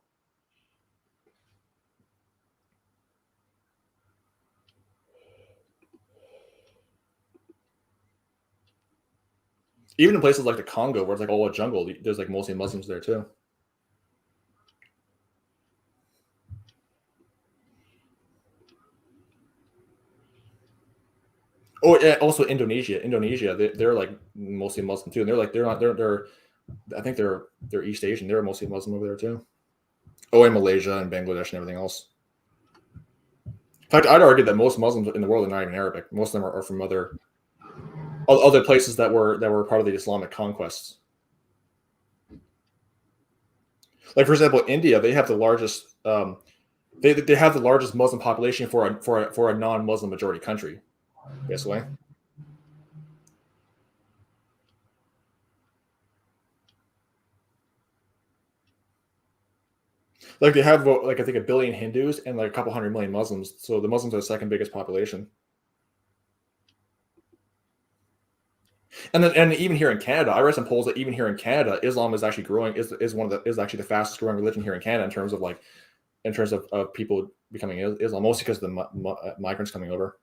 Even in places like the Congo, where it's like all a jungle, there's like mostly Muslims there too. Oh yeah, also Indonesia. They're like mostly Muslim too, and I think they're East Asian. They're mostly Muslim over there too. Oh, and Malaysia and Bangladesh and everything else. In fact, I'd argue that most Muslims in the world are not even Arabic. Most of them are from other places that were part of the Islamic conquests. Like for example, India, they have the largest they have the largest Muslim population for a non-Muslim majority country, basically. Like they have like I think 1 billion Hindus and like a couple 100 million Muslims. So the Muslims are the second biggest population. And even here in Canada, I read some polls that even here in Canada, Islam is actually growing. Is actually the fastest growing religion here in Canada in terms of people becoming Islam, mostly because of the migrants coming over.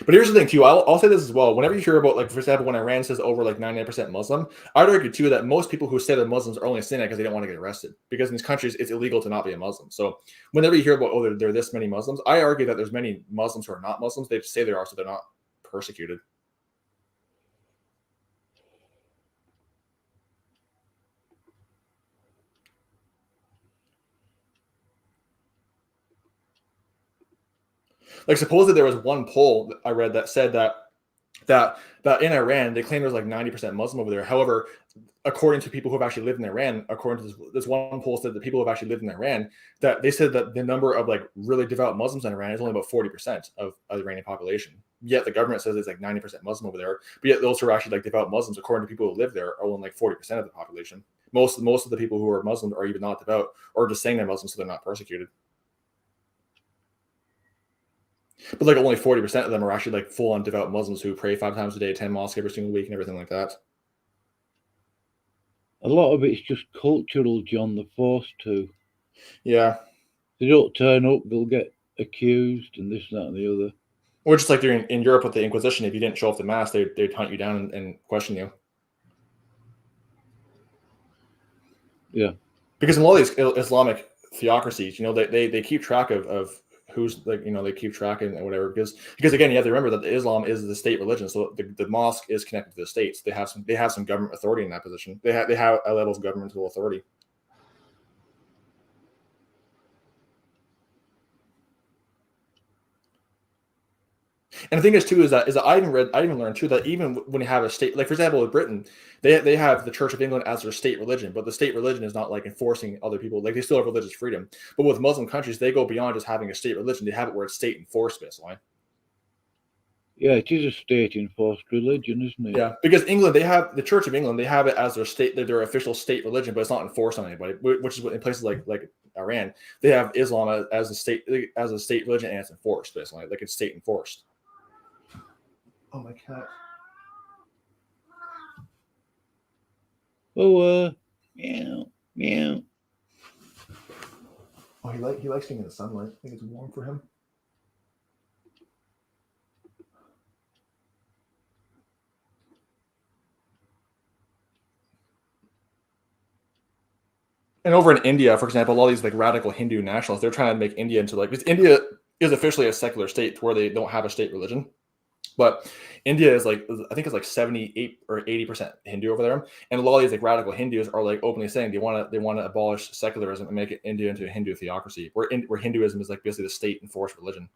But here's the thing too. I'll say this as well. Whenever you hear about, like, for example, when Iran says over like 99% Muslim, I'd argue too that most people who say they're Muslims are only saying that because they don't want to get arrested. Because in these countries, it's illegal to not be a Muslim. So whenever you hear about, there are this many Muslims, I argue that there's many Muslims who are not Muslims. They just say they are, so they're not persecuted. Like, supposedly there was one poll that I read that said that in Iran they claim there's like 90% Muslim over there. However, according to people who have actually lived in Iran, according to this one poll said that people who have actually lived in Iran, that they said that the number of like really devout Muslims in Iran is only about 40% of the Iranian population. Yet the government says it's like 90% Muslim over there. But yet those who are actually like devout Muslims, according to people who live there, are only like 40% of the population. Most of the people who are Muslim are even not devout, or just saying they're Muslim so they're not persecuted. But like only 40% of them are actually like full-on devout Muslims who pray 5 times a day, 10 mosques every single week, and everything like that. A lot of it's just cultural, John. They're forced to. Yeah. If they don't turn up, they'll get accused and this, that, and the other. Or just like they're in Europe with the Inquisition, if you didn't show up to mass, they'd hunt you down and question you. Yeah. Because in a lot of these Islamic theocracies, they keep track of who's, like, they keep track and whatever, because again, you have to remember that Islam is the state religion, so the mosque is connected to the states. They have some government authority in that position. They have a level of governmental authority. And the thing is too is that I even learned too that even when you have a state, like for example with Britain, they have the Church of England as their state religion, but the state religion is not like enforcing other people. Like they still have religious freedom. But with Muslim countries, they go beyond just having a state religion. They have it where it's state enforced, basically. Yeah, it is a state enforced religion, isn't it? Yeah, because England, they have the Church of England, they have it as their official state religion, but it's not enforced on anybody. Which is what in places like Iran, they have Islam as a state religion, and it's enforced, basically, like it's state enforced. Oh, my cat. Oh, meow, meow. Oh, he likes being in the sunlight. I think it's warm for him. And over in India, for example, all these like radical Hindu nationalists, they're trying to make India into because India is officially a secular state where they don't have a state religion. But India is I think it's like 78 or 80% Hindu over there, and a lot of these like radical Hindus are like openly saying they want to abolish secularism and make India into a Hindu theocracy, where Hinduism is like basically the state enforced religion.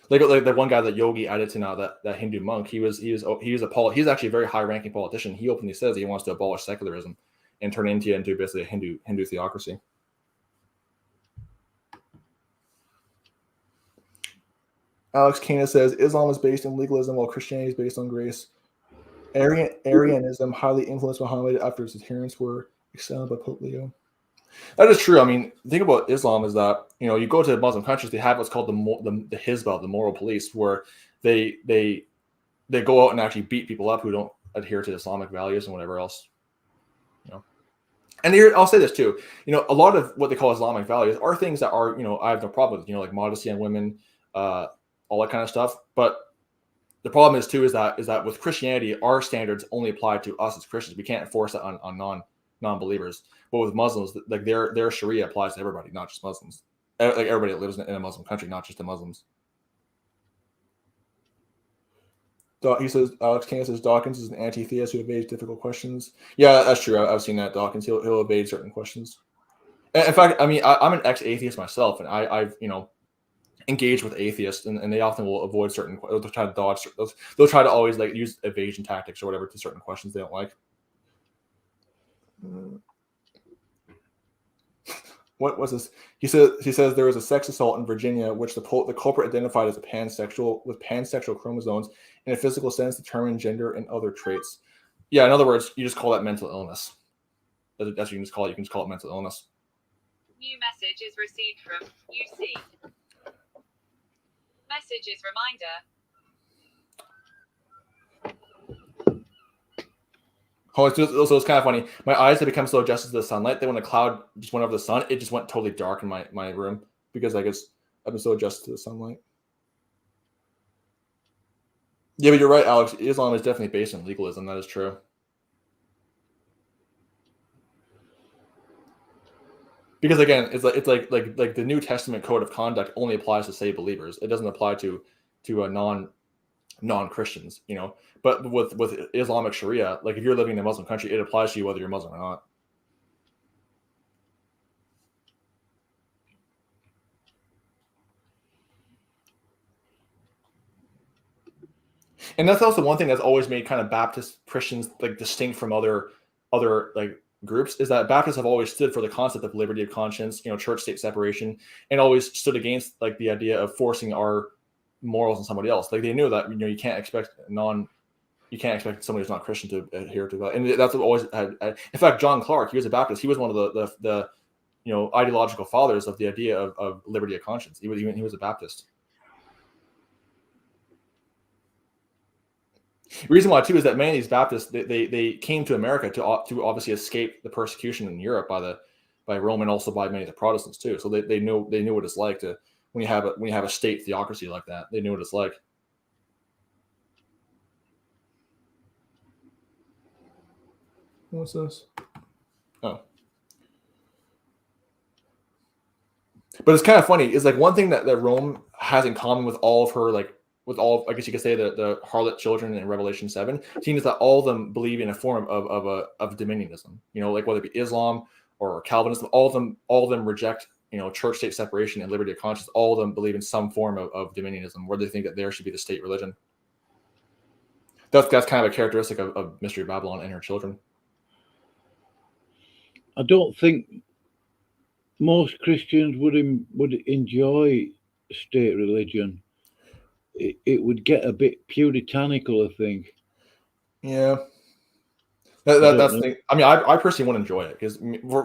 Like the one guy that Yogi Adityanath, that Hindu monk, he's actually a very high ranking politician. He openly says he wants to abolish secularism and turn India into basically a Hindu theocracy. Alex Kana says Islam is based in legalism while Christianity is based on grace. Arianism highly influenced Muhammad after his adherents were exiled by Pope Leo. That is true. I mean, the thing about Islam is that you go to Muslim countries, they have what's called the Hizbah, the moral police, where they go out and actually beat people up who don't adhere to Islamic values and whatever else. And here, I'll say this too. A lot of what they call Islamic values are things that are I have no problem with. Like modesty on women. All that kind of stuff. But the problem is that with Christianity, our standards only apply to us as Christians. We can't enforce that on non-believers. But with Muslims, like their Sharia applies to everybody, not just Muslims. Like everybody that lives in a Muslim country, not just the Muslims. He says, Alex Kane says Dawkins is an anti-theist who evades difficult questions. Yeah, that's true. I've seen that. Dawkins, he'll evade certain questions. In fact, I mean, I'm an ex-atheist myself, and I've engage with atheists, and they often will avoid certain. They'll try to dodge. They'll try to always like use evasion tactics or whatever to certain questions they don't like. What was this? He says there was a sex assault in Virginia, which the culprit identified as a pansexual with pansexual chromosomes in a physical sense determined gender and other traits. Yeah, in other words, you just call that mental illness. That's what you can just call it. You can just call it mental illness. New message is received from UC. Messages reminder. Oh, so it's kind of funny. My eyes have become so adjusted to the sunlight that when a cloud just went over the sun, it just went totally dark in my room because I guess I've been so adjusted to the sunlight. Yeah, but you're right, Alex. Islam is definitely based on legalism. That is true. Because again, it's like the New Testament code of conduct only applies to saved believers. It doesn't apply to a non-Christians, you know. But with Islamic Sharia, like if you're living in a Muslim country, it applies to you whether you're Muslim or not. And that's also one thing that's always made kind of Baptist Christians like distinct from other like groups, is that Baptists have always stood for the concept of liberty of conscience, you know, church-state separation, and always stood against like the idea of forcing our morals on somebody else. Like they knew that, you know, you can't expect somebody who's not Christian to adhere to that. And that's what always had. In fact, John Clark, he was a Baptist. He was one of the you know, ideological fathers of the idea of liberty of conscience. He was a Baptist. The reason why too is that many of these Baptists they came to America to obviously escape the persecution in Europe by Rome and also by many of the Protestants too. So they knew what it's like to when you have a state theocracy like that. They knew what it's like. What's this? Oh. But it's kind of funny. It's like one thing that Rome has in common with all of her, like with all, I guess you could say the harlot children in Revelation 7, seems that all of them believe in a form of dominionism. You know, like whether it be Islam or Calvinism, all of them reject, you know, church-state separation and liberty of conscience. All of them believe in some form of dominionism, where they think that there should be the state religion. That's kind of a characteristic of Mystery Babylon and her children. I don't think most Christians would enjoy state religion. It would get a bit puritanical, I think. Yeah. That's the thing. I mean, I personally want to enjoy it because,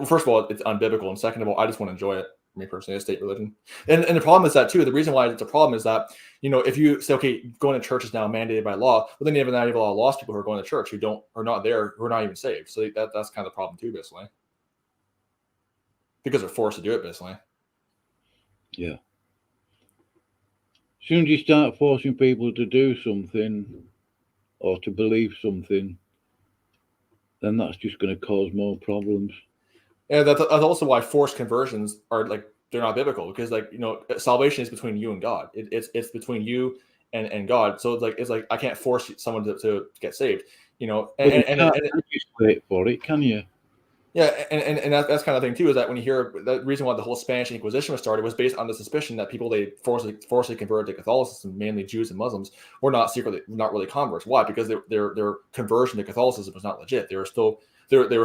first of all, it's unbiblical, and second of all, I just want to enjoy it. Me personally, a state religion, and the problem is that too. The reason why it's a problem is that, you know, if you say, okay, going to church is now mandated by law, well, then you have a lot of lost people who are going to church who are not there, who are not even saved. So that's kind of the problem too, basically, because they're forced to do it, basically. Yeah. As soon as you start forcing people to do something or to believe something, then that's just going to cause more problems. And that's also why forced conversions are like, they're not biblical, because, like, you know, salvation is between you and God. It's between you and God. So it's like I can't force someone to get saved, you know. And you can't legislate for it, can you? Yeah, and that's kind of thing too, is that when you hear the reason why the whole Spanish Inquisition was started was based on the suspicion that people they forcibly converted to Catholicism, mainly Jews and Muslims, were not really converts. Why? Because their conversion to Catholicism was not legit. They were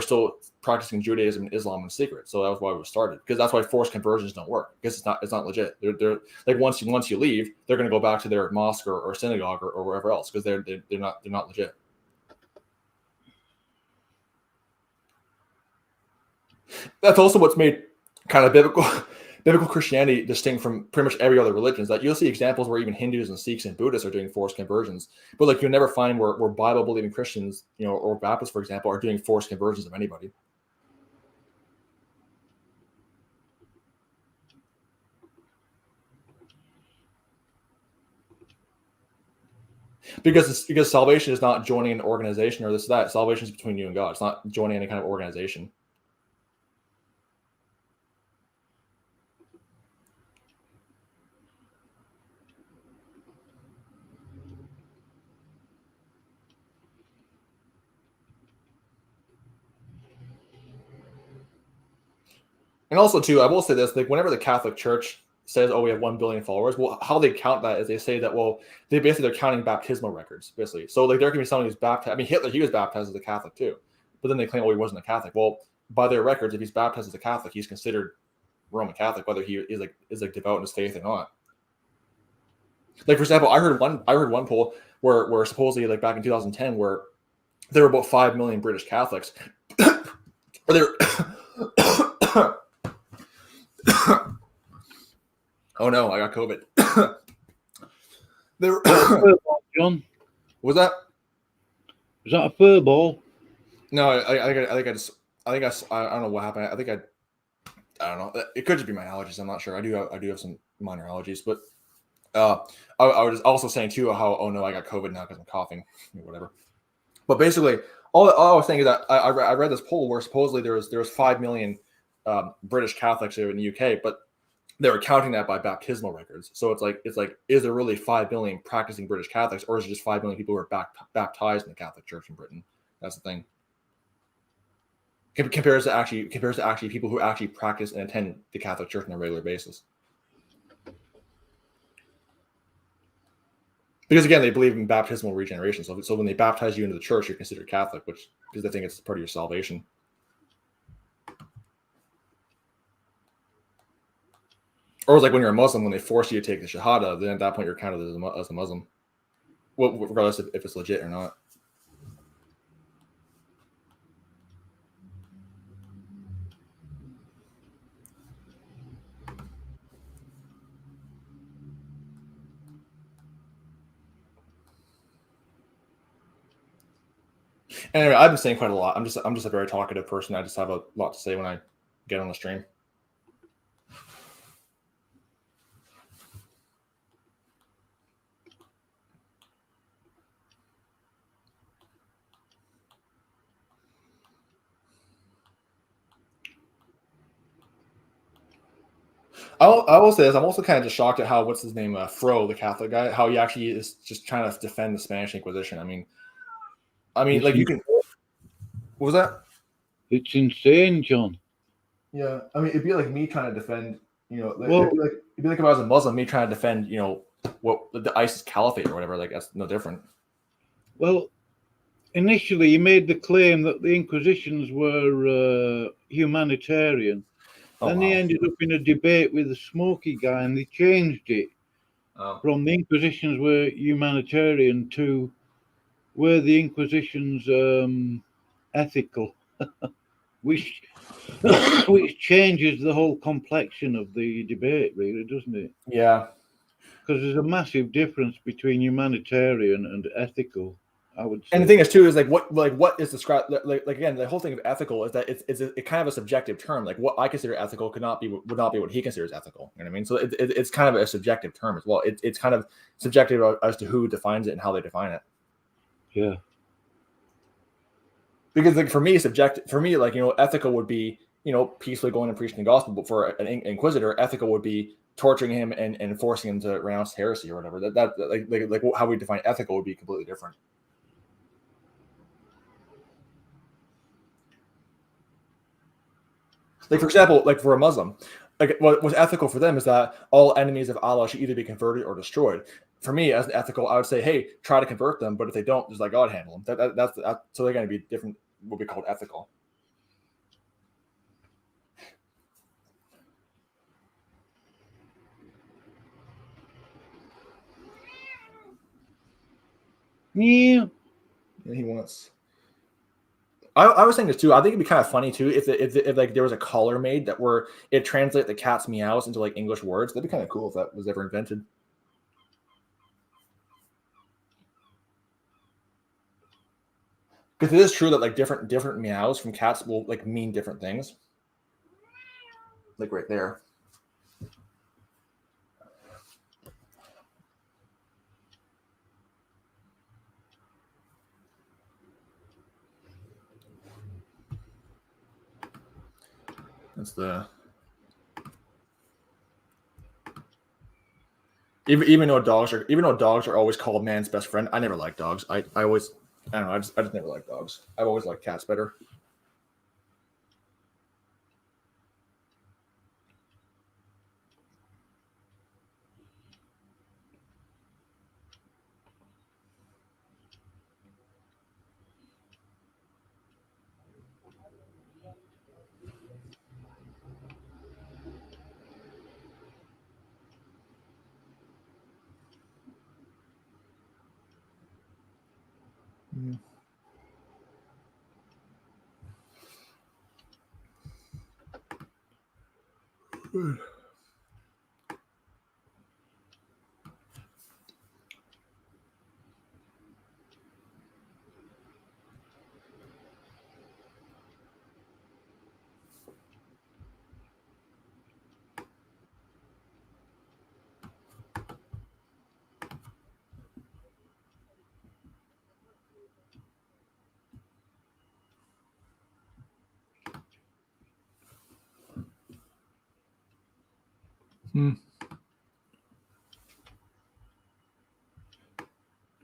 still practicing Judaism and Islam in secret. So that was why it was started. Because that's why forced conversions don't work, because it's not legit. They're like once you leave, they're going to go back to their mosque or synagogue or wherever else, because they're not legit. That's also what's made kind of biblical Christianity distinct from pretty much every other religion, is that you'll see examples where even Hindus and Sikhs and Buddhists are doing forced conversions, but like you'll never find where Bible believing Christians, you know, or Baptists, for example, are doing forced conversions of anybody. Because salvation is not joining an organization or this or that. Salvation is between you and God. It's not joining any kind of organization. And also, too, I will say this: like, whenever the Catholic Church says, "Oh, we have 1 billion followers," well, how they count that is they say that, well, they're counting baptismal records, basically. So, like, there can be someone who's baptized. I mean, Hitler, he was baptized as a Catholic too, but then they claim, "Oh, he wasn't a Catholic." Well, by their records, if he's baptized as a Catholic, he's considered Roman Catholic, whether he is like devout in his faith or not. Like for example, I heard one poll where supposedly like back in 2010 where there were about 5 million British Catholics, or there. Oh no, I got COVID. There. John, Was that? was that a fur ball? No, I don't know what happened. I don't know. It could just be my allergies. I'm not sure. I do have some minor allergies, but I was also saying too how, oh no, I got COVID now because I'm coughing or whatever. But basically, all I was saying is that I read this poll where supposedly there was 5 million British Catholics here in the UK, but they were counting that by baptismal records. So it's like, is there really 5 million practicing British Catholics, or is it just 5 million people who are baptized in the Catholic Church in Britain? That's the thing. Compares to actually people who actually practice and attend the Catholic Church on a regular basis. Because again, they believe in baptismal regeneration. So when they baptize you into the church, you're considered Catholic, because they think it's part of your salvation. Or it's like when you're a Muslim, when they force you to take the Shahada, then at that point you're counted as a Muslim, well, regardless if it's legit or not. Anyway, I've been saying quite a lot. I'm just a very talkative person. I just have a lot to say when I get on the stream. I will say this. I'm also kind of just shocked at how, what's his name, Fro, the Catholic guy, how he actually is just trying to defend the Spanish Inquisition. I mean, like you can. What was that? It's insane, John. Yeah, I mean, it'd be like me trying to defend, it'd be like if I was a Muslim, me trying to defend, what the ISIS Caliphate or whatever. Like that's no different. Well, initially, he made the claim that the Inquisitions were humanitarian. Then they ended up in a debate with the Smoky guy, and they changed it from the Inquisitions were humanitarian to were the Inquisitions ethical, which changes the whole complexion of the debate, really, doesn't it? Yeah. Because there's a massive difference between humanitarian and ethical, I would say. And the thing is too is what is described like again, the whole thing of ethical is that it's kind of a subjective term. Like what I consider ethical would not be what he considers ethical. You know what I mean? So it's kind of a subjective term as well. It's kind of subjective as to who defines it and how they define it. Yeah. Because like for me, ethical would be peacefully going and preaching the gospel. But for an inquisitor, ethical would be torturing him and forcing him to renounce heresy or whatever. Like how we define ethical would be completely different. Like for example, like for a Muslim, like what's ethical for them is that all enemies of Allah should either be converted or destroyed. For me, as an ethical, I would say, hey, try to convert them, but if they don't, just let God handle them. That's so they're going to be different. What we call ethical. Yeah. He wants. I was saying this too. I think it'd be kind of funny too if like there was a collar made that where it translates the cat's meows into like English words. That'd be kind of cool if that was ever invented. Because it is true that like different meows from cats will like mean different things. Like right there. That's the even though dogs are always called man's best friend. I never liked dogs. I don't know. I just never liked dogs. I've always liked cats better.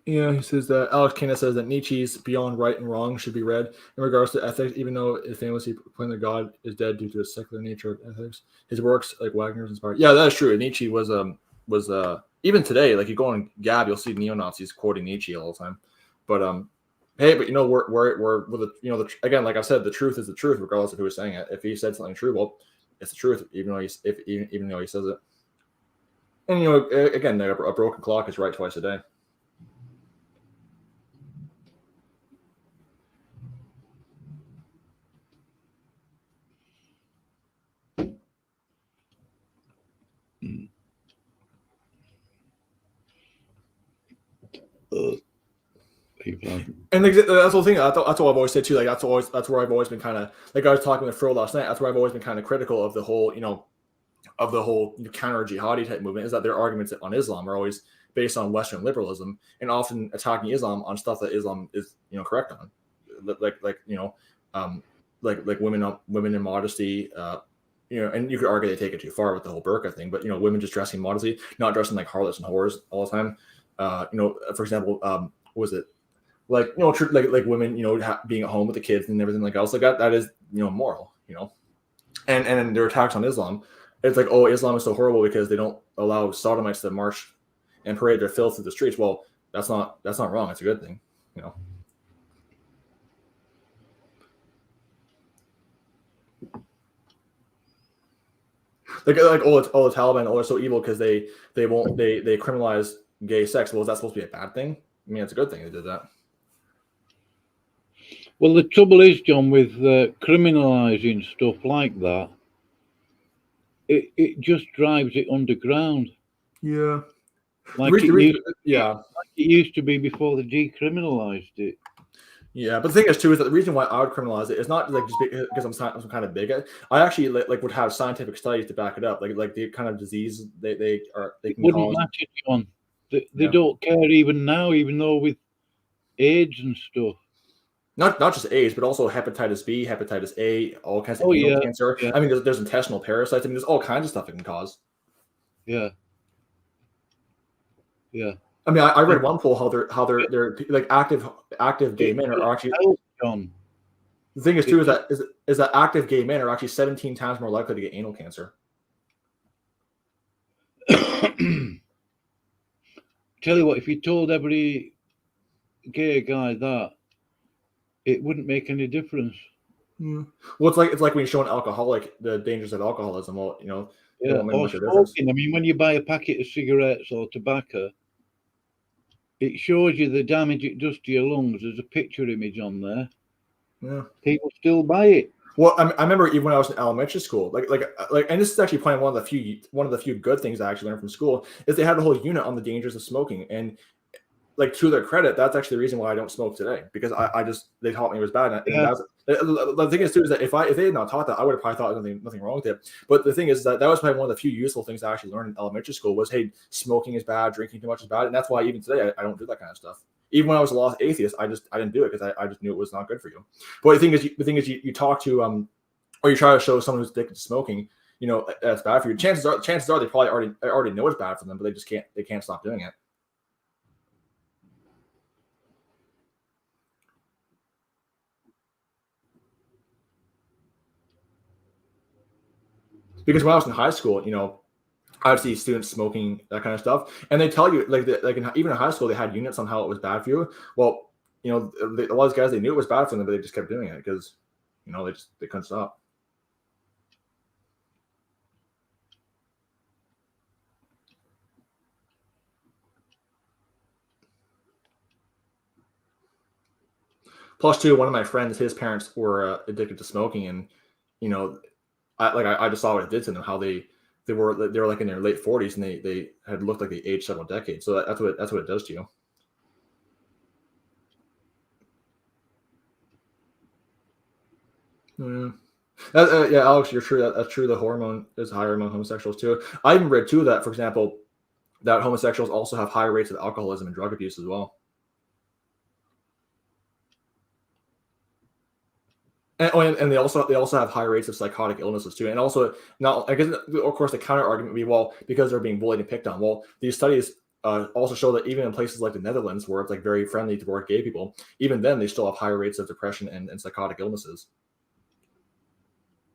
Yeah, he says that Alex Kena says that Nietzsche's Beyond Right and Wrong should be read in regards to ethics, even though it famously proclaimed that God is dead due to the secular nature of ethics. His works, like Wagner's, inspired. Yeah, that is true. Nietzsche was even today, like you go on Gab, you'll see neo-Nazis quoting Nietzsche all the time. But hey, but we're with the again, like I said, the truth is the truth, regardless of who is saying it. If he said something true, well, it's the truth, even though he says it. And again, a broken clock is right twice a day. And that's the whole thing. That's what I've always said too. Like that's where I've always been kind of, like I was talking with Fro last night. That's where I've always been kind of critical of the whole, counter jihadi type movement, is that their arguments on Islam are always based on Western liberalism and often attacking Islam on stuff that Islam is correct on, like women in modesty. And you could argue they take it too far with the whole burqa thing, but women just dressing modestly, not dressing like harlots and whores all the time. For example, what was it? Like women, being at home with the kids and everything like else like that is moral, and their attacks on Islam, it's like, oh, Islam is so horrible because they don't allow sodomites to march and parade their filth through the streets. Well, that's not wrong. It's a good thing, Like the Taliban, they're so evil because they criminalize gay sex. Well, is that supposed to be a bad thing? I mean, it's a good thing they did that. Well, the trouble is, John, with criminalising stuff like that, it just drives it underground. Yeah. Like it used to be before they decriminalised it. Yeah, but the thing is too is that the reason why I would criminalize it is not like just because I'm some kind of bigot. I actually like would have scientific studies to back it up, like the kind of disease they can wouldn't matter, John. They don't care even now, even though with AIDS and stuff. Not just AIDS, but also hepatitis B, hepatitis A, all kinds of cancer. Yeah. I mean, there's intestinal parasites. I mean, there's all kinds of stuff it can cause. Yeah. I mean, I read one poll how they're like active gay men are actually. John. The thing is too is that active gay men are actually 17 times more likely to get anal cancer. Tell you what, if you told every gay guy that, it wouldn't make any difference. Yeah. Well, it's like when you show an alcoholic the dangers of alcoholism. Well, or smoking. I mean, when you buy a packet of cigarettes or tobacco, it shows you the damage it does to your lungs. There's a picture image on there. Yeah, people still buy it. Well, I remember even when I was in elementary school, like, and this is actually probably one of the few good things I actually learned from school is they had a whole unit on the dangers of smoking. And like, to their credit, that's actually the reason why I don't smoke today, because they taught me it was bad. And the thing is too is that if they had not taught that, I would have probably thought nothing wrong with it. But the thing is that was probably one of the few useful things I actually learned in elementary school was, hey, smoking is bad, drinking too much is bad, and that's why even today I don't do that kind of stuff. Even when I was a lost atheist, I didn't do it because I just knew it was not good for you. But the thing is you talk to or you try to show someone who's addicted to smoking, that's bad for you. Chances are they probably already know it's bad for them, but they can't stop doing it. Because when I was in high school, I'd see students smoking, that kind of stuff, and they tell you even in high school they had units on how it was bad for you. Well, a lot of those guys, they knew it was bad for them, but they just kept doing it because they couldn't stop. Plus, too, one of my friends, his parents were addicted to smoking, and you know, I just saw what it did to them. How they were like in their late 40s, and they had looked like they aged several decades. So that's what it does to you. Yeah, Alex, you're true. That's true. The hormone is higher among homosexuals too. I even read too that, for example, that homosexuals also have higher rates of alcoholism and drug abuse as well. And they also have high rates of psychotic illnesses too. And also, now I guess of course the counter argument would be, well, because they're being bullied and picked on. Well, these studies also show that even in places like the Netherlands, where it's like very friendly toward gay people, even then they still have higher rates of depression and psychotic illnesses.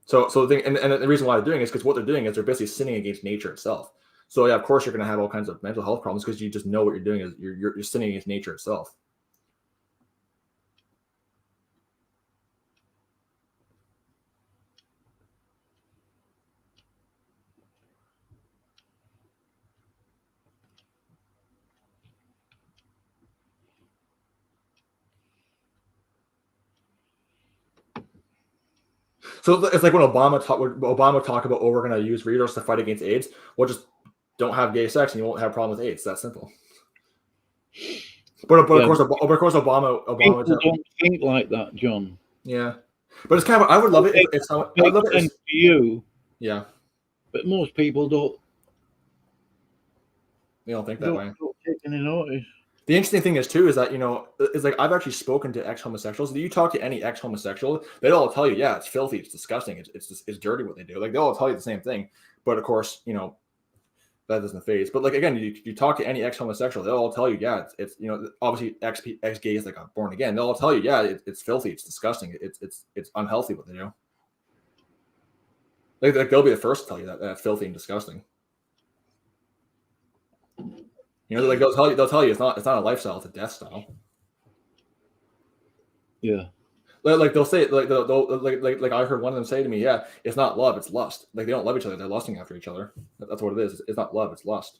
So the thing, and the reason why they're doing it is because what they're doing is they're basically sinning against nature itself. So yeah, of course you're going to have all kinds of mental health problems because you just know what you're doing is you're sinning against nature itself. So it's like when Obama talk about, oh, we're going to use readers to fight against AIDS. Well, just don't have gay sex and you won't have a problem with AIDS. That's simple. But of course, Obama People don't think like that, John. Yeah, but it's kind of, I would love it if it's how I love it for you. Yeah, but most people don't. They don't think that way. Don't take any notice. The interesting thing is too is that, you know, it's like I've actually spoken to ex-homosexuals. You talk to any ex-homosexual, they'll all tell you, yeah, it's filthy, it's disgusting, it's dirty what they do. Like they'll all tell you the same thing. But of course, you know, that doesn't phase. But like again, you talk to any ex-homosexual, they'll all tell you, yeah, it's you know, obviously ex-gays that got born again, they'll all tell you, yeah, it's filthy, it's disgusting, it's unhealthy what they do. Like they'll be the first to tell you that that's filthy and disgusting. You know, like they'll tell you it's not a lifestyle, it's a death style. Yeah. Like they'll say, like like I heard one of them say to me, yeah, it's not love, it's lust. Like they don't love each other, they're lusting after each other. That's what it is. It's not love, it's lust.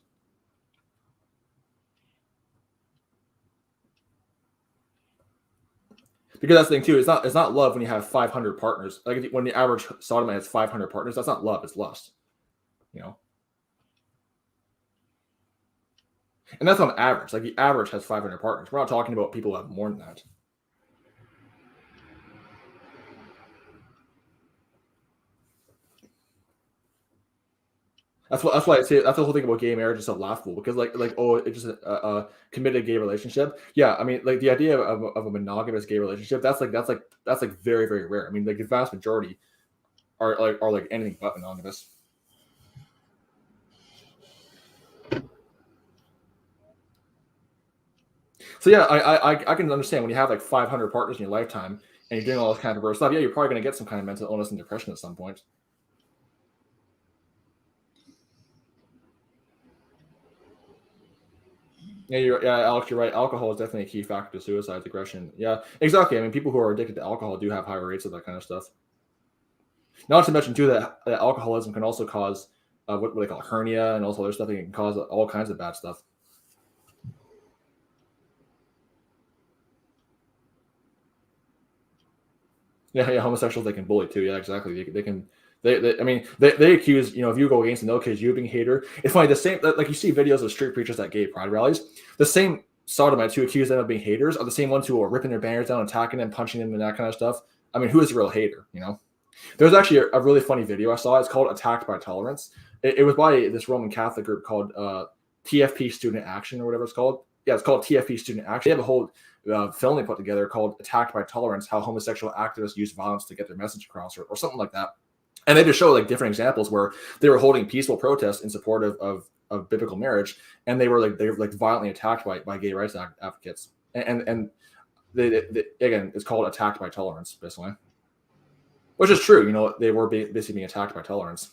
Because that's the thing too. It's not love when you have 500 partners. Like when the average sodomite has 500 partners, that's not love, it's lust. You know. And that's on average. Like the average has 500 partners. We're not talking about people who have more than that. That's why I say that's the whole thing about gay marriage is so laughable, because like oh, it's just a committed gay relationship. Yeah, I mean, like the idea of a monogamous gay relationship, that's like very, very rare. I mean, like the vast majority are like anything but monogamous. So yeah, I can understand when you have like 500 partners in your lifetime and you're doing all this kind of diverse stuff. Yeah, you're probably going to get some kind of mental illness and depression at some point. Yeah, Alex, you're right. Alcohol is definitely a key factor to suicide, aggression. Yeah, exactly. I mean, people who are addicted to alcohol do have higher rates of that kind of stuff. Not to mention too that alcoholism can also cause what they call hernia and also other stuff. It can cause all kinds of bad stuff. Yeah, homosexuals, they can bully too. Yeah, exactly. They can. I mean, they accuse, you know, if you go against them, they'll accuse you of being a hater. It's funny, the same, like you see videos of street preachers at gay pride rallies. The same sodomites who accuse them of being haters are the same ones who are ripping their banners down, attacking them, punching them, and that kind of stuff. I mean, who is a real hater? You know, there's actually a really funny video I saw. It's called "Attacked by Tolerance." It was by this Roman Catholic group called TFP Student Action or whatever it's called. Yeah, it's called TFP Student Action. They have a whole film they put together called "Attacked by Tolerance: How Homosexual Activists Use Violence to Get Their Message Across," or something like that. And they just show like different examples where they were holding peaceful protests in support of biblical marriage, and they were violently attacked by gay rights advocates. And they again, it's called "Attacked by Tolerance," basically, which is true. You know, they were basically being attacked by tolerance.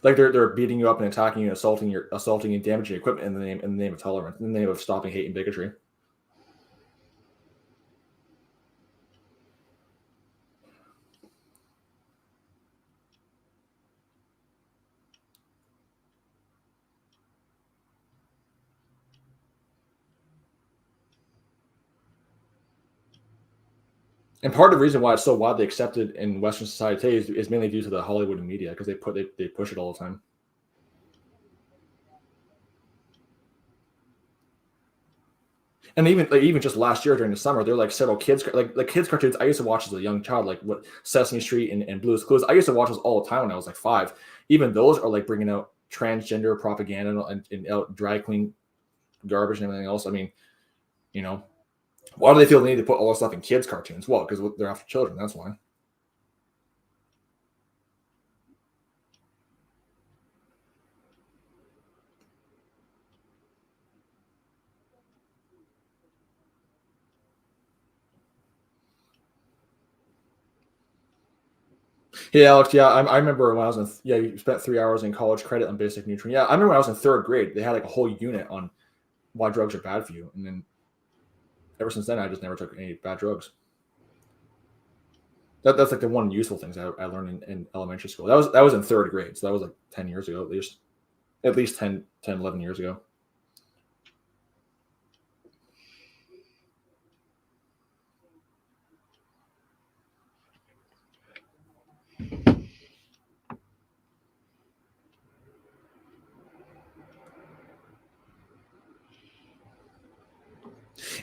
Like they're beating you up and attacking you, assaulting and damaging your equipment in the name of tolerance, in the name of stopping hate and bigotry. And part of the reason why it's so widely accepted in Western society today is mainly due to the Hollywood and media, because they push it all the time. And even just last year during the summer, there were like several kids cartoons I used to watch as a young child, like what Sesame Street and Blue's Clues. I used to watch those all the time when I was like 5. Even those are like bringing out transgender propaganda and drag queen garbage and everything else. I mean, you know, why do they feel the need to put all this stuff in kids' cartoons? Well, because they're after children. That's why. Hey, Alex. Yeah, I remember when I was you spent 3 hours in college credit on basic nutrient. Yeah, I remember when I was in 3rd grade, they had like a whole unit on why drugs are bad for you. And then ever since then, I just never took any bad drugs. That's like the one useful things I learned in elementary school. That was in 3rd grade. So that was like 10 years ago, at least 10, 11 years ago.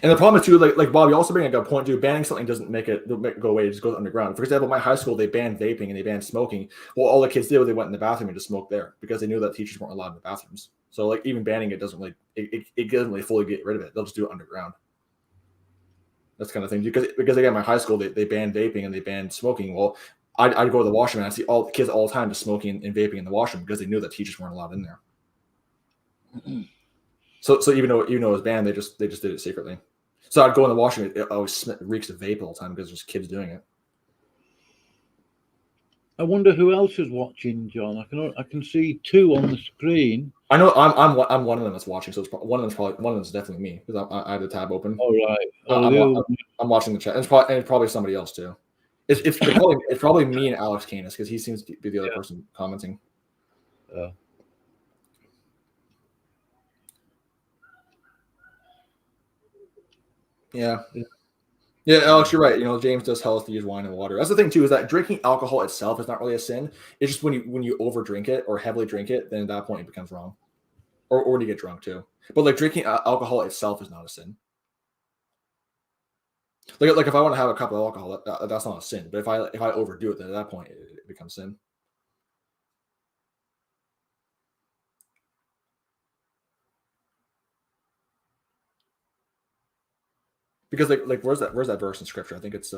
And the problem is too, like Bob, you also bring a good point too. Banning something doesn't make it go away; it just goes underground. For example, my high school, they banned vaping and they banned smoking. Well, all the kids did was they went in the bathroom and just smoked there because they knew that teachers weren't allowed in the bathrooms. So like even banning it doesn't it doesn't really fully get rid of it. They'll just do it underground. That's kind of thing because again, my high school they banned vaping and they banned smoking. Well, I'd go to the washroom and I see all the kids all the time just smoking and vaping in the washroom because they knew that teachers weren't allowed in there. So even though it was banned, they just did it secretly. So I'd go in the washroom. It always reeks of vape all the time because there's kids doing it. I wonder who else is watching, John. I can see 2 on the screen. I know I'm one of them that's watching. So one of them's definitely me because I have the tab open. All right. I'm watching the chat. And it's probably somebody else too. It's probably me and Alex Canis because he seems to be the other person commenting. Yeah, Alex, you're right. You know, James does tell us to use wine and water. That's the thing too, is that drinking alcohol itself is not really a sin. It's just when you over drink it or heavily drink it, then at that point it becomes wrong, or when you get drunk too. But like drinking alcohol itself is not a sin. Like if I want to have a cup of alcohol, that's not a sin. But if I overdo it, then at that point it becomes sin. Because like where's that verse in scripture? I think it's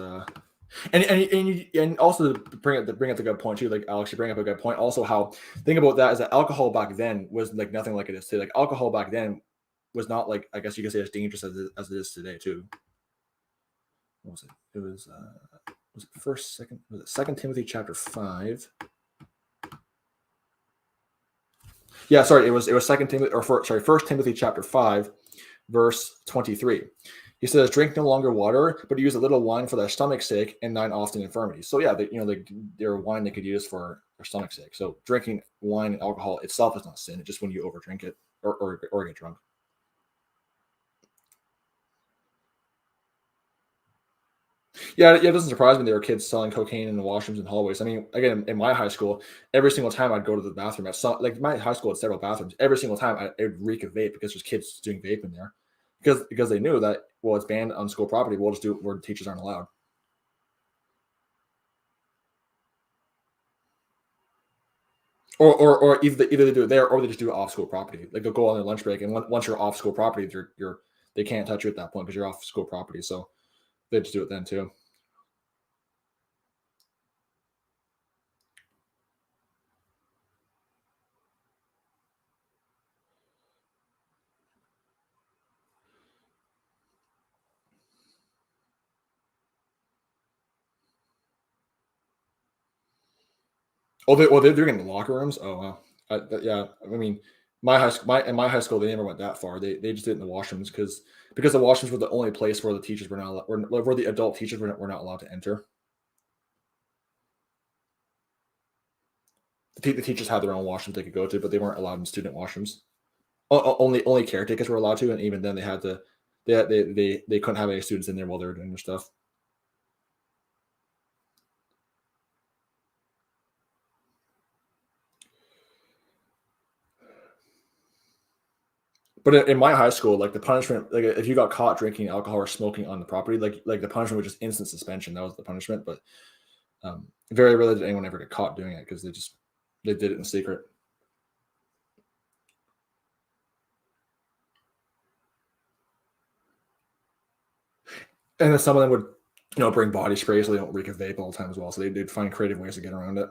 and also to bring up the good point too, like Alex, you bring up a good point. Also, how think about that is that alcohol back then was like nothing like it is today. Like alcohol back then was not like, I guess you could say, as dangerous as it is today too. What was it? It was it 2 Timothy chapter 5. Yeah, sorry, it was 2 Timothy 1 Timothy chapter 5, verse 23. He says, "Drink no longer water, but use a little wine for their stomach's sake, and thine often infirmities." So yeah, they're wine they could use for their stomach's sake. So drinking wine and alcohol itself is not sin. It's just when you overdrink it or get drunk. Yeah, it doesn't surprise me there were kids selling cocaine in the washrooms and hallways. I mean, again, in my high school, every single time I'd go to the bathroom my high school had several bathrooms. Every single time it would reek of vape because there's kids doing vape in there. Because they knew that, well, it's banned on school property. We'll just do it where teachers aren't allowed. Or either they do it there or they just do it off school property. Like they'll go on their lunch break, and once you're off school property, they can't touch you at that point because you're off school property. So they just do it then too. They're doing it in the locker rooms. Oh wow, yeah. I mean, in my high school, they never went that far. They just did it in the washrooms because the washrooms were the only place where the teachers were not where the adult teachers were not allowed to enter. The teachers had their own washrooms they could go to, but they weren't allowed in student washrooms. Only caretakers were allowed to, and even then they couldn't have any students in there while they were doing their stuff. But in my high school, like the punishment, like if you got caught drinking alcohol or smoking on the property, like the punishment was just instant suspension. That was the punishment. But very rarely did anyone ever get caught doing it because they did it in secret. And then some of them would, bring body spray so they don't reek of vape all the time as well. So they'd find creative ways to get around it.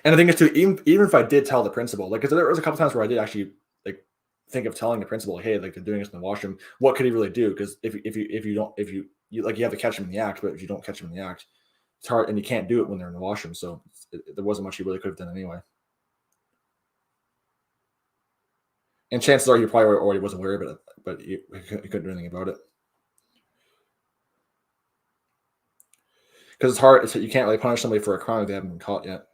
And the thing is, too, even if I did tell the principal, like, because there was a couple times where I did actually like think of telling the principal, like, hey, like they're doing this in the washroom. What could he really do? Because if you have to catch him in the act, but if you don't catch him in the act, it's hard, and you can't do it when they're in the washroom. So there wasn't much you really could have done anyway. And chances are you probably already was aware of it, but you couldn't do anything about it. Because it's hard. You can't really punish somebody for a crime if they haven't been caught yet.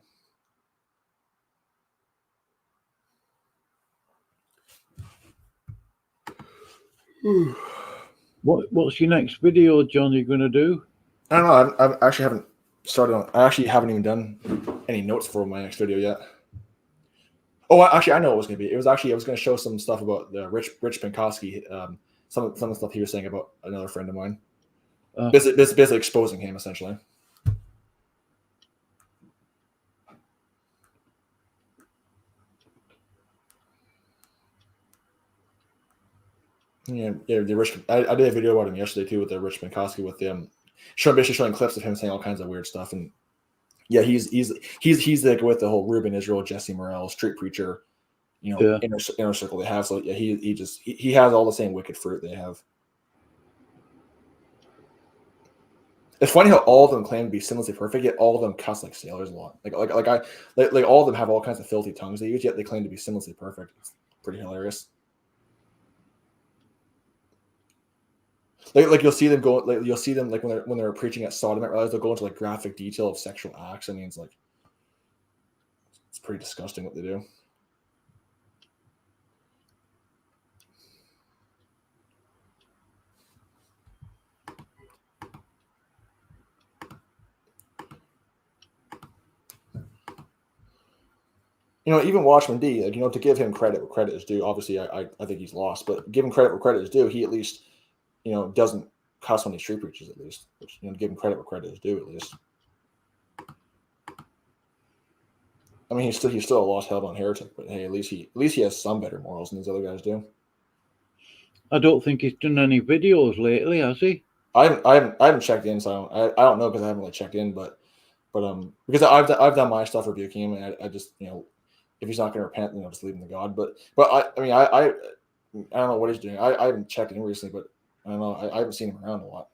What's your next video, John, you're going to do? I don't know. I actually haven't started on. I actually haven't even done any notes for my next video yet. Oh, actually, I know what it was going to be. It was actually I was going to show some stuff about the Rich Pinkowski. Some of the stuff he was saying about another friend of mine. Basically exposing him, essentially. Yeah. The Rich. I did a video about him yesterday too with the Rich Pinkowski with them, showing clips of him saying all kinds of weird stuff. And yeah, he's like with the whole Ruben Israel, Jesse Morrell, Street Preacher, inner circle they have. So yeah, he has all the same wicked fruit they have. It's funny how all of them claim to be sinlessly perfect, yet all of them cuss like sailors a lot. Like all of them have all kinds of filthy tongues they use, yet they claim to be sinlessly perfect. It's pretty hilarious. Like you'll see them go, like you'll see them like when they're preaching at Sodom at rallies, they'll go into like graphic detail of sexual acts. I mean, it's pretty disgusting what they do. Even Watchman D, like, to give him credit where credit is due. Obviously, I think he's lost, but give him credit where credit is due. He at least, doesn't cuss when he street preaches, at least. Which, give him credit where credit is due, at least. I mean, he's still a lost hellbound heretic, but hey, at least he has some better morals than these other guys do. I don't think he's done any videos lately, has he? I haven't checked in, so I don't know because I haven't really checked in, but because I've done my stuff rebuking him, and I just if he's not going to repent, just leave him to God. But I don't know what he's doing. I haven't checked in recently, but I don't know. I haven't seen him around a lot.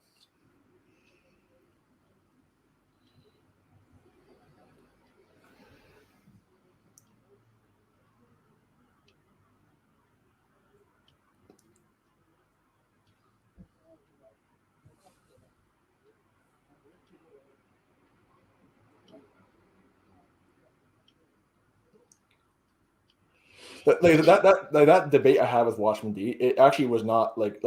But that debate I had with Watchman D, it actually was not like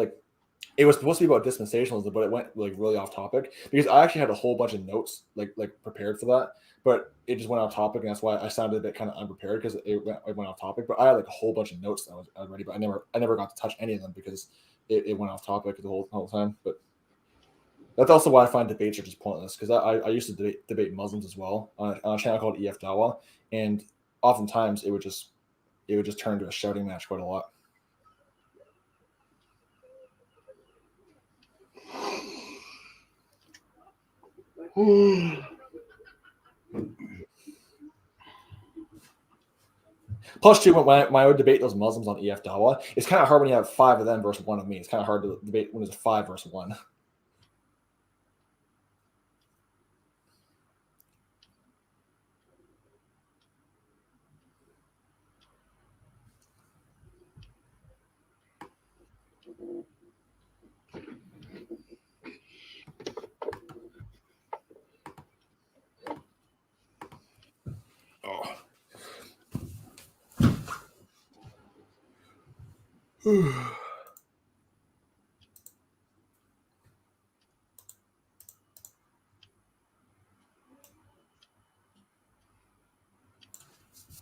it was supposed to be about dispensationalism, but it went like really off topic because I actually had a whole bunch of notes like prepared for that, but it just went off topic, and that's why I sounded a bit kind of unprepared because it went off topic. But I had like a whole bunch of notes that I was ready, but I never got to touch any of them because it went off topic the whole time. But that's also why I find debates are just pointless because I used to debate Muslims as well on a channel called EF Dawa, and oftentimes it would just turn to a shouting match quite a lot. Plus, too, when I would debate those Muslims on EF Dawa, it's kind of hard when you have 5 of them versus 1 of me. It's kind of hard to debate when it's 5 versus 1.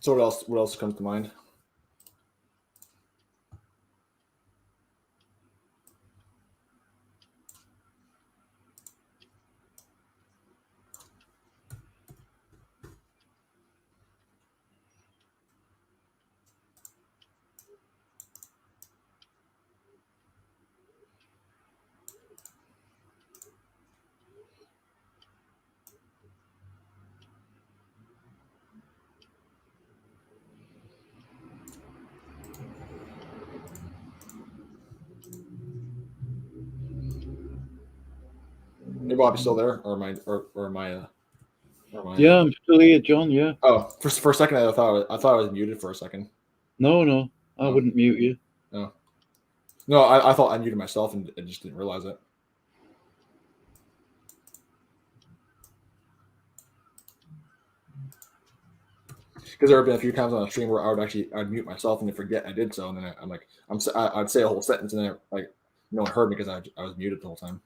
So what else comes to mind? Hey, Bob, you still there, or am I? Yeah, I'm still here, John. Yeah. Oh, for a second, I thought I was muted for a second. No, I wouldn't mute you. No, I thought I muted myself and I just didn't realize it. Because there have been a few times on a stream where I'd mute myself and then forget I did so, and then I'd say a whole sentence and then no one heard me because I was muted the whole time.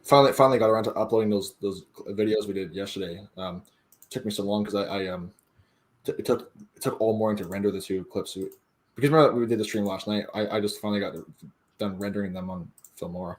Finally got around to uploading those videos we did yesterday. Took me so long because it took all morning to render the 2 clips. Because remember we did the stream last night. I just finally got done rendering them on Filmora.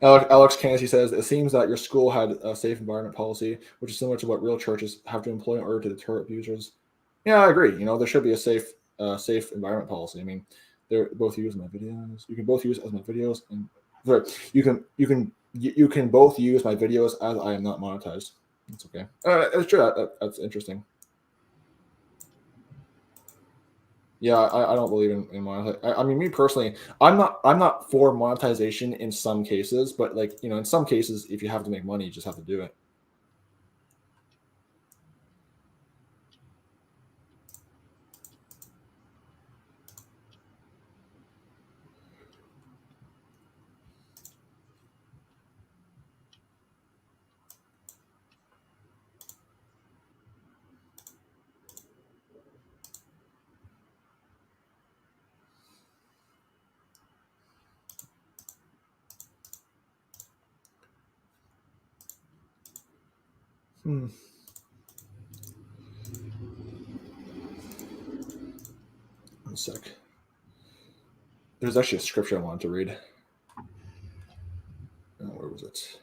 Alex Cansey says, it seems that your school had a safe environment policy, which is similar to what real churches have to employ in order to deter abusers. Yeah, I agree. There should be a safe environment policy. I mean, they're both use my videos. You can both use as my videos, and sorry, you can both use my videos as I am not monetized. That's okay. That's true. That's interesting. Yeah, I don't believe in monetization. I mean, me personally, I'm not for monetization in some cases, but in some cases, if you have to make money, you just have to do it. One sec. There's actually a scripture I wanted to read. Where was it?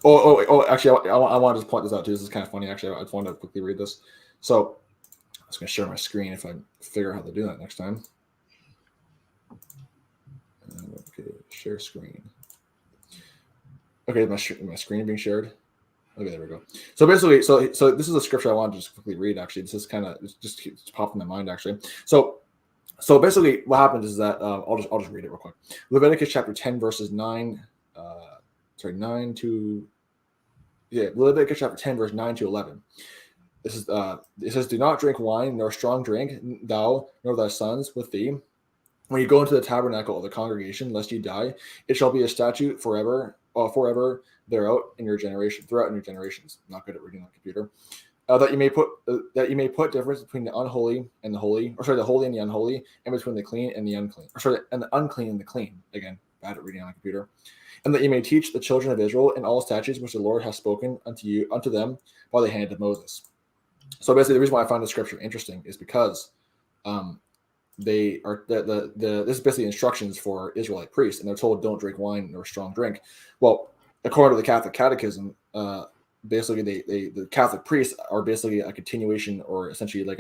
Oh! Actually, I wanted to point this out too. This is kind of funny. Actually, I just wanted to quickly read this. So I was going to share my screen if I figure out how to do that next time. Okay, share screen. Okay, my screen being shared. Okay, there we go. So basically, so this is a scripture I wanted to just quickly read. Actually, this is kind of just popped in my mind. Actually, so basically, what happens is that I'll just read it real quick. Leviticus chapter 10 verses 9. Leviticus chapter 10 verse 9 to 11. This is it says, "Do not drink wine nor strong drink, thou nor thy sons with thee, when you go into the tabernacle of the congregation, lest you die. It shall be a statute forever throughout in your generations." Not good at reading on the computer. That you may put difference between the unholy and the holy, the holy and the unholy, and between the clean and the unclean, and the unclean and the clean. Again, bad at reading on the computer. And that you may teach the children of Israel in all statutes which the Lord has spoken unto them by the hand of Moses. So basically, the reason why I find the scripture interesting is because they are this is basically instructions for Israelite priests, and they're told don't drink wine nor strong drink. Well, according to the Catholic Catechism, basically the Catholic priests are basically a continuation, or essentially like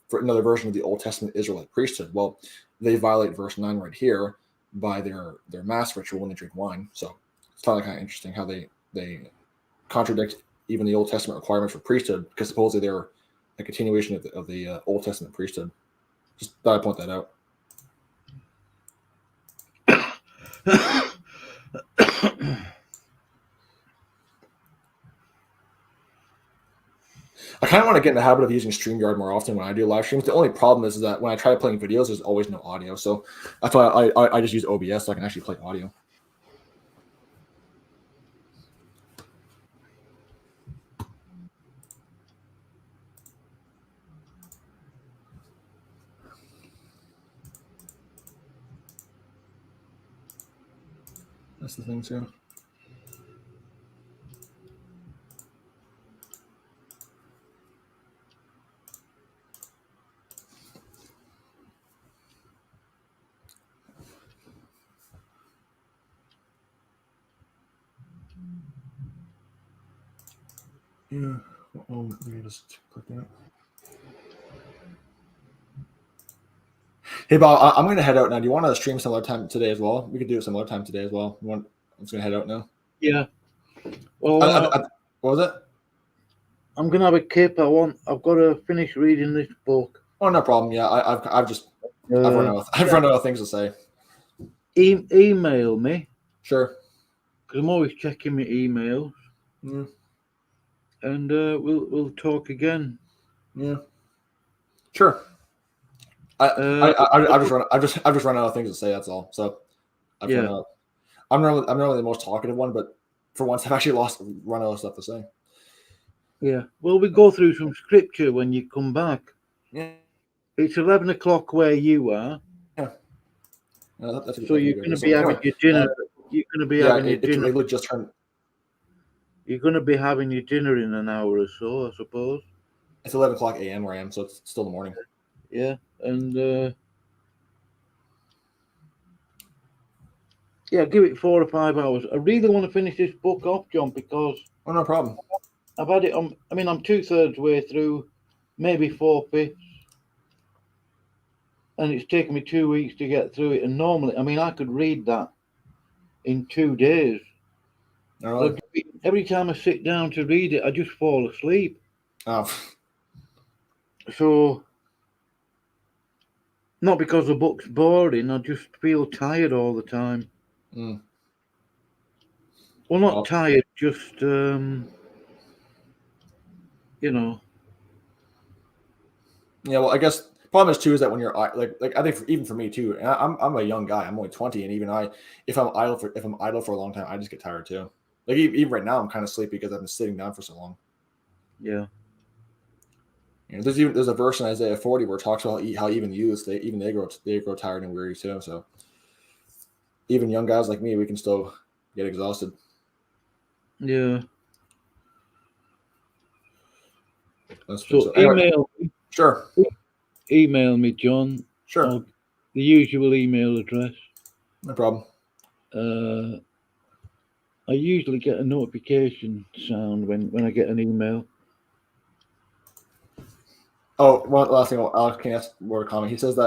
for another version of the Old Testament Israelite priesthood. Well, they violate verse 9 right here by their mass ritual when they drink wine. So it's kind of interesting how they contradict even the Old Testament requirements for priesthood, because supposedly they're a continuation of the Old Testament priesthood. Just thought I'd point that out. kind of want to get in the habit of using StreamYard more often when I do live streams. The only problem is that when I try playing videos, there's always no audio. So that's why I just use OBS so I can actually play audio. That's the thing too. Yeah. Oh, let me just click that. Hey, Bob, I'm going to head out now. Do you want to stream similar time today as well? We could do it similar time today as well. I'm just going to head out now. Yeah. Well, what was it? I'm going to have a kip. I've got to finish reading this book. Oh, no problem. Yeah, I've run out of things to say. Email me. Sure. Because I'm always checking my emails. Mm. And we'll talk again. Yeah. Sure. I've just run out of things to say. That's all. So I've run out. I'm normally the most talkative one, but for once I've actually run out of stuff to say. Yeah. Well, we go through some scripture when you come back. Yeah. It's 11 o'clock where you are. Yeah. So you're going to be having your dinner. You're going to be having your dinner. You're going to be having your dinner in an hour or so, I suppose. It's 11 o'clock a.m. where I am, so it's still the morning. Yeah, and give it 4 or 5 hours. I really want to finish this book off, John, because no problem. I've had it on. I mean, I'm 2/3 way through, maybe 4/5, and it's taken me 2 weeks to get through it. And normally, I mean, I could read that in 2 days. Right. Every time I sit down to read it, I just fall asleep. Oh. So, not because the book's boring, I just feel tired all the time. Mm. Well, not tired, just, you know. Yeah, well, I guess the problem is too is that when you're like I think even for me too, and I'm a young guy, I'm only 20, and even if I'm idle for a long time, I just get tired too. Like even right now, I'm kind of sleepy because I've been sitting down for so long. Yeah. You know, there's a verse in Isaiah 40 where it talks about how even youths they grow tired and weary too. So even young guys like me, we can still get exhausted. Yeah. So email me. Sure. Email me, John. Sure. The usual email address. No problem. I usually get a notification sound when I get an email. Oh, one last thing. Alex can ask more comment. He says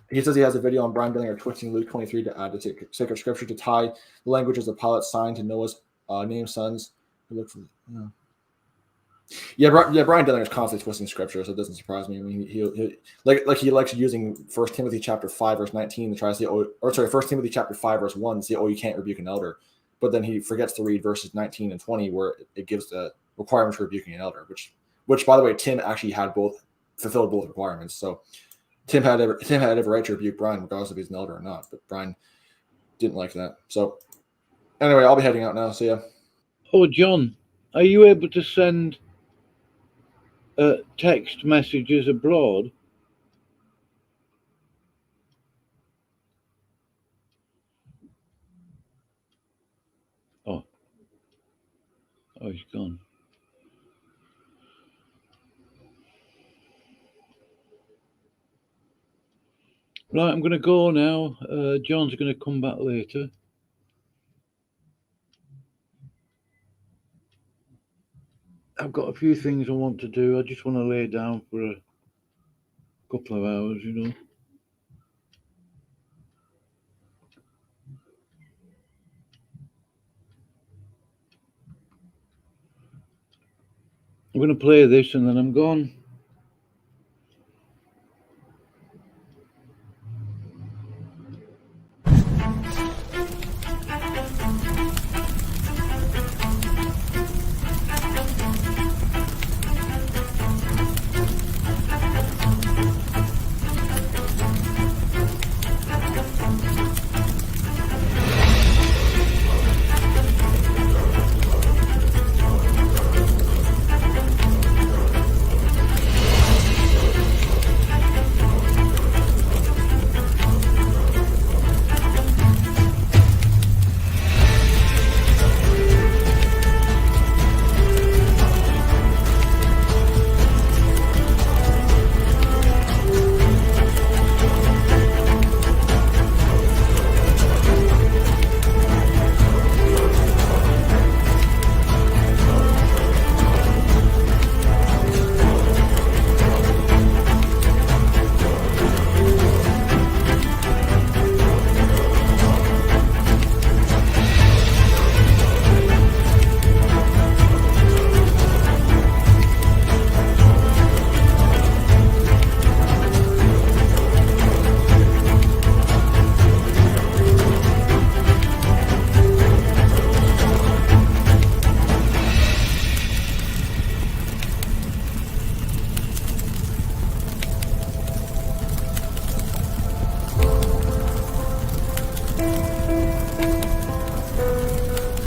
he has a video on Brian Dillinger twisting Luke 23 to add the sacred scripture to tie the languages of Pilate signed to Noah's named sons. Yeah, Brian Dillinger is constantly twisting scripture, so it doesn't surprise me. I mean, he likes using 1 Timothy chapter 5 verse 19 to try to say, 1 Timothy chapter 5 verse 1 to say, you can't rebuke an elder, but then he forgets to read verses 19 and 20 where it gives the requirements for rebuking an elder, which by the way, Tim actually had fulfilled both requirements. So Tim had every right to rebuke Brian, regardless if he's an elder or not, but Brian didn't like that. So anyway, I'll be heading out now. So yeah. Oh, John, are you able to send text messages abroad? Oh, he's gone. Right, I'm going to go now. John's going to come back later. I've got a few things I want to do. I just want to lay down for a couple of hours, you know. I'm going to play this and then I'm gone.